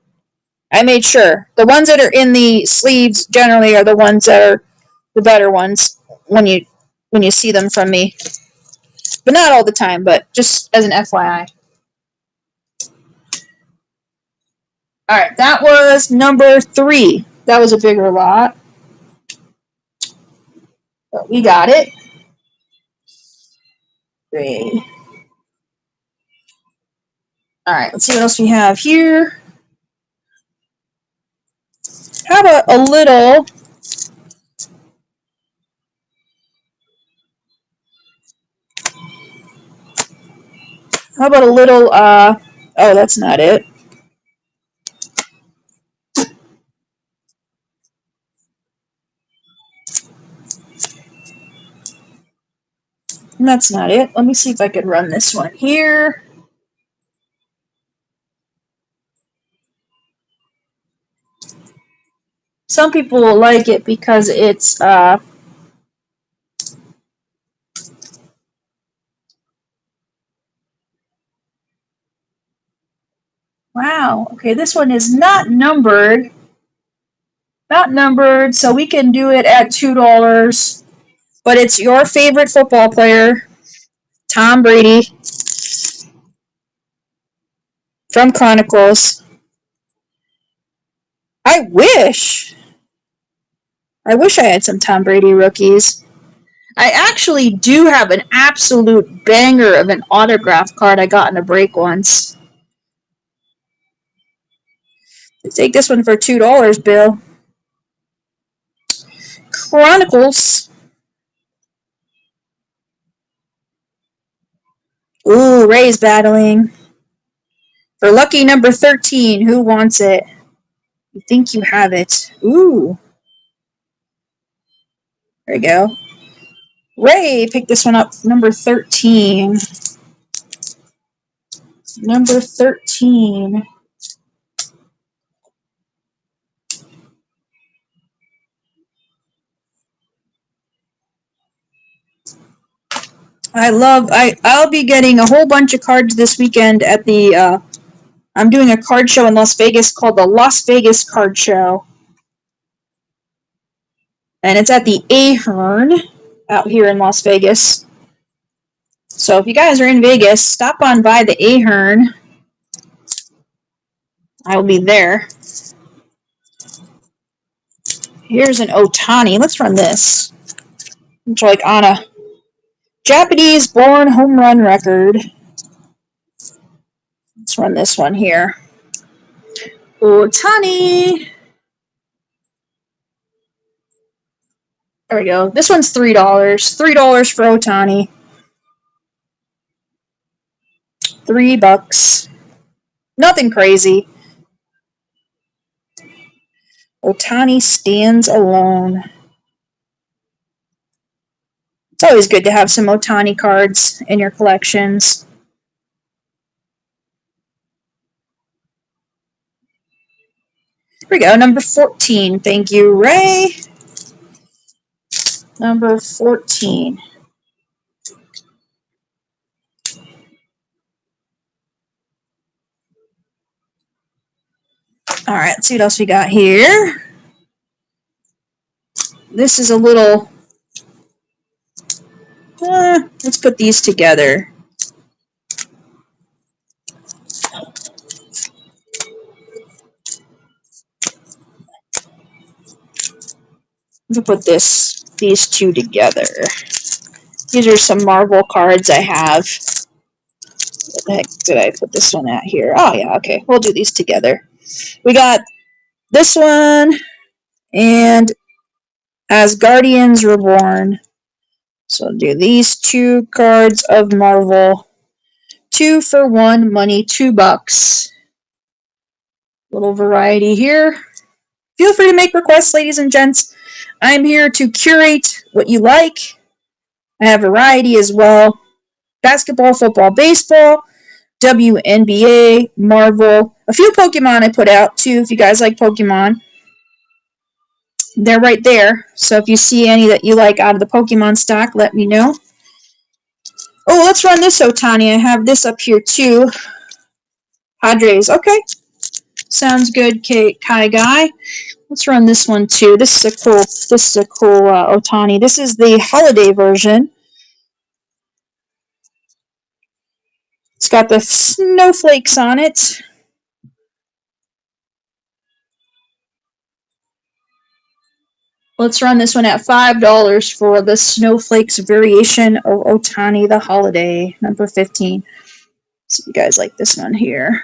I made sure the ones that are in the sleeves generally are the ones that are the better ones when you see them from me, but not all the time. But just as an FYI. All right, that was number 3. That was a bigger lot, but we got it. 3. All right, let's see what else we have here. How about a little oh, that's not it. That's not it. Let me see if I could run this one here. Some people will like it because it's Wow. Okay, this one is not numbered. Not numbered, so we can do it at $2. But it's your favorite football player, Tom Brady, from Chronicles. I wish. I wish I had some Tom Brady rookies. I actually do have an absolute banger of an autograph card I got in a break once. Take this one for $2, Bill. Chronicles. Ooh, Ray's battling. For lucky number 13, who wants it? You think you have it. Ooh. There you go. Ray, pick this one up. Number 13. Number 13. I'll be getting a whole bunch of cards this weekend at the, I'm doing a card show in Las Vegas called the Las Vegas Card Show. And it's at the Ahern out here in Las Vegas. So if you guys are in Vegas, stop on by the Ahern. I will be there. Here's an Otani. Let's run this. It's like on a Japanese-born home run record. Let's run this one here. Otani. There we go. This one's $3. $3 for Otani. $3. Nothing crazy. Otani stands alone. It's always good to have some Otani cards in your collections. Here we go. Number 14. Thank you, Ray. Number 14. All right, let's see what else we got here. This is a little... let's put these together. Let's put these two together. These are some Marvel cards I have. What the heck did I put this one at here? Oh, yeah, okay. We'll do these together. We got this one and As Guardians Reborn. So I'll do these two cards of Marvel. 2 for 1, money, $2. Little variety here. Feel free to make requests, ladies and gents. I'm here to curate what you like. I have variety as well. Basketball, football, baseball, WNBA, Marvel. A few Pokemon I put out, too, if you guys like Pokemon. They're right there. So if you see any that you like out of the Pokemon stock, let me know. Oh, let's run this Otani. I have this up here, too. Padres. Okay. Sounds good, Kai Guy. Let's run this one too. This is a cool Otani. This is the holiday version. It's got the snowflakes on it. Let's run this one at $5 for the snowflakes variation of Otani the holiday, number 15. So you guys like this one here.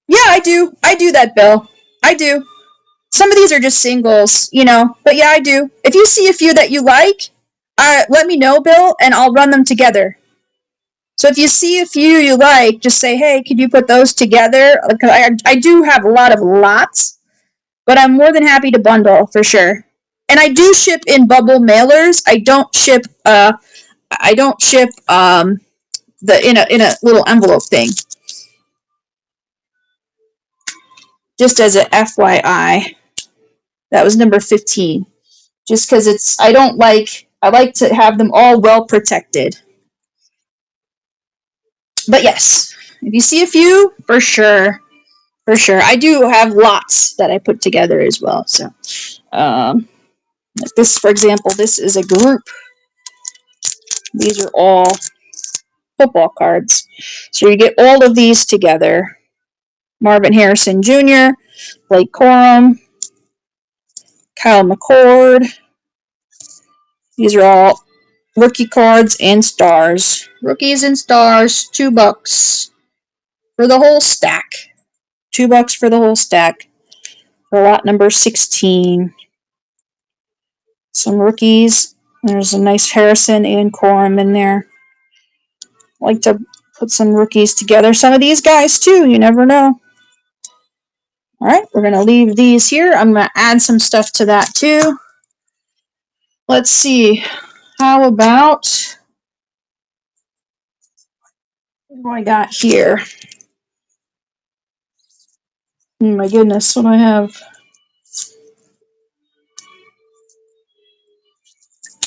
Yeah, I do. I do that, Bill. I do. Some of these are just singles, you know. But yeah, I do. If you see a few that you like, let me know, Bill, and I'll run them together. So if you see a few you like, just say, hey, could you put those together? I do have a lot of lots, but I'm more than happy to bundle for sure. And I do ship in bubble mailers. I don't ship in a little envelope thing. Just as a FYI. That was number 15. Just because I don't like I like to have them all well protected. But yes, if you see a few, for sure. For sure. I do have lots that I put together as well. So, this, for example, this is a group. These are all football cards. So you get all of these together. Marvin Harrison Jr., Blake Corum, Kyle McCord. These are all rookie cards and stars. Rookies and stars, $2 for the whole stack. $2 for the whole stack. For lot number 16. Some rookies. There's a nice Harrison and Corum in there. I like to put some rookies together. Some of these guys too, you never know. Alright, we're going to leave these here. I'm going to add some stuff to that too. Let's see. How about, what do I got here? Oh my goodness, what do I have?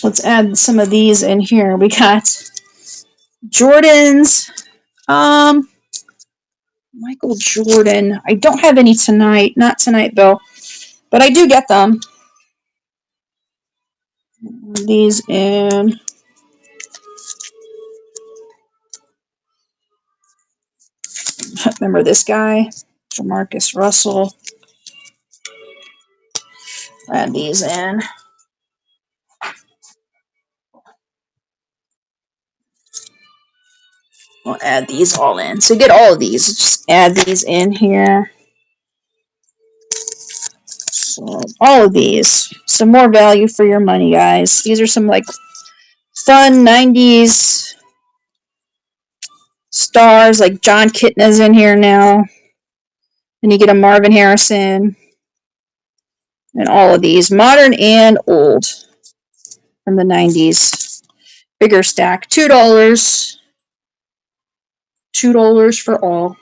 Let's add some of these in here. We got Jordans. Michael Jordan. I don't have any tonight. Not tonight, though. But I do get them. These in. Remember this guy? Jamarcus Russell. Add these in. We'll add these all in. So get all of these. Just add these in here. So all of these. Some more value for your money, guys. These are some like fun 90s stars. Like John Kitna's in here now. And you get a Marvin Harrison. And all of these. Modern and old. From the 90s. Bigger stack. $2. $2 for all.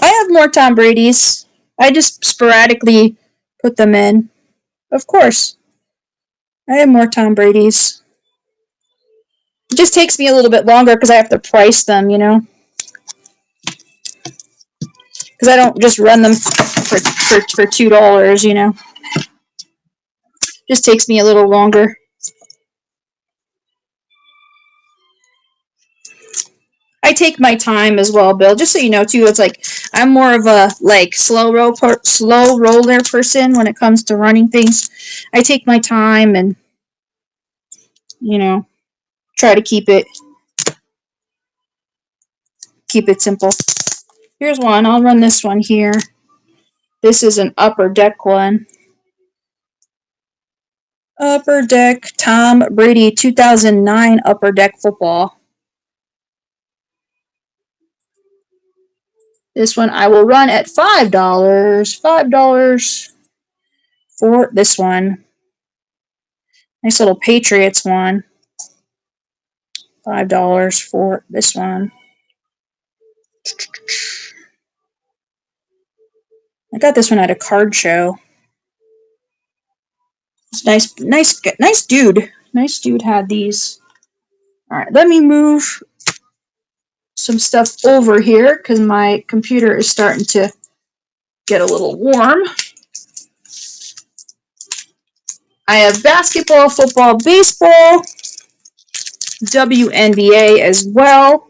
I have more Tom Brady's. I just sporadically put them in. Of course. I have more Tom Brady's. It just takes me a little bit longer because I have to price them, you know. Because I don't just run them for $2, you know. Just takes me a little longer. I take my time as well, Bill. Just so you know, too, it's like I'm more of a like slow roller person when it comes to running things. I take my time and, you know, try to keep it simple. Here's one. I'll run this one here. This is an Upper Deck one. Upper Deck Tom Brady 2009 Upper Deck football. This one I will run at $5. $5 for this one. Nice little Patriots one. $5 for this one. I got this one at a card show. It's nice dude. Nice dude had these. All right, let me move some stuff over here because my computer is starting to get a little warm. I have basketball, football, baseball, WNBA as well.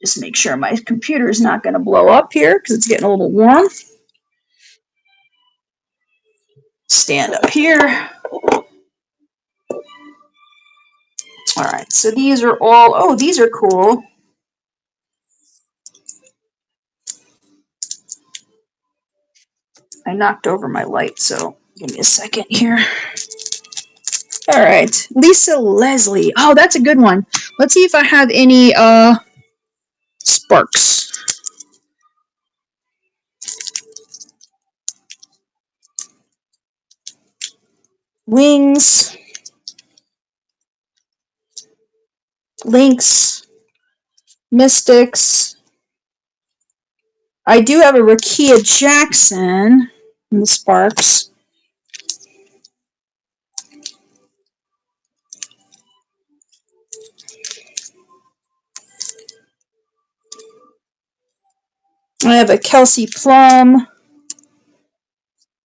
Just make sure my computer is not going to blow up here because it's getting a little warm. Stand up here. All right, so these are all, oh, these are cool. I knocked over my light, so give me a second here. All right, Lisa Leslie. Oh, that's a good one. Let's see if I have any Sparks. Wings. Lynx. Mystics. I do have a Rakia Jackson in the Sparks. I have a Kelsey Plum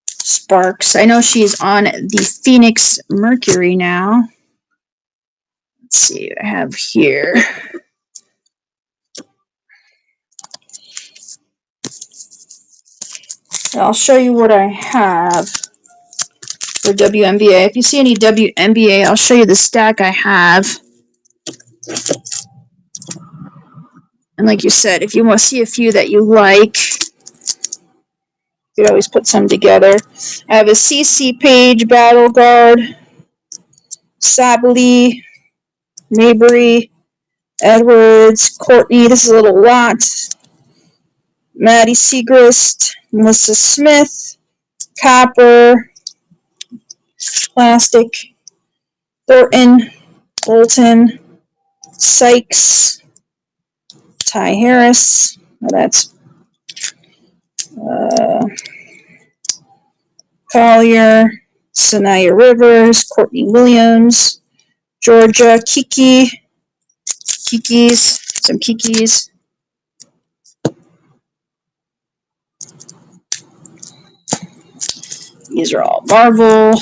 Sparks. I know she's on the Phoenix Mercury now. Let's see what I have here. I'll show you what I have for WNBA. If you see any WNBA, I'll show you the stack I have. And like you said, if you want to see a few that you like, you could always put some together. I have a CC Page Battle Guard, Sably, Mabry, Edwards, Courtney. This is a little lot. Maddie Segrist, Melissa Smith, Copper, Plastic, Thornton, Bolton, Sykes, Ty Harris. Well, that's Collier, Sanaya Rivers, Courtney Williams, Georgia, Kikis, some Kikis. These are all Marvel.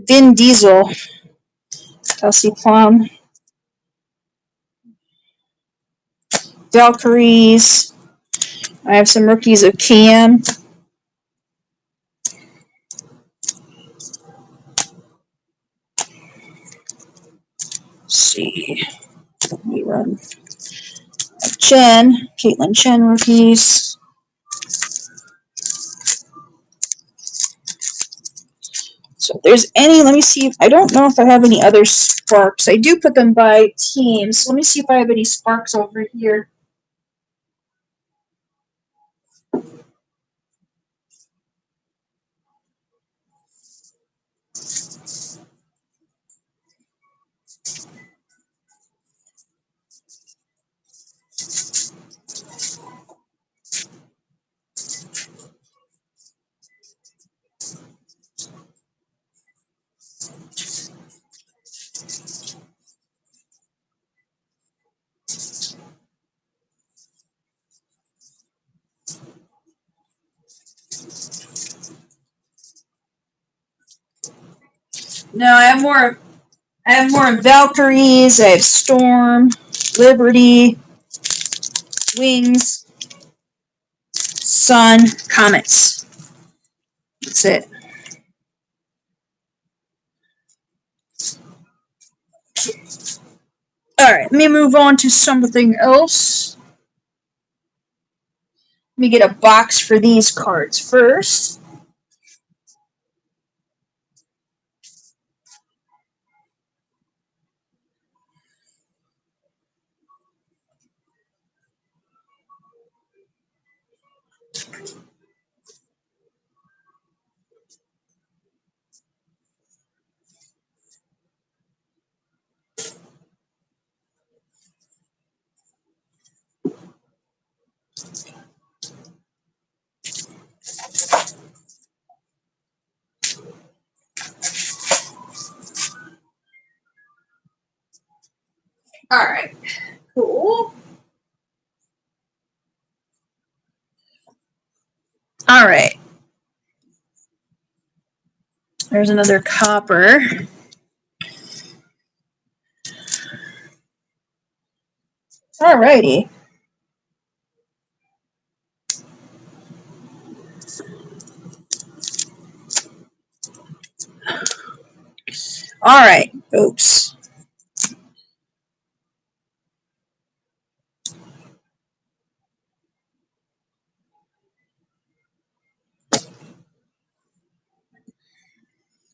Vin Diesel, Kelsey Plum, Valkyries. I have some rookies of Cam. Let's see. Let me run. Chen, Caitlin Chen rookies. So if there's any, let me see. If, I don't know if I have any other Sparks. I do put them by teams. Let me see if I have any Sparks over here. No, I have more. I have more Valkyries. I have Storm, Liberty, Wings, Sun, Comets. That's it. All right, let me move on to something else. Let me get a box for these cards first. All right, cool. All right. There's another copper. All righty. All right, oops.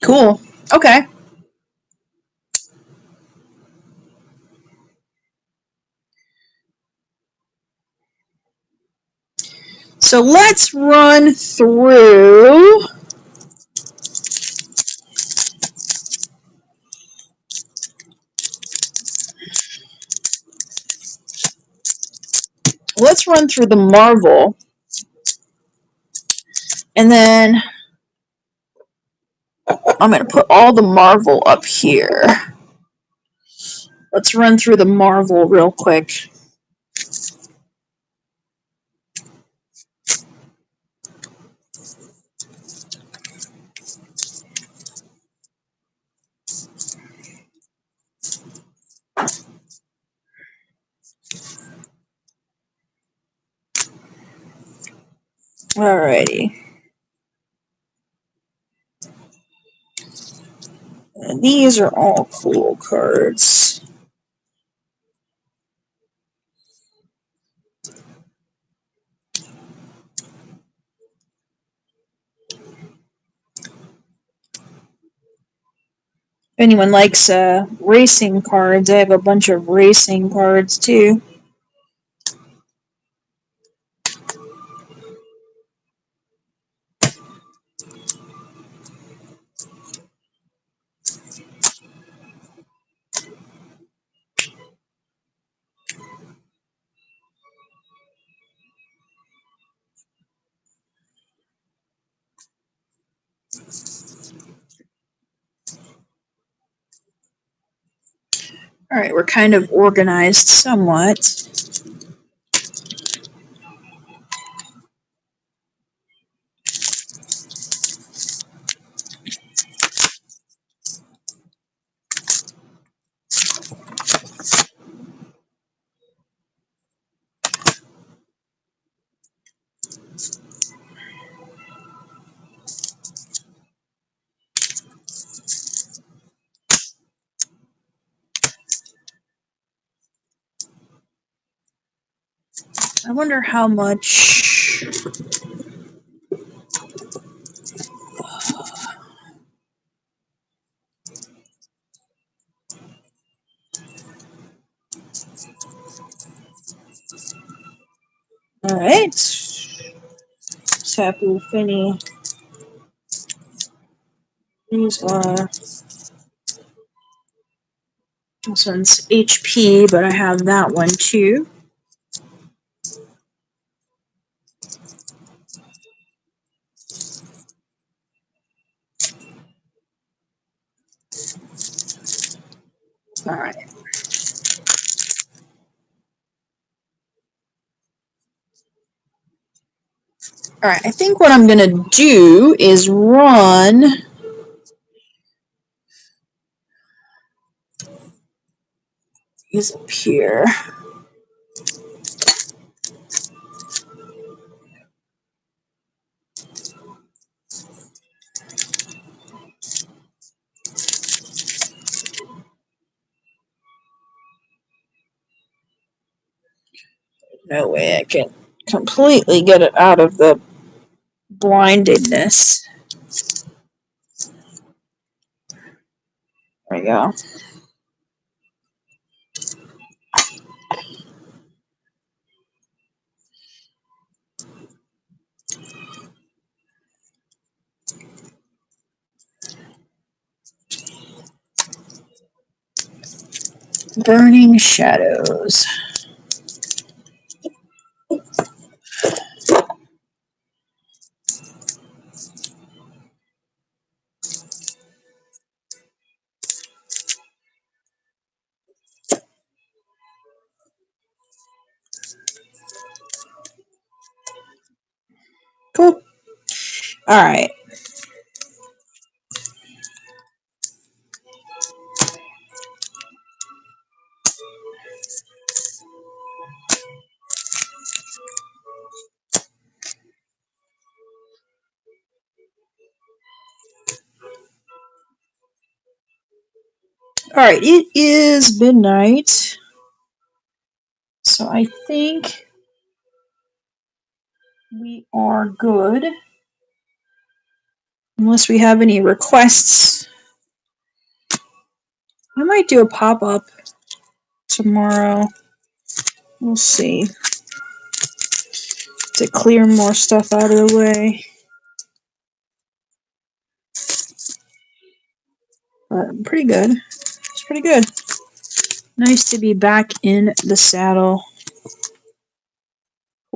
Cool. Okay. So let's run through let's run through the Marvel, and then I'm going to put all the Marvel up here. Let's run through the Marvel real quick. Alrighty. And these are all cool cards. If anyone likes racing cards, I have a bunch of racing cards too. Alright, we're kind of organized somewhat. I wonder how much. Alright. Tapu Fini. These are. This one's HP, but I have that one too. Alright. Alright, I think what I'm gonna do is run these up here. No way I can completely get it out of the blindedness. There we go. Burning Shadows. Cool. Alright. Alright, it is midnight. So I think we are good. Unless we have any requests. I might do a pop-up tomorrow. We'll see. To clear more stuff out of the way. But pretty good. It's pretty good. Nice to be back in the saddle.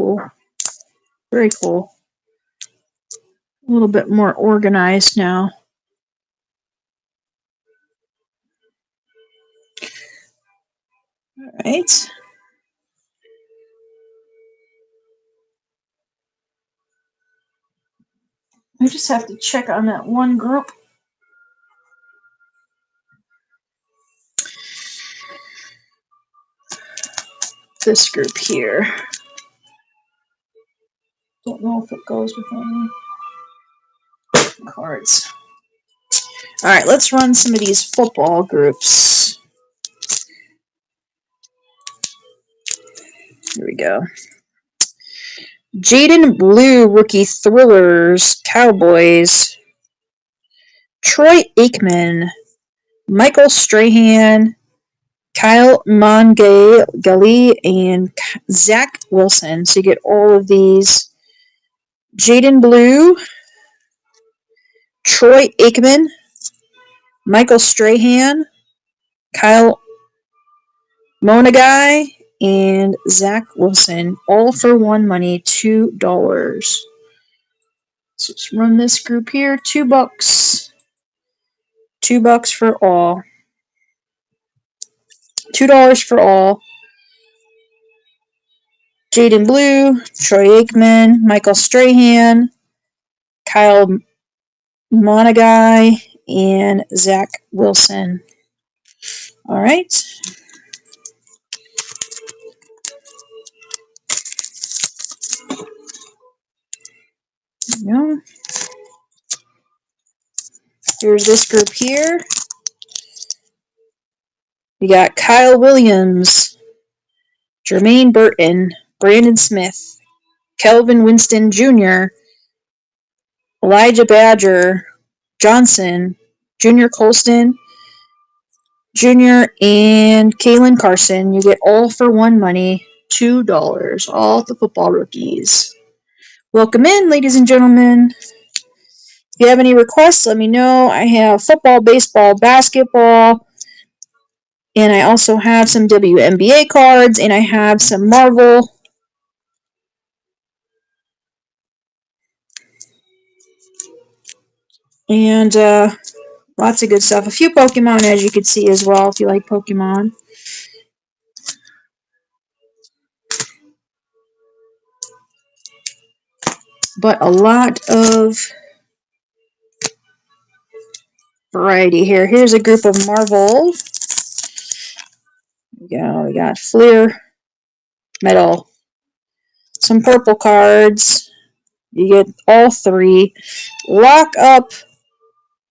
cool. Very cool. A little bit more organized now. All right. I just have to check on that one group. This group here. Don't know if it goes with any cards. All right, let's run some of these football groups. Here we go. Jaden Blue, rookie thrillers, Cowboys. Troy Aikman, Michael Strahan, Kyle Mongali, and Zach Wilson. So you get all of these. Jaden Blue, Troy Aikman, Michael Strahan, Kyle Monagai, and Zach Wilson. All for one money, $2. So let's run this group here. $2. $2 for all. $2 for all. Jaden Blue, Troy Aikman, Michael Strahan, Kyle Monagai, and Zach Wilson. All right. There we go. Here's this group here. We got Kyle Williams, Jermaine Burton, Brandon Smith, Kelvin Winston Jr., Elijah Badger, Johnson, Junior Colston, Jr., and Kalen Carson. You get all for one money, $2. All the football rookies. Welcome in, ladies and gentlemen. If you have any requests, let me know. I have football, baseball, basketball, and I also have some WNBA cards, and I have some Marvel. And lots of good stuff. A few Pokemon, as you can see as well, if you like Pokemon. But a lot of variety here. Here's a group of Marvel. We got Fleer, Metal, some purple cards. You get all three. Lock Up,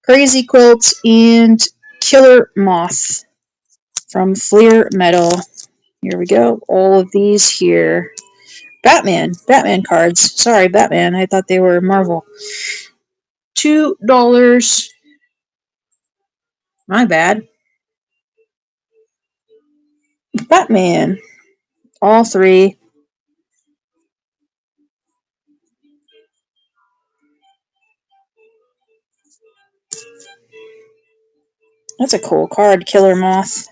Crazy Quilts, and Killer Moth from Fleer Metal. Here we go. All of these here. Batman cards. Sorry, Batman. I thought they were Marvel. $2. My bad. Batman. All three. That's a cool card, Killer Moth.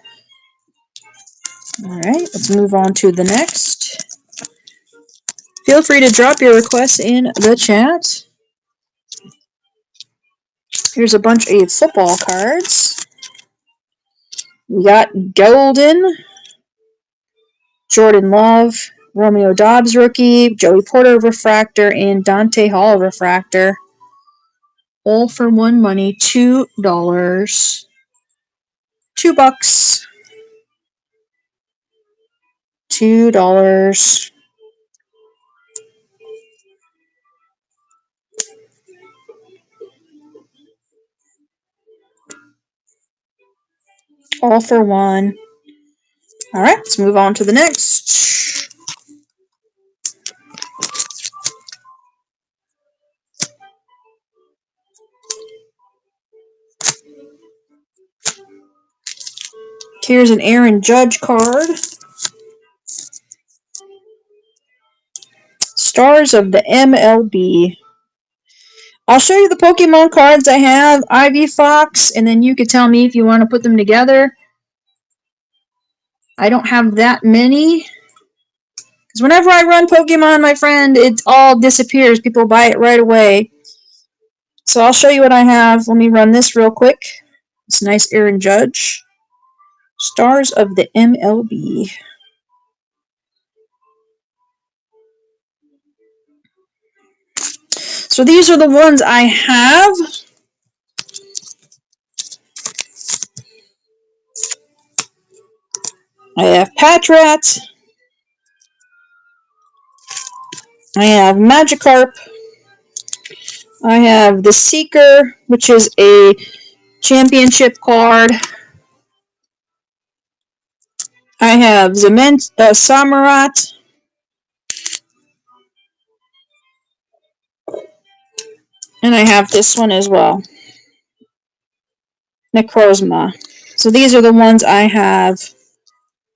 Alright, let's move on to the next. Feel free to drop your requests in the chat. Here's a bunch of football cards. We got Golden, Jordan Love, Romeo Dobbs rookie, Joey Porter refractor, and Dante Hall refractor. All for one money, $2. $2. $2. All for one. Alright, let's move on to the next. Here's an Aaron Judge card. Stars of the MLB. I'll show you the Pokemon cards I have, Ivy Fox, and then you could tell me if you want to put them together. I don't have that many, whenever I run Pokemon, my friend, it all disappears. People buy it right away. So I'll show you what I have. Let me run this real quick. It's nice Aaron Judge. Stars of the MLB. So these are the ones I have. I have Patrat. I have Magikarp. I have the Seeker, which is a championship card. I have Samurott. And I have this one as well. Necrozma. So these are the ones I have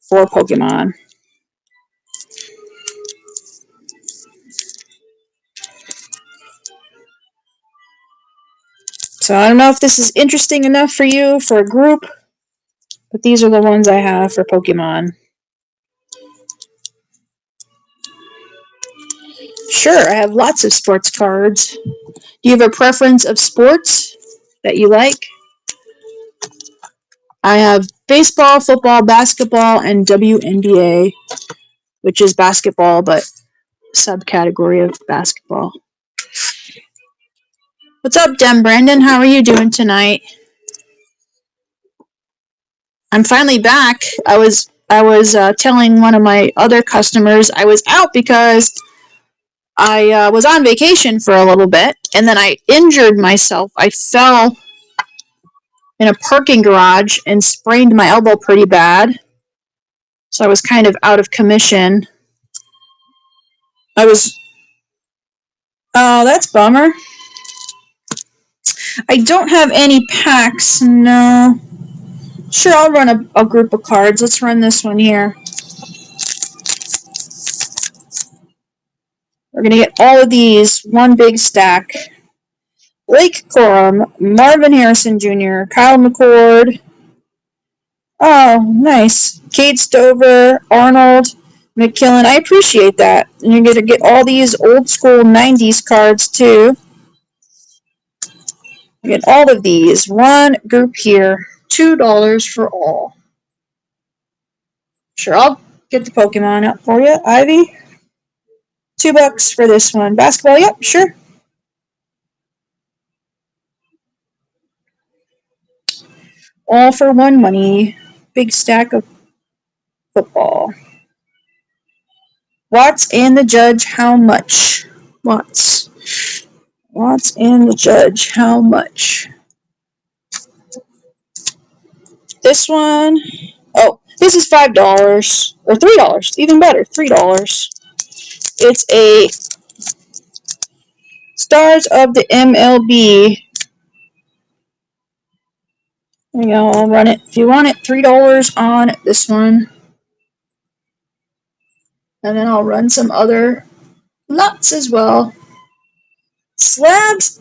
for Pokemon. So I don't know if this is interesting enough for you for a group, but these are the ones I have for Pokemon. Sure, I have lots of sports cards. Do you have a preference of sports that you like? I have baseball, football, basketball, and WNBA, which is basketball, but subcategory of basketball. What's up, Dem Brandon? How are you doing tonight? I'm finally back. I was telling one of my other customers I was out because I was on vacation for a little bit, and then I injured myself. I fell in a parking garage and sprained my elbow pretty bad. So I was kind of out of commission. Oh, that's a bummer. I don't have any packs, no. Sure, I'll run a group of cards. Let's run this one here. We're going to get all of these, one big stack. Blake Corum, Marvin Harrison Jr., Kyle McCord. Oh, nice. Kate Stover, Arnold, McKillen. I appreciate that. And you're going to get all these old school 90s cards, too. You get all of these. One group here. $2 for all. Sure, I'll get the Pokemon up for you. Ivy? $2 for this one. Basketball? Yep, sure. All for one money. Big stack of football. Watts and the Judge, how much? Watts and the Judge, how much? This one, oh, this is $5 or $3, even better, $3. It's a Stars of the MLB. There you go, I'll run it. If you want it, $3 on this one. And then I'll run some other lots as well. Slabs,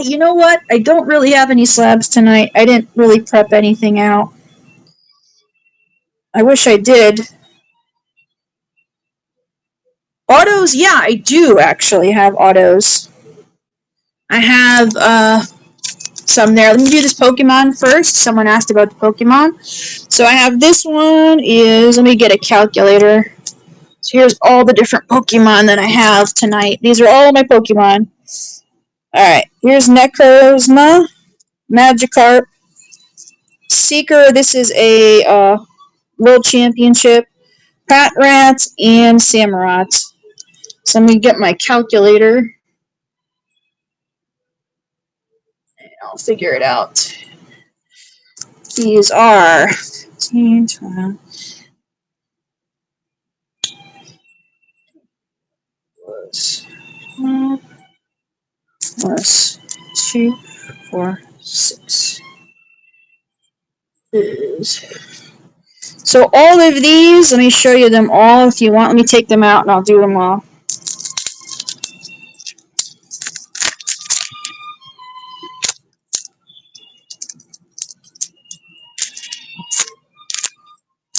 you know what? I don't really have any slabs tonight. I didn't really prep anything out. I wish I did. Autos, yeah, I do actually have autos. I have some there. Let me do this Pokemon first. Someone asked about the Pokemon. So I have this one is, let me get a calculator. So here's all the different Pokemon that I have tonight. These are all my Pokemon. Alright, here's Necrozma, Magikarp, Seeker, this is a World Championship, Patrat, and Samurott. So let me get my calculator. I'll figure it out. These are 15, 12, plus 2, 4, 6. So all of these, let me show you them all if you want. Let me take them out and I'll do them all.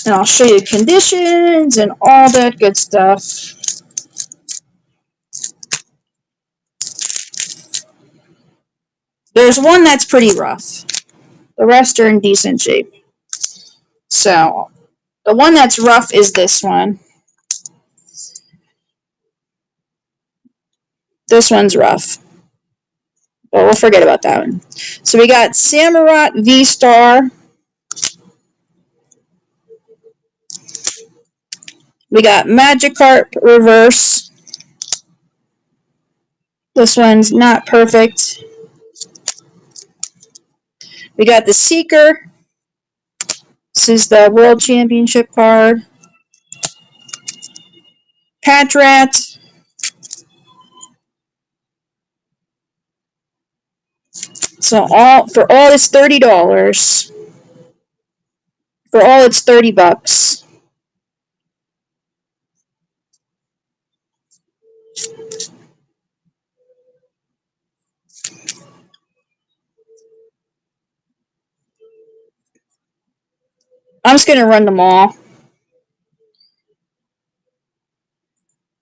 And I'll show you conditions and all that good stuff. There's one that's pretty rough. The rest are in decent shape. So, the one that's rough is this one. This one's rough. But we'll forget about that one. So we got Samurott V-Star. We got Magikarp Reverse. This one's not perfect. We got the Seeker. This is the World Championship card. Patrat. So for all it's $30. For all it's $30. I'm just gonna run them all.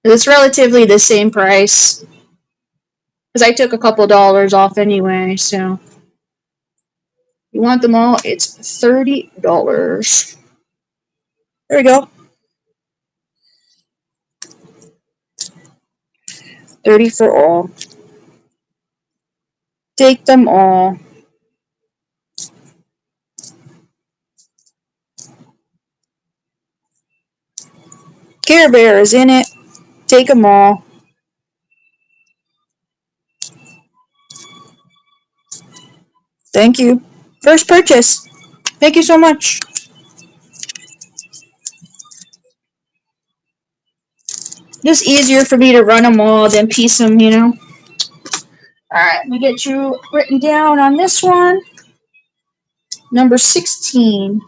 It's relatively the same price. Because I took a couple dollars off anyway, so. You want them all? It's $30. There we go. 30 for all. Take them all. Care Bear is in it. Take them all. Thank you. First purchase. Thank you so much. Just easier for me to run them all than piece them, you know. Alright, let me get you written down on this one. Number 16.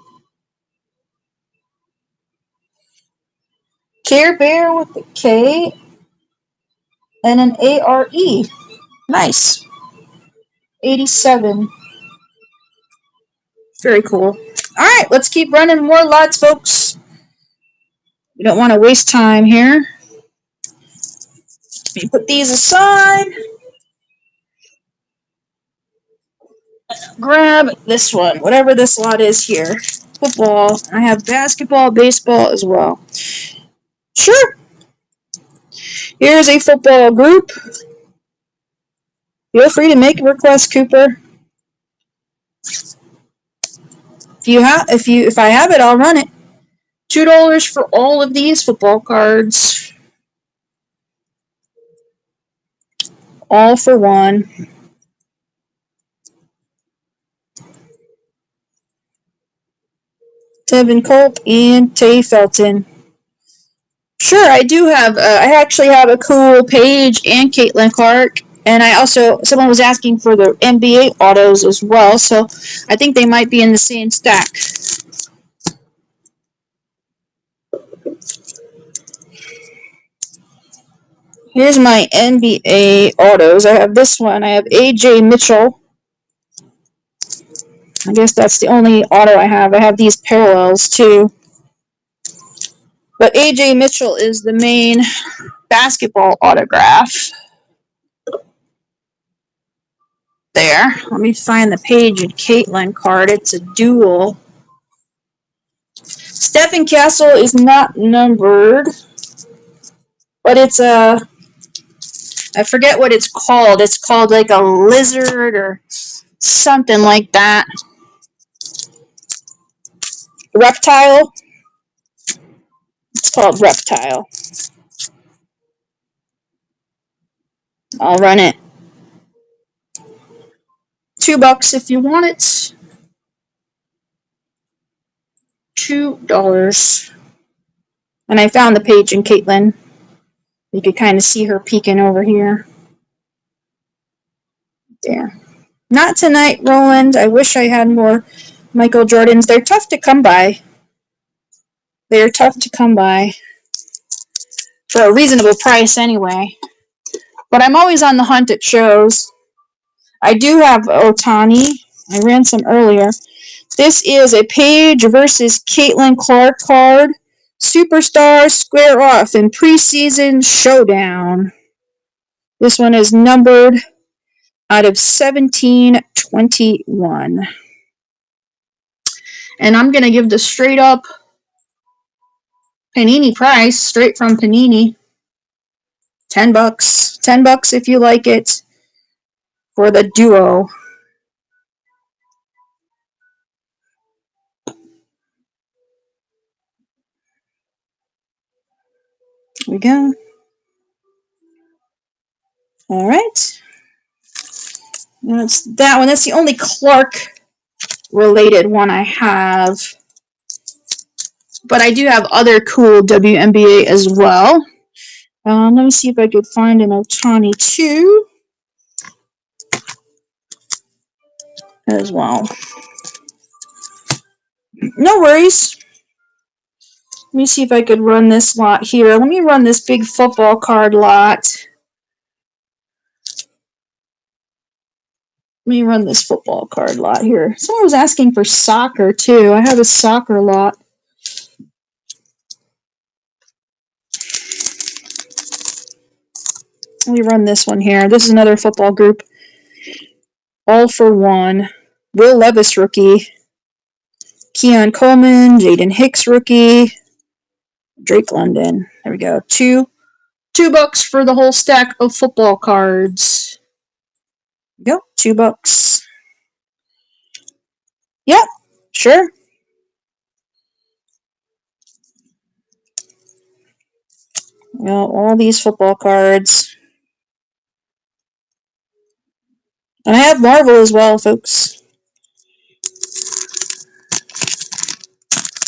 Care Bear with a K and an A-R-E. Nice. 87. Very cool. Alright, let's keep running more lots, folks. We don't want to waste time here. Let me put these aside. Grab this one, whatever this lot is here. Football. I have basketball, baseball as well. Sure. Here's a football group. Feel free to make a request, Cooper. If I have it, I'll run it. $2 for all of these football cards. All for one. Tevin Colt and Tay Felton. Sure, I do have. I actually have a cool Paige and Caitlin Clark, and someone was asking for the NBA autos as well, so I think they might be in the same stack. Here's my NBA autos. I have this one. I have AJ Mitchell. I guess that's the only auto I have. I have these parallels too. But AJ Mitchell is the main basketball autograph. There. Let me find the Paige and Caitlin card. It's a dual. Stephen Castle is not numbered, but it's I forget what it's called. It's called like a lizard or something like that. Reptile. It's called Reptile. I'll run it. $2 if you want it. $2. And I found the Paige and Caitlin. You could kind of see her peeking over here. There. Not tonight, Roland. I wish I had more Michael Jordans. They're tough to come by. They are tough to come by. For a reasonable price anyway. But I'm always on the hunt at shows. I do have Otani. I ran some earlier. This is a Paige versus Caitlin Clark card. Superstar square off in preseason showdown. This one is numbered. out of 1721. And I'm going to give the straight up Panini price, straight from Panini. $10. $10 if you like it for the duo. There we go. All right. That's that one. That's the only Clark related one I have. But I do have other cool WNBA as well. Let me see if I could find an Otani 2 as well. No worries. Let me see if I could run this lot here. Let me run this big football card lot. Let me run this football card lot here. Someone was asking for soccer too. I have a soccer lot. Let me run this one here. This is another football group. All for one. Will Levis rookie. Keon Coleman. Jaden Hicks rookie. Drake London. There we go. $2 for the whole stack of football cards. There we go. $2. Yep. Sure. Well, all these football cards. And I have Marvel as well, folks.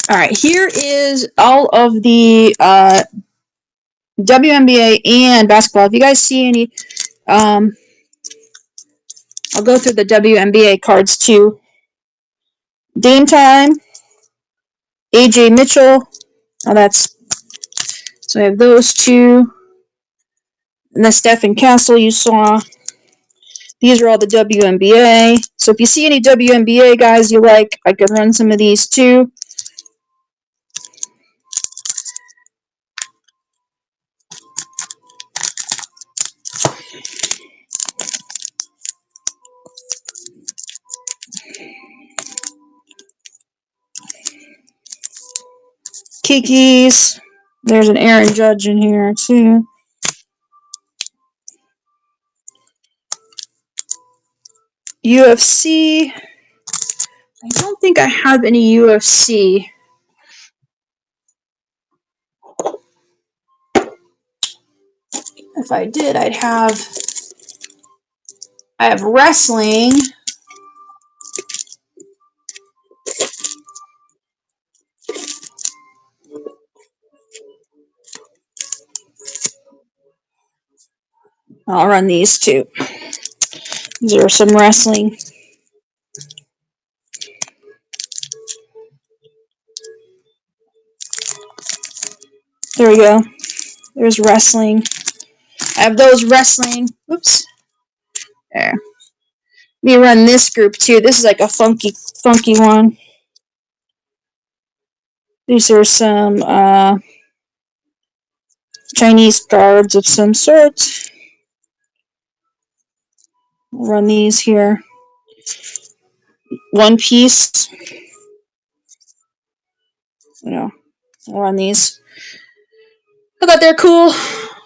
Alright, here is all of the WNBA and basketball. If you guys see any, I'll go through the WNBA cards too. Dame Time, AJ Mitchell. Oh, that's so I have those two. And the Stephen Castle you saw. These are all the WNBA. So if you see any WNBA guys you like, I could run some of these too. Kiki's. There's an Aaron Judge in here too. UFC. I don't think I have any UFC. If I did, I have wrestling. I'll run these too. These are some wrestling. There we go. There's wrestling. I have those wrestling. Oops. There. Let me run this group too. This is like a funky one. These are some Chinese cards of some sort. I'll run these here. One Piece. I'll run these. I thought they're cool. I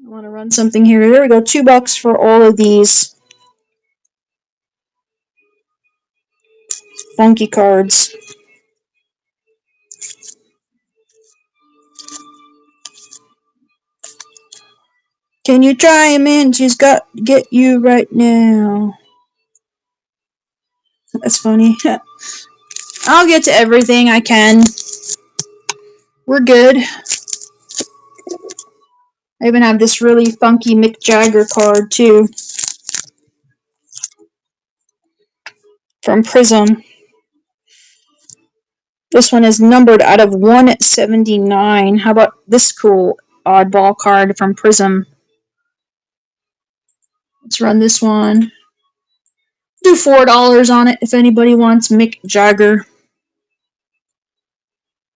want to run something here. There we go. $2 for all of these funky cards. Can you try him in? She's got to get you right now. That's funny. I'll get to everything I can. We're good. I even have this really funky Mick Jagger card too. From Prism. This one is numbered out of 179. How about this cool oddball card from Prism? Let's run this one. Do $4 on it if anybody wants Mick Jagger.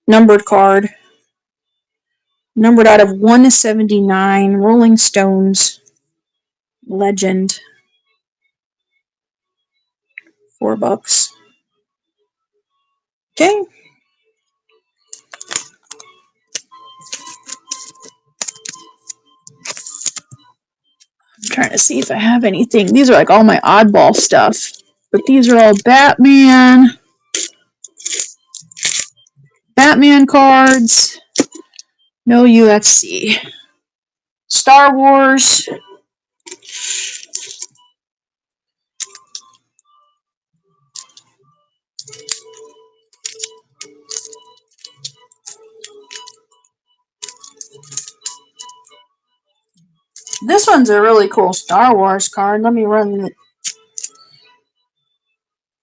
Numbered card. Numbered out of 179. Rolling Stones. Legend. $4. Okay. I'm trying to see if I have anything. These are like all my oddball stuff. But these are all Batman cards. No UFC. Star Wars. This one's a really cool Star Wars card. Let me run it.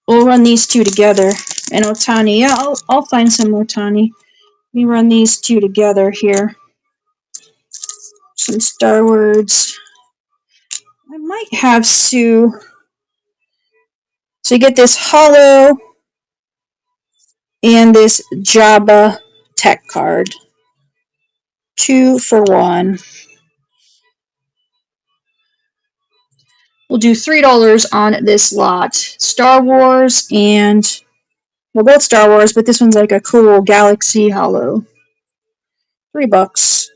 We'll run these two together. And Otani. Yeah, I'll find some Otani. Let me run these two together here. Some Star Wars. I might have Sue. So you get this Hollow and this Jabba tech card. 2 for 1. We'll do $3 on this lot. Star Wars and, well, both Star Wars, but this one's like a cool Galaxy Hollow. $3.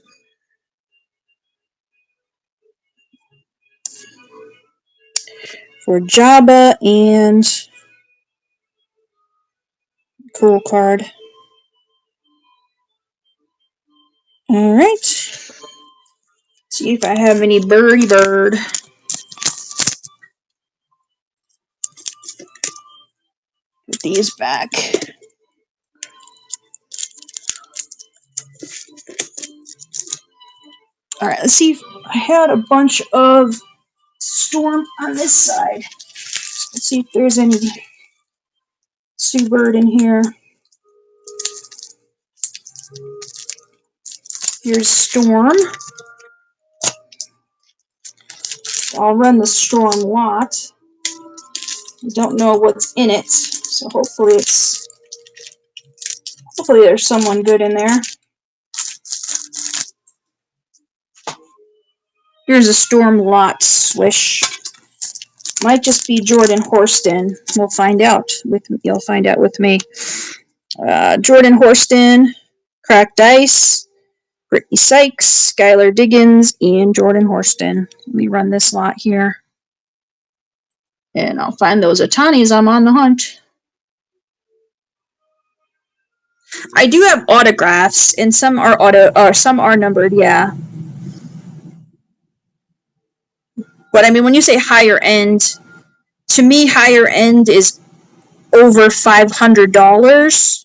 For Jabba and cool card. Alright. See if I have any birdie bird. Put these back. Alright, let's see if I had a bunch of Storm on this side. Let's see if there's any Sue Bird in here. Here's Storm. I'll run the Storm lot. I don't know what's in it, so hopefully there's someone good in there. Here's a Storm lot swish. Might just be Jordan Horston. We'll find out. You'll find out with me. Jordan Horston, Cracked Ice, Brittany Sykes, Skylar Diggins, and Jordan Horston. Let me run this lot here. And I'll find those Otanis. I'm on the hunt. I do have autographs, and some are numbered, yeah. But I mean, when you say higher end, to me, higher end is over $500.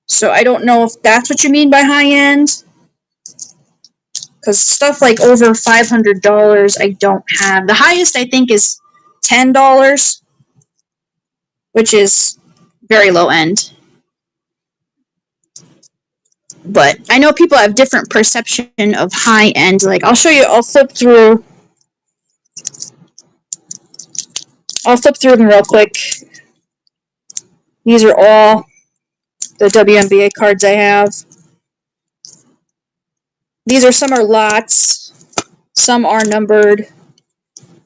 So I don't know if that's what you mean by high end. Because stuff like over $500, I don't have. The highest I think is $10, which is very low end. But I know people have different perception of high end. Like, I'll show you. I'll flip through them real quick. These are all the WNBA cards I have. Some are lots. Some are numbered.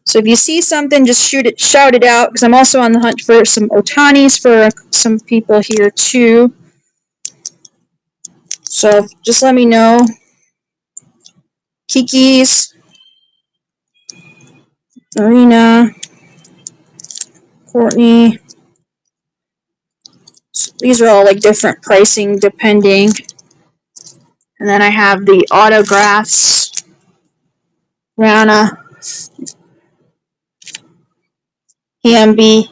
So if you see something, just shout it out, because I'm also on the hunt for some Otanis for some people here too. So just let me know. Kiki's, Marina, Courtney. So these are all like different pricing depending. And then I have the autographs. Rana, Hamby,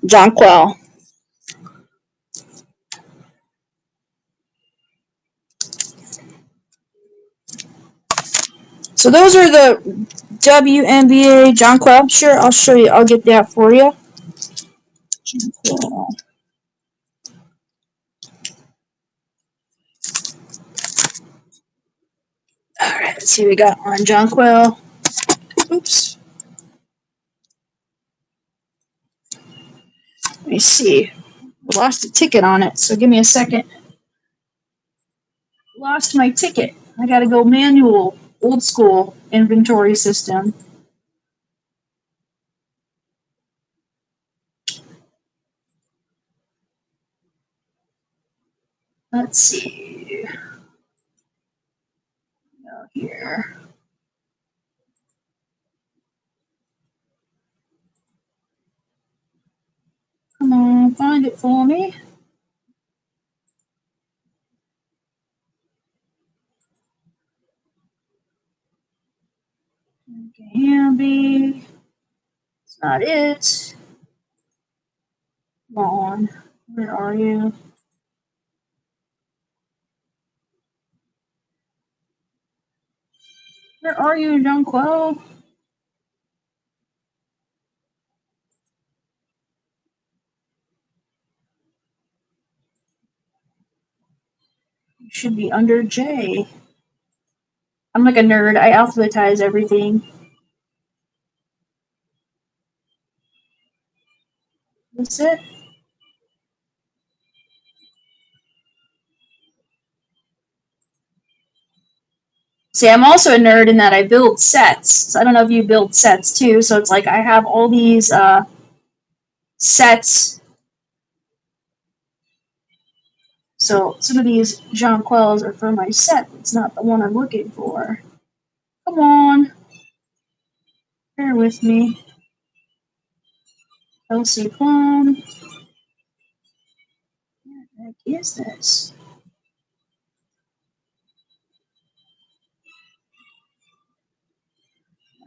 Jonquil. So those are the WNBA Jonquil. Sure, I'll show you. I'll get that for you. Jonquil. Alright, let's see what we got on Jonquil. Oops. Let me see. I lost a ticket on it, so give me a second. Lost my ticket. I gotta go manual. old school inventory system. Let's see. Go here. Come on, find it for me. Okay, Hamby. It's not it. Come on. Where are you? Where are you, Jonquil? You should be under J. I'm like a nerd. I alphabetize everything. That's it. See, I'm also a nerd in that I build sets. So I don't know if you build sets too. So it's like I have all these sets. So some of these Jonquils are for my set. It's not the one I'm looking for. Come on. Bear with me. Elsie Plum. What the heck is this?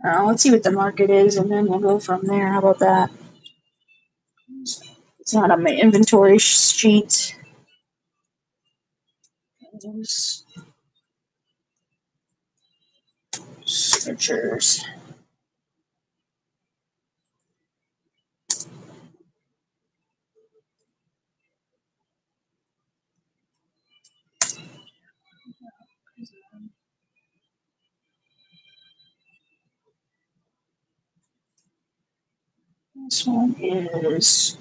Let's see what the market is, and then we'll go from there. How about that? It's not on my inventory sheet. Those searchers. This one is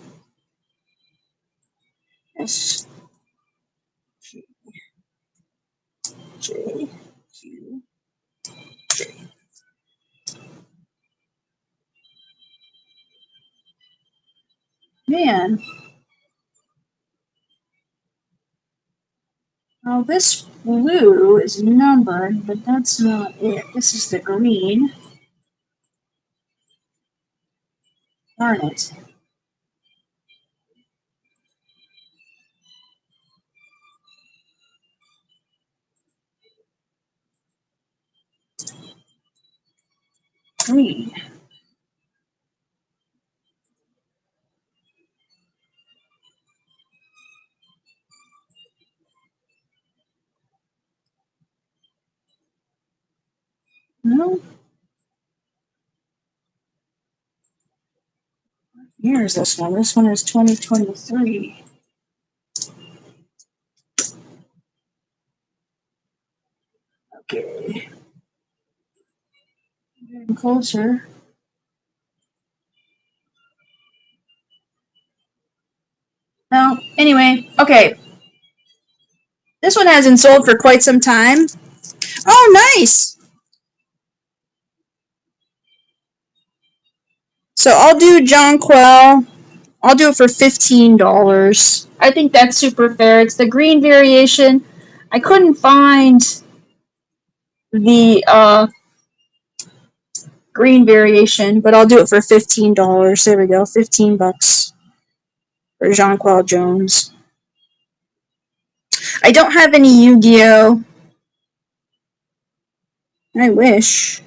S G J Q J. Man, now this blue is numbered, but that's not it. This is the green. Darn it. Green. No. Here's this one. This one is 2023. Okay. Getting closer. Well, anyway, okay. This one hasn't sold for quite some time. Oh, nice! So I'll do Jonquil. I'll do it for $15. I think that's super fair. It's the green variation. I couldn't find the green variation, but I'll do it for $15. There we go, $15 for Jonquil Jones. I don't have any Yu-Gi-Oh! I wish.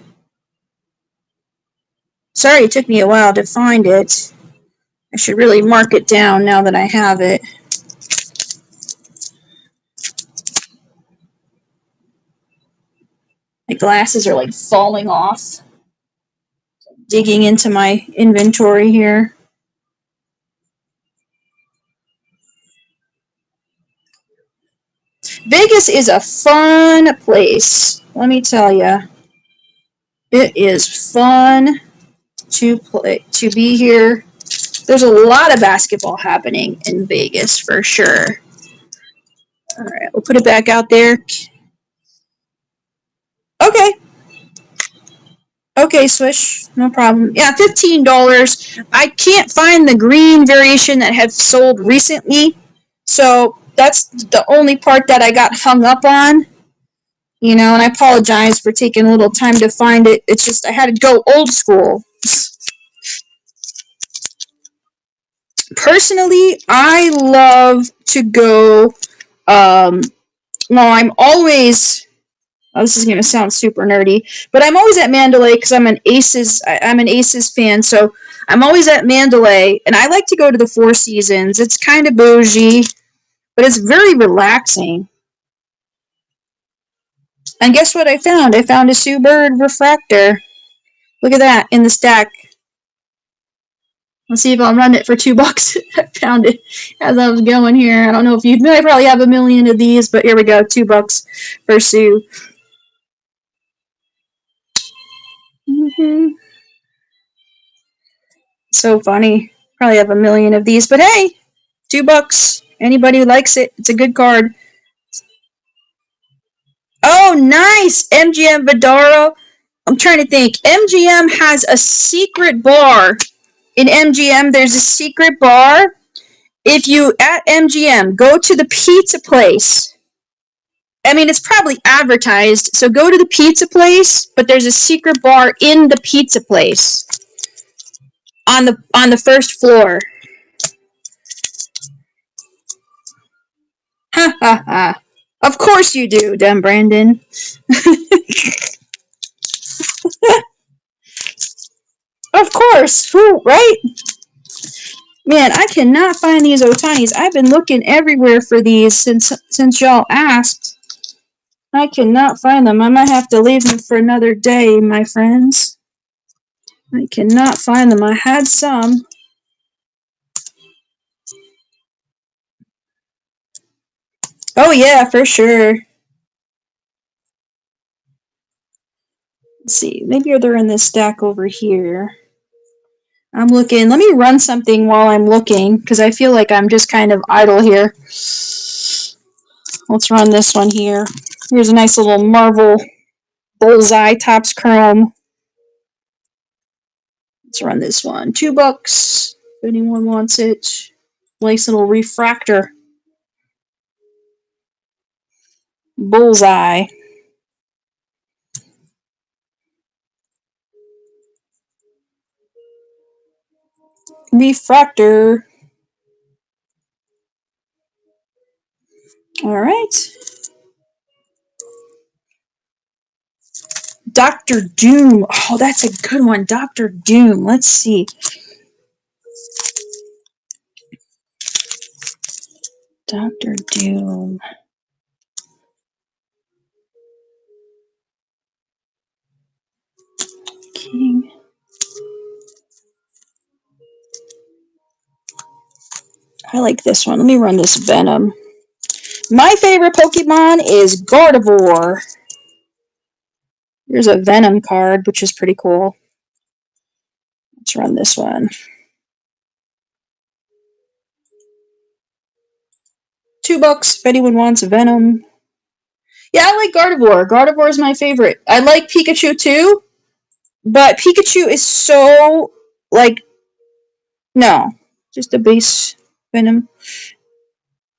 Sorry it took me a while to find it. I should really mark it down now that I have it. My glasses are like falling off. Digging into my inventory here. Vegas is a fun place. Let me tell you. It is fun to be here. There's a lot of basketball happening in Vegas for sure. All right, we'll put it back out there. Okay. Okay, Swish, no problem. Yeah, $15. I can't find the green variation that have sold recently, so that's the only part that I got hung up on. You know, and I apologize for taking a little time to find it. It's just I had to go old school. Personally, I love to go. Well, I'm always. Oh, this is gonna sound super nerdy, but I'm always at Mandalay because I'm an Aces. I'm an Aces fan, so I'm always at Mandalay, and I like to go to the Four Seasons. It's kind of bougie, but it's very relaxing. And guess what I found? I found a Sue Bird refractor. Look at that in the stack. Let's see if I'll run it for $2. I found it as I was going here. I don't know if you. I probably have a million of these, but here we go. $2 for Sue. Mm-hmm. So funny. Probably have a million of these, but hey, $2. Anybody who likes it, it's a good card. Oh, nice! MGM Vidaro. I'm trying to think. MGM has a secret bar. In MGM, there's a secret bar. If you, at MGM, go to the pizza place. I mean, it's probably advertised, so go to the pizza place, but there's a secret bar in the pizza place on the first floor. Ha ha ha. Of course you do, Dem Brandon. Of course, who, right? Man, I cannot find these Otanis. I've been looking everywhere for these since y'all asked. I cannot find them. I might have to leave them for another day, my friends. I cannot find them. I had some. Oh yeah, for sure. Let's see. Maybe they're in this stack over here. I'm looking. Let me run something while I'm looking, because I feel like I'm just kind of idle here. Let's run this one here. Here's a nice little Marvel Bullseye Topps Chrome. Let's run this one. $2 if anyone wants it. Nice little refractor. Bullseye. Refractor. All right. Dr. Doom. Oh, that's a good one. Dr. Doom. Let's see. Dr. Doom. King. I like this one. Let me run this Venom. My favorite Pokemon is Gardevoir. Here's a Venom card, which is pretty cool. Let's run this one. $2 if anyone wants Venom. Yeah, I like Gardevoir. Gardevoir is my favorite. I like Pikachu too, but Pikachu is so, like, no, just a base Venom.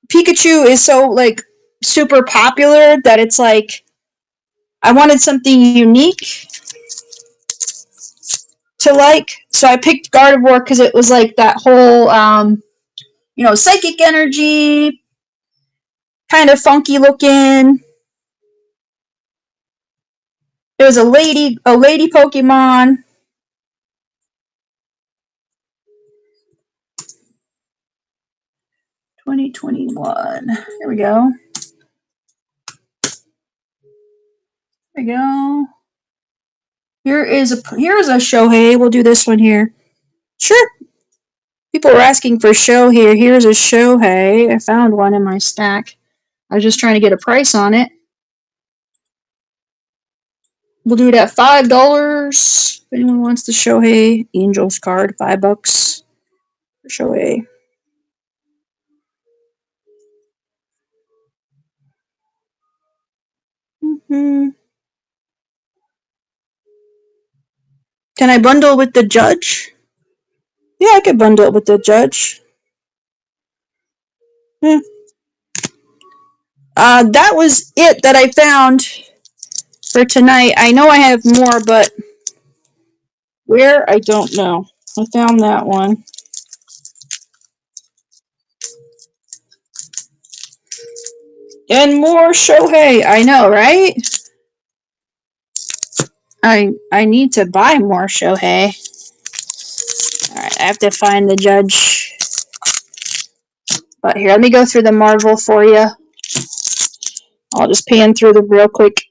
Pikachu is so, like, super popular that it's like, I wanted something unique to like, so I picked Gardevoir because it was like that whole, psychic energy, kind of funky looking. There was a lady Pokemon. 2021. Here we go. There we go. Here's a Shohei. We'll do this one here. Sure. People were asking for Shohei. Here's a Shohei. I found one in my stack. I was just trying to get a price on it. We'll do it at $5. If anyone wants the Shohei Angels card, $5 for Shohei. Mm-hmm. Can I bundle with the judge? Yeah, I could bundle it with the judge. Yeah. That was it that I found for tonight. I know I have more, but where? I don't know. I found that one. And more Shohei. I know, right? I need to buy more Shohei. Alright, I have to find the judge. But here, let me go through the Marvel for you. I'll just pan through them real quick.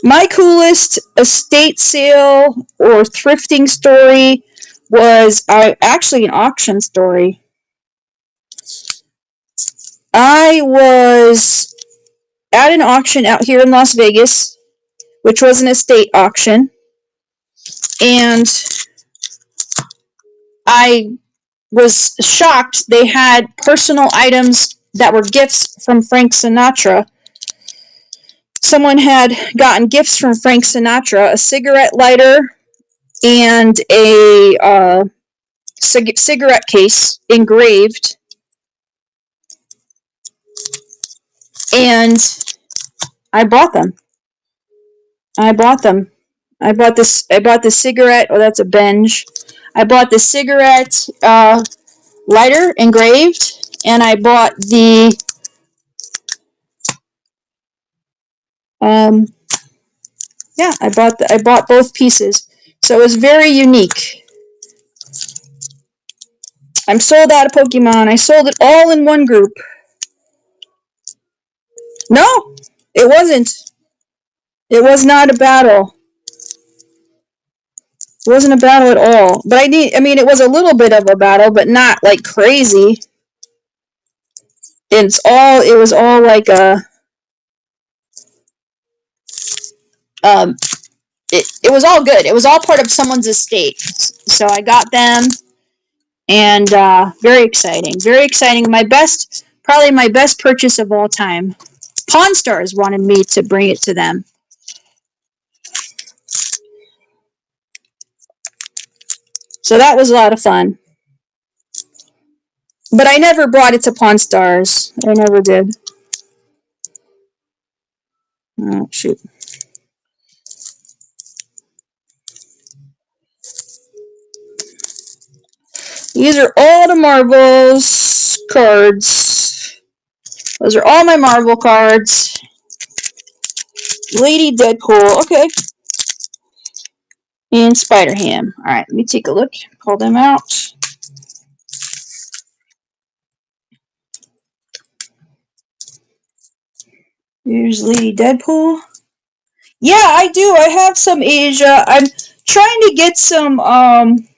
My coolest estate sale or thrifting story was actually an auction story. I was at an auction out here in Las Vegas, which was an estate auction, and I was shocked they had personal items that were gifts from Frank Sinatra. Someone had gotten gifts from Frank Sinatra, a cigarette lighter and a cigarette case engraved, and I bought them. I bought the cigarette. Oh, that's a Benj. I bought the cigarette lighter engraved, and I bought the I bought both pieces. So it was very unique. I'm sold out of Pokemon. I sold it all in one group. No, it wasn't. It was not a battle. It wasn't a battle at all. But it was a little bit of a battle, but not like crazy. It was all like a it was all good. It was all part of someone's estate. So I got them, and very exciting. Very exciting. Probably my best purchase of all time. Pawn Stars wanted me to bring it to them. So that was a lot of fun. But I never brought it to Pawn Stars. I never did. Oh, shoot. These are all the Marvels cards. Those are all my Marvel cards. Lady Deadpool. Okay. And Spider-Ham. Alright, let me take a look. Call them out. Here's Lady Deadpool. Yeah, I do. I have some Asia. I'm trying to get some, I'm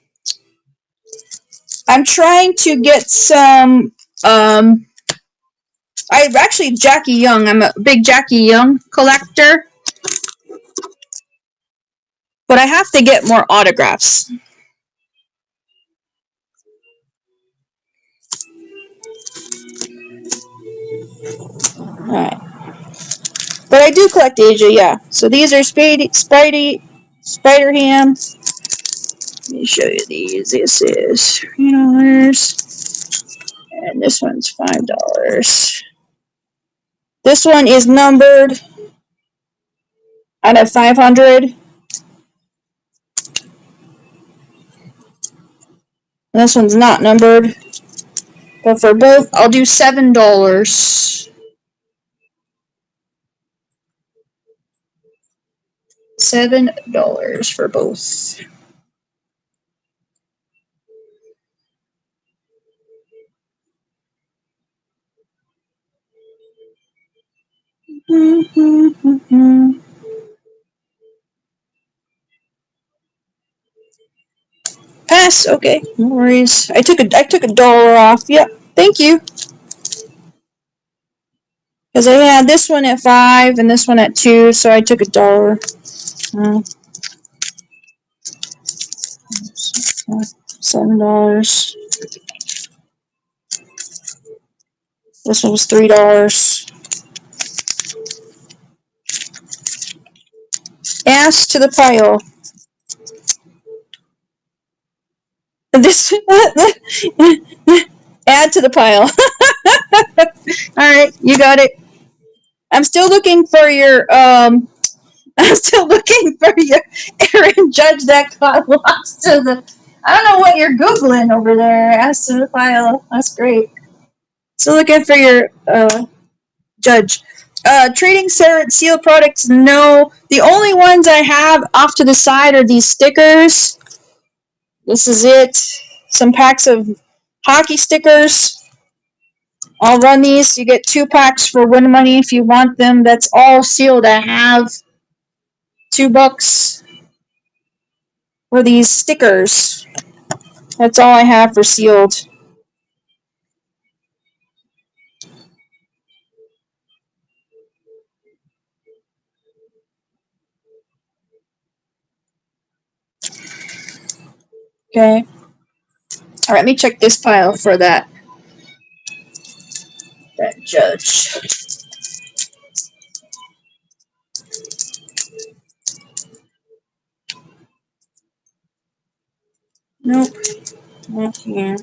actually Jackie Young. I'm a big Jackie Young collector. But I have to get more autographs. Alright. But I do collect Asia, yeah. So these are Spider-Ham. Let me show you these. This is $3. And this one's $5. This one is numbered out of 500. This one's not numbered. But for both, I'll do $7. $7 for both. Pass. Okay, no worries. I took a dollar off. Yep. Thank you. Because I had this one at 5 and this one at 2, so I took a dollar. $7. This one was $3. Ass to the pile. This add to the pile. Alright, you got it. I'm still looking for your I'm still looking for your Aaron Judge that got lost to the I don't know what you're Googling over there. Ass to the pile. That's great. Still looking for your Judge. Trading sealed products, no. The only ones I have off to the side are these stickers. This is it. Some packs of hockey stickers. I'll run these. You get 2 packs for win money if you want them. That's all sealed. I have $2 for these stickers. That's all I have for sealed. Okay. All right, let me check this pile for that Judge. Nope, not here.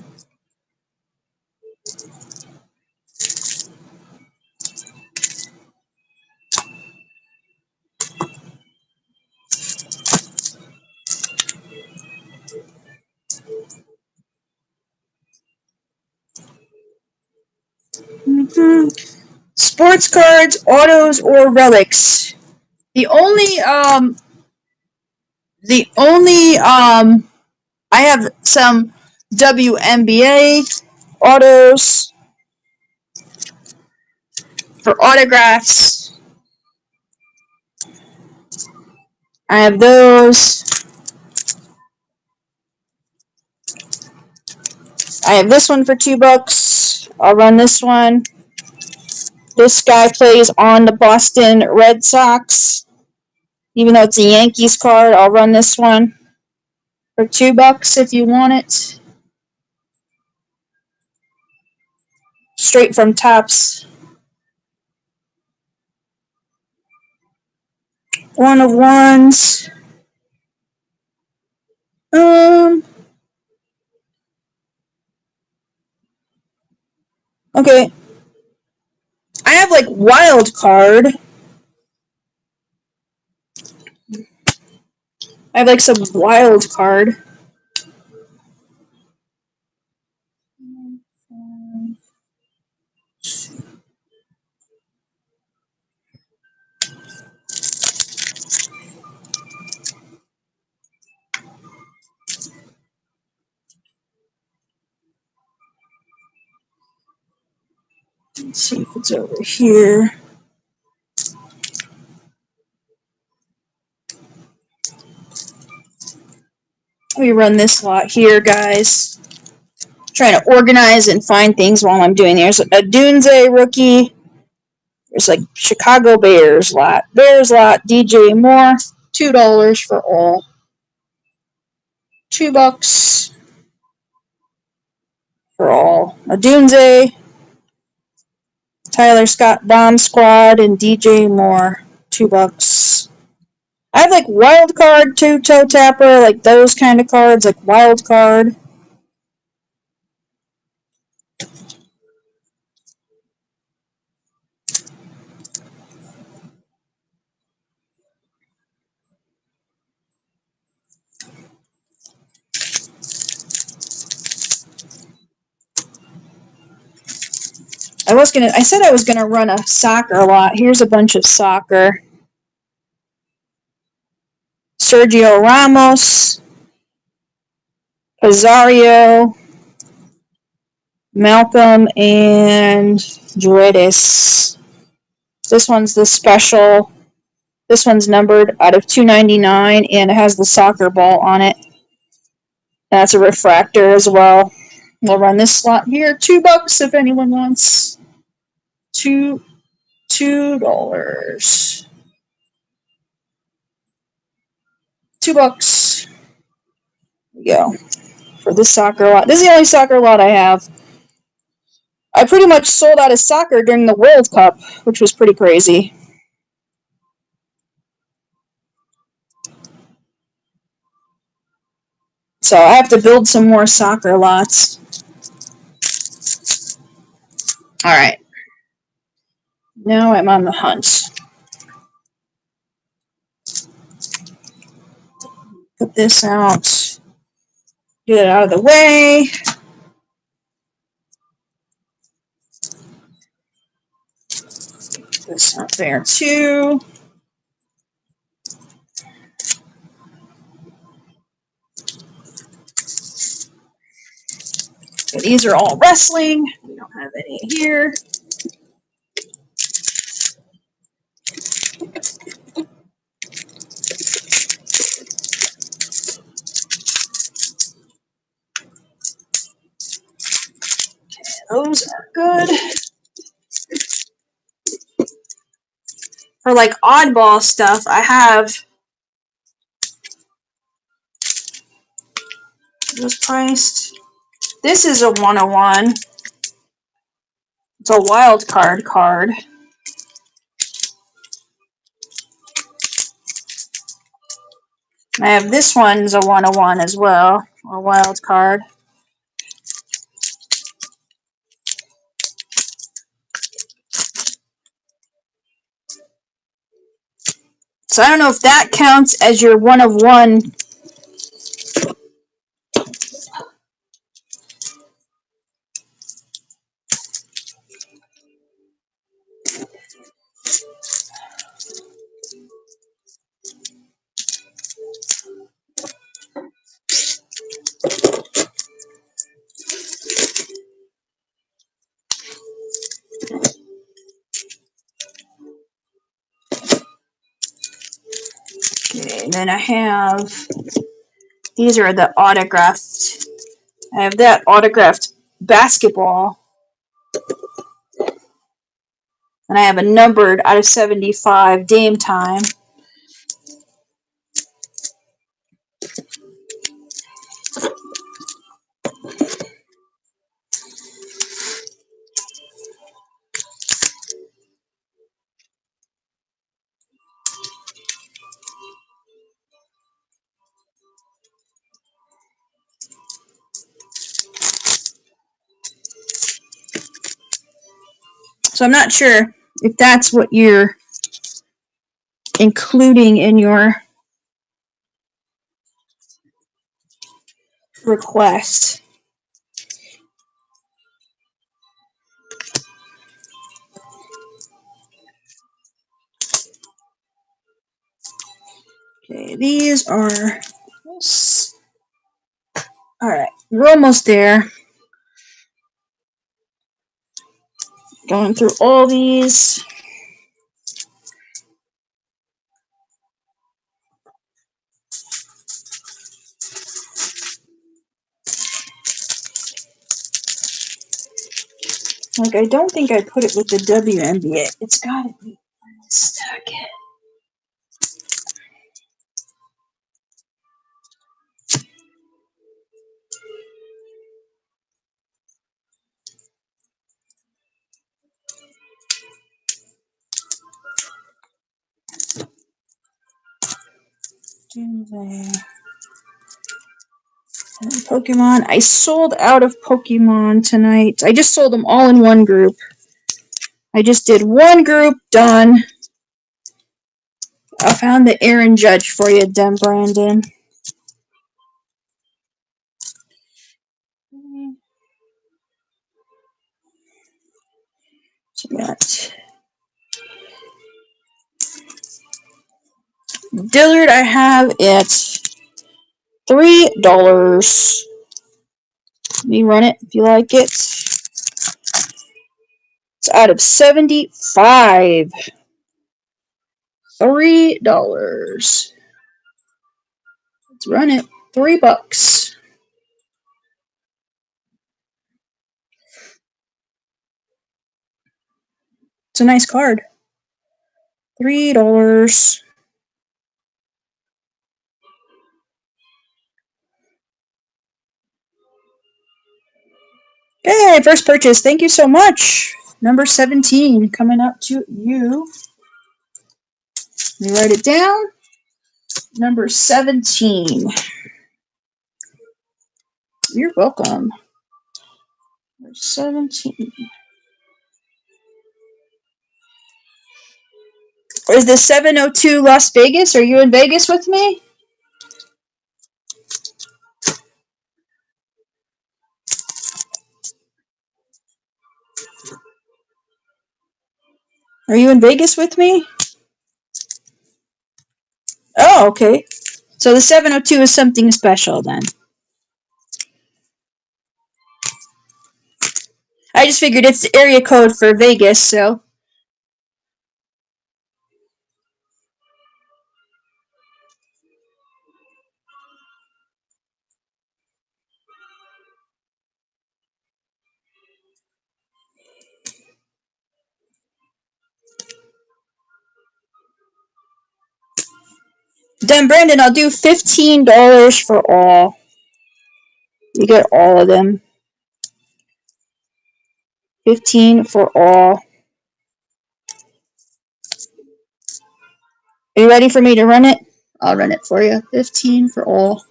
Sports cards, autos, or relics. The only I have some WNBA autos for autographs. I have those. I have this one for $2. I'll run this one. This guy plays on the Boston Red Sox. Even though it's a Yankees card, I'll run this one for $2 if you want it. Straight from Topps. One of ones. Okay. I have like wild card. I have like some wild card. Let's see if it's over here. Let me run this lot here, guys. Trying to organize and find things while I'm doing. There's a Dunze rookie. There's like Chicago Bears lot. DJ Moore. $2 for all. $2 for all. A Dunze, Tyler Scott Bomb Squad, and DJ Moore. $2. I have like wild card, two-toe tapper, like those kind of cards, like wild card. I said I was gonna run a soccer lot. Here's a bunch of soccer. Sergio Ramos, Pizarro, Malcolm, and Dredes. This one's the special. This one's numbered out of 299, and it has the soccer ball on it. That's a refractor as well. We'll run this slot here. $2 if anyone wants. $2. $2. $2. There we go. For this soccer lot. This is the only soccer lot I have. I pretty much sold out of soccer during the World Cup, which was pretty crazy. So I have to build some more soccer lots. Alright. Now I'm on the hunt. Put this out. Get it out of the way. Put this out there too. So these are all wrestling. We don't have any here. Those are good. For like oddball stuff, I have this priced. This is a 101. It's a wild card card. I have this one's a 101 as well, a wild card. So I don't know if that counts as your 1 of 1. Okay, and then I have, these are the autographed. I have that autographed basketball. And I have a numbered out of 75 Dame Time. So I'm not sure if that's what you're including in your request. Okay, these are this. All right, we're almost there. Going through all these. Like, I don't think I put it with the WNBA. It's gotta be stuck. Pokemon. I sold out of Pokemon tonight. I just sold them all in one group. I just did one group, done. I found the Aaron Judge for you, Den Brandon. So we got Dillard. I have it $3. Let me run it if you like it. It's out of 75. $3. Let's run it. $3. It's a nice card. $3. Okay, first purchase. Thank you so much. Number 17 coming up to you. Let me write it down. Number 17. You're welcome. 17. Is this 702 Las Vegas? Are you in Vegas with me? Are you in Vegas with me? Oh, okay. So the 702 is something special then. I just figured it's the area code for Vegas, so. Then, Brandon, I'll do $15 for all. You get all of them. 15 for all. Are you ready for me to run it? I'll run it for you. 15 for all.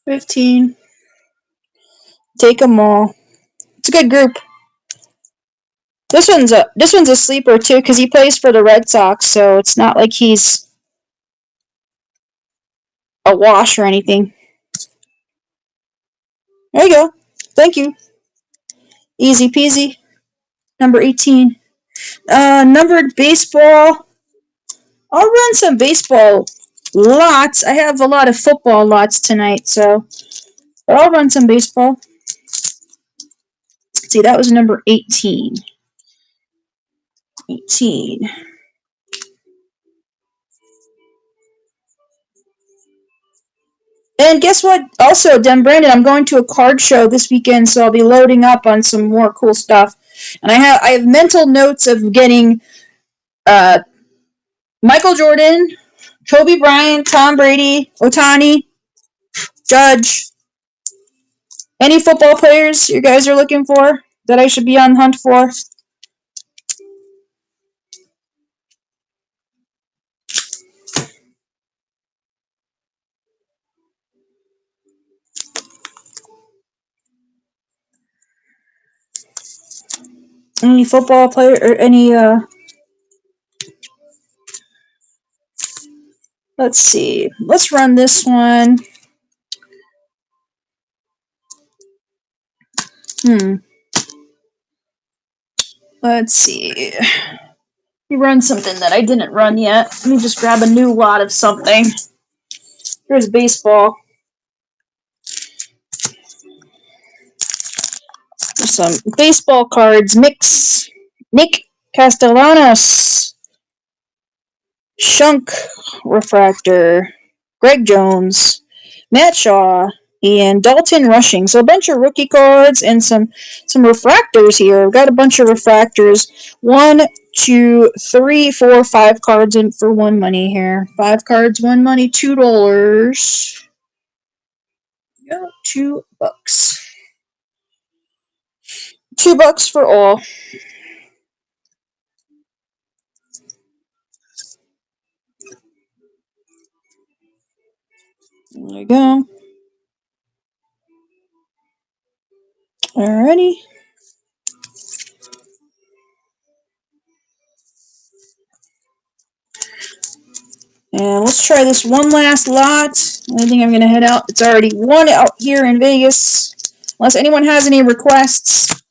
15. Take them all. It's a good group. This one's a sleeper too because he plays for the Red Sox, so it's not like he's a wash or anything. There you go. Thank you. Easy peasy. Number 18. Numbered baseball. I'll run some baseball lots. I have a lot of football lots tonight, so but I'll run some baseball. Let's see, that was number 18. 18. And guess what? Also, Brandon, I'm going to a card show this weekend, so I'll be loading up on some more cool stuff. And I have mental notes of getting Michael Jordan, Kobe Bryant, Tom Brady, Ohtani, Judge. Any football players you guys are looking for that I should be on hunt for? Any football player or any let's see. Let's run this one. Let's see. We run something that I didn't run yet. Let me just grab a new lot of something. Here's baseball. There's some baseball cards. Nick Castellanos. Shunk Refractor. Greg Jones. Matt Shaw. And Dalton Rushing. So a bunch of rookie cards and some refractors here. I've got a bunch of refractors. 1, 2, 3, 4, 5 cards in for 1 money here. 5 cards, 1 money, $2. Go, $2. $2 for all. There you go. Alrighty. And let's try this one last lot. I think I'm going to head out. It's already 1 out here in Vegas. Unless anyone has any requests.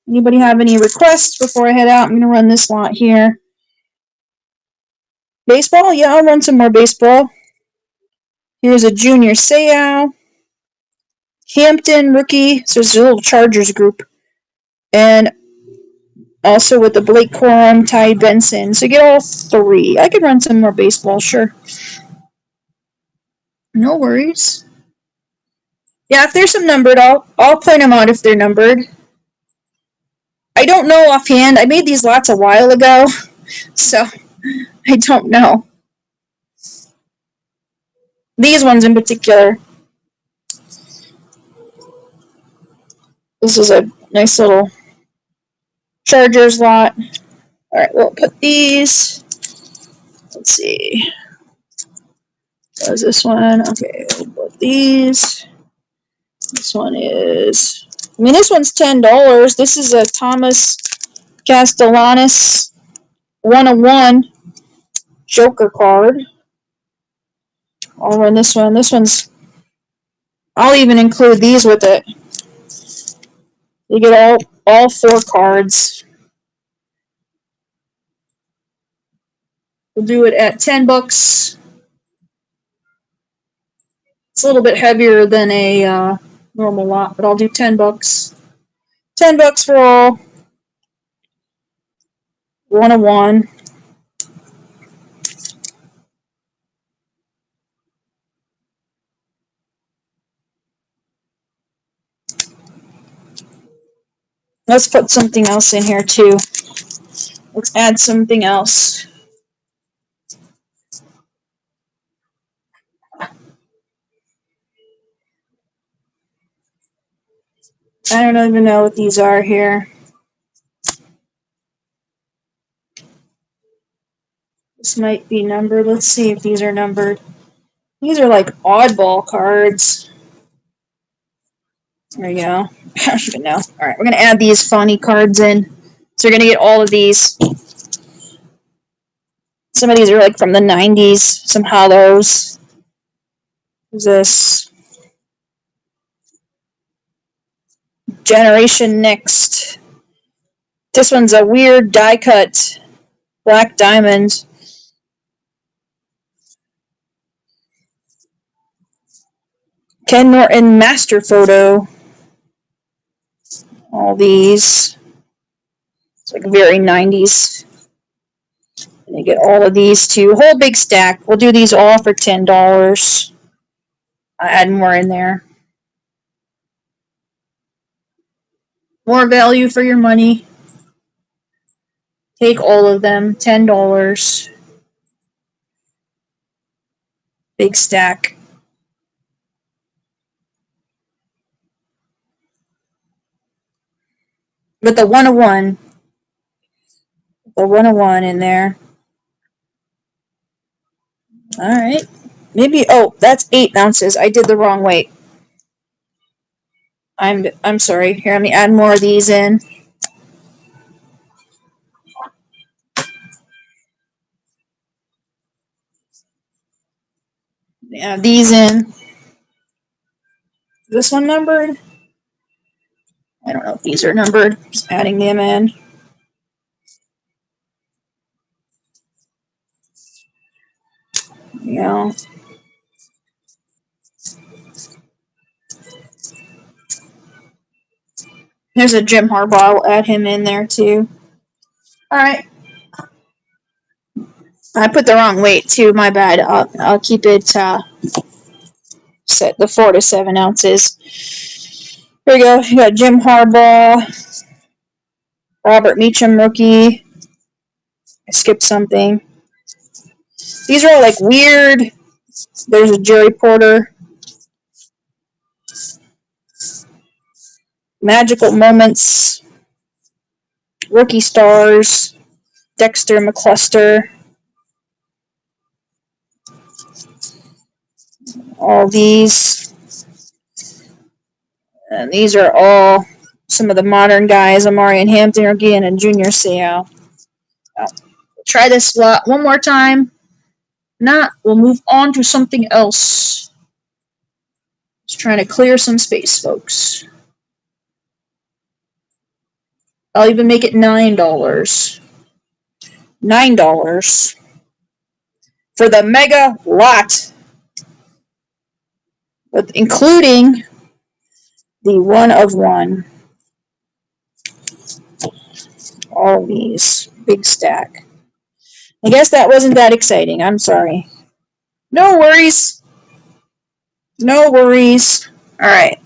Anybody have any requests before I head out? I'm going to run this lot here. Baseball? Yeah, I'll run some more baseball. Here's a Junior Seau. Hampton rookie. So there's a little Chargers group. And also with the Blake Corum, Ty Benson. So get all 3. I could run some more baseball, sure. No worries. Yeah, if there's some numbered, I'll point them out if they're numbered. I don't know offhand. I made these lots a while ago, so I don't know. These ones in particular. This is a nice little Chargers lot. Alright, we'll put these. Let's see. What is this one? Okay, we'll put these. This one is, I mean, this one's $10. This is a Thomas Castellanos 101 Joker card. I'll run this one. This one's, I'll even include these with it. You get all 4 cards. We'll do it at $10. It's a little bit heavier than a normal lot, but I'll do $10. $10 for all. 101. Let's put something else in here too. Let's add something else. I don't even know what these are here. This might be numbered. Let's see if these are numbered. These are like oddball cards. There you go. I don't even know. All right, we're going to add these funny cards in. So you're going to get all of these. Some of these are like from the 90s. Some hollows. What's this? Generation Next. This one's a weird die cut black diamond. Ken Norton Master Photo. All these. It's like very 90s. And you get all of these too. A whole big stack. We'll do these all for $10. I'll add more in there. More value for your money. Take all of them. $10. Big stack. With the 101. The 101 in there. Alright. Maybe, oh, that's 8 ounces. I did the wrong weight. I'm sorry. Here, let me add more of these in. Add these in. Is this one numbered? I don't know if these are numbered. Just adding them in. Yeah. There's a Jim Harbaugh. I'll add him in there too. Alright. I put the wrong weight too. My bad. I'll keep it set the 4 to 7 ounces. Here we go. You got Jim Harbaugh. Robert Meacham rookie. I skipped something. These are all like weird. There's a Jerry Porter. Magical Moments. Rookie Stars. Dexter McCluster. All these. And these are all some of the modern guys. Amari Hampton rookie and a Junior Seau. Try this lot one more time. Not, we'll move on to something else. Just trying to clear some space, folks. I'll even make it $9. $9 for the mega lot, with including the 1 of 1. All of these. Big stack. I guess that wasn't that exciting. I'm sorry. No worries. No worries. Alright.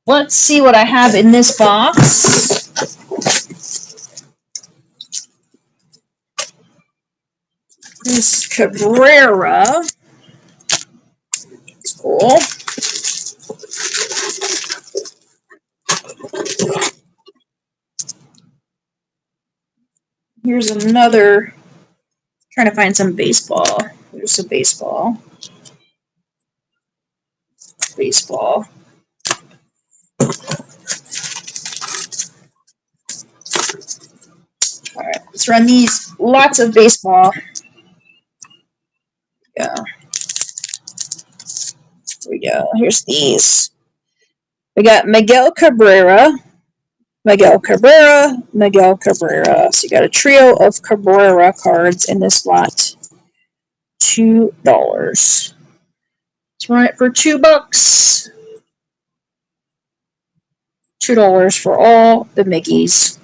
Let's see what I have in this box. This Cabrera. It's cool. Here's another. Trying to find some baseball. There's some baseball. Baseball. Alright, let's run these. Lots of baseball. Yeah. Here we go. Here's these. We got Miguel Cabrera. Miguel Cabrera. Miguel Cabrera. So you got a trio of Cabrera cards in this lot. $2. Let's run it for $2. $2 for all the Mickeys.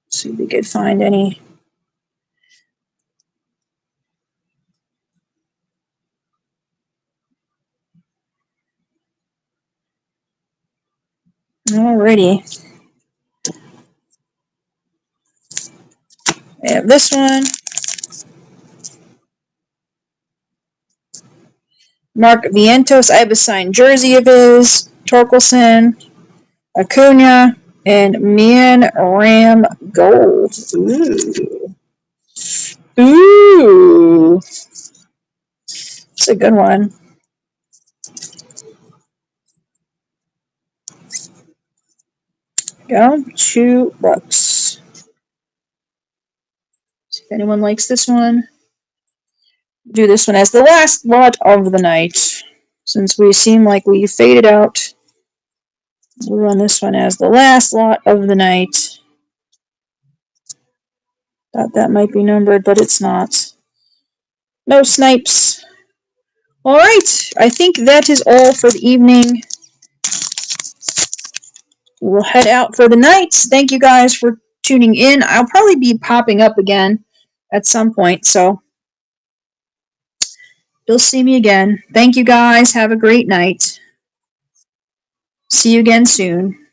See if we could find any. Alrighty. We have this one. Mark Vientos. I have a signed jersey of his. Torkelson, Acuna, and Mian Ram Gold. Ooh. Ooh. It's a good one. Go. $2. See if anyone likes this one. Do this one as the last lot of the night. Since we seem like we faded out, we'll run this one as the last lot of the night. Thought that might be numbered, but it's not. No snipes. Alright, I think that is all for the evening. We'll head out for the night. Thank you guys for tuning in. I'll probably be popping up again at some point, so you'll see me again. Thank you guys. Have a great night. See you again soon.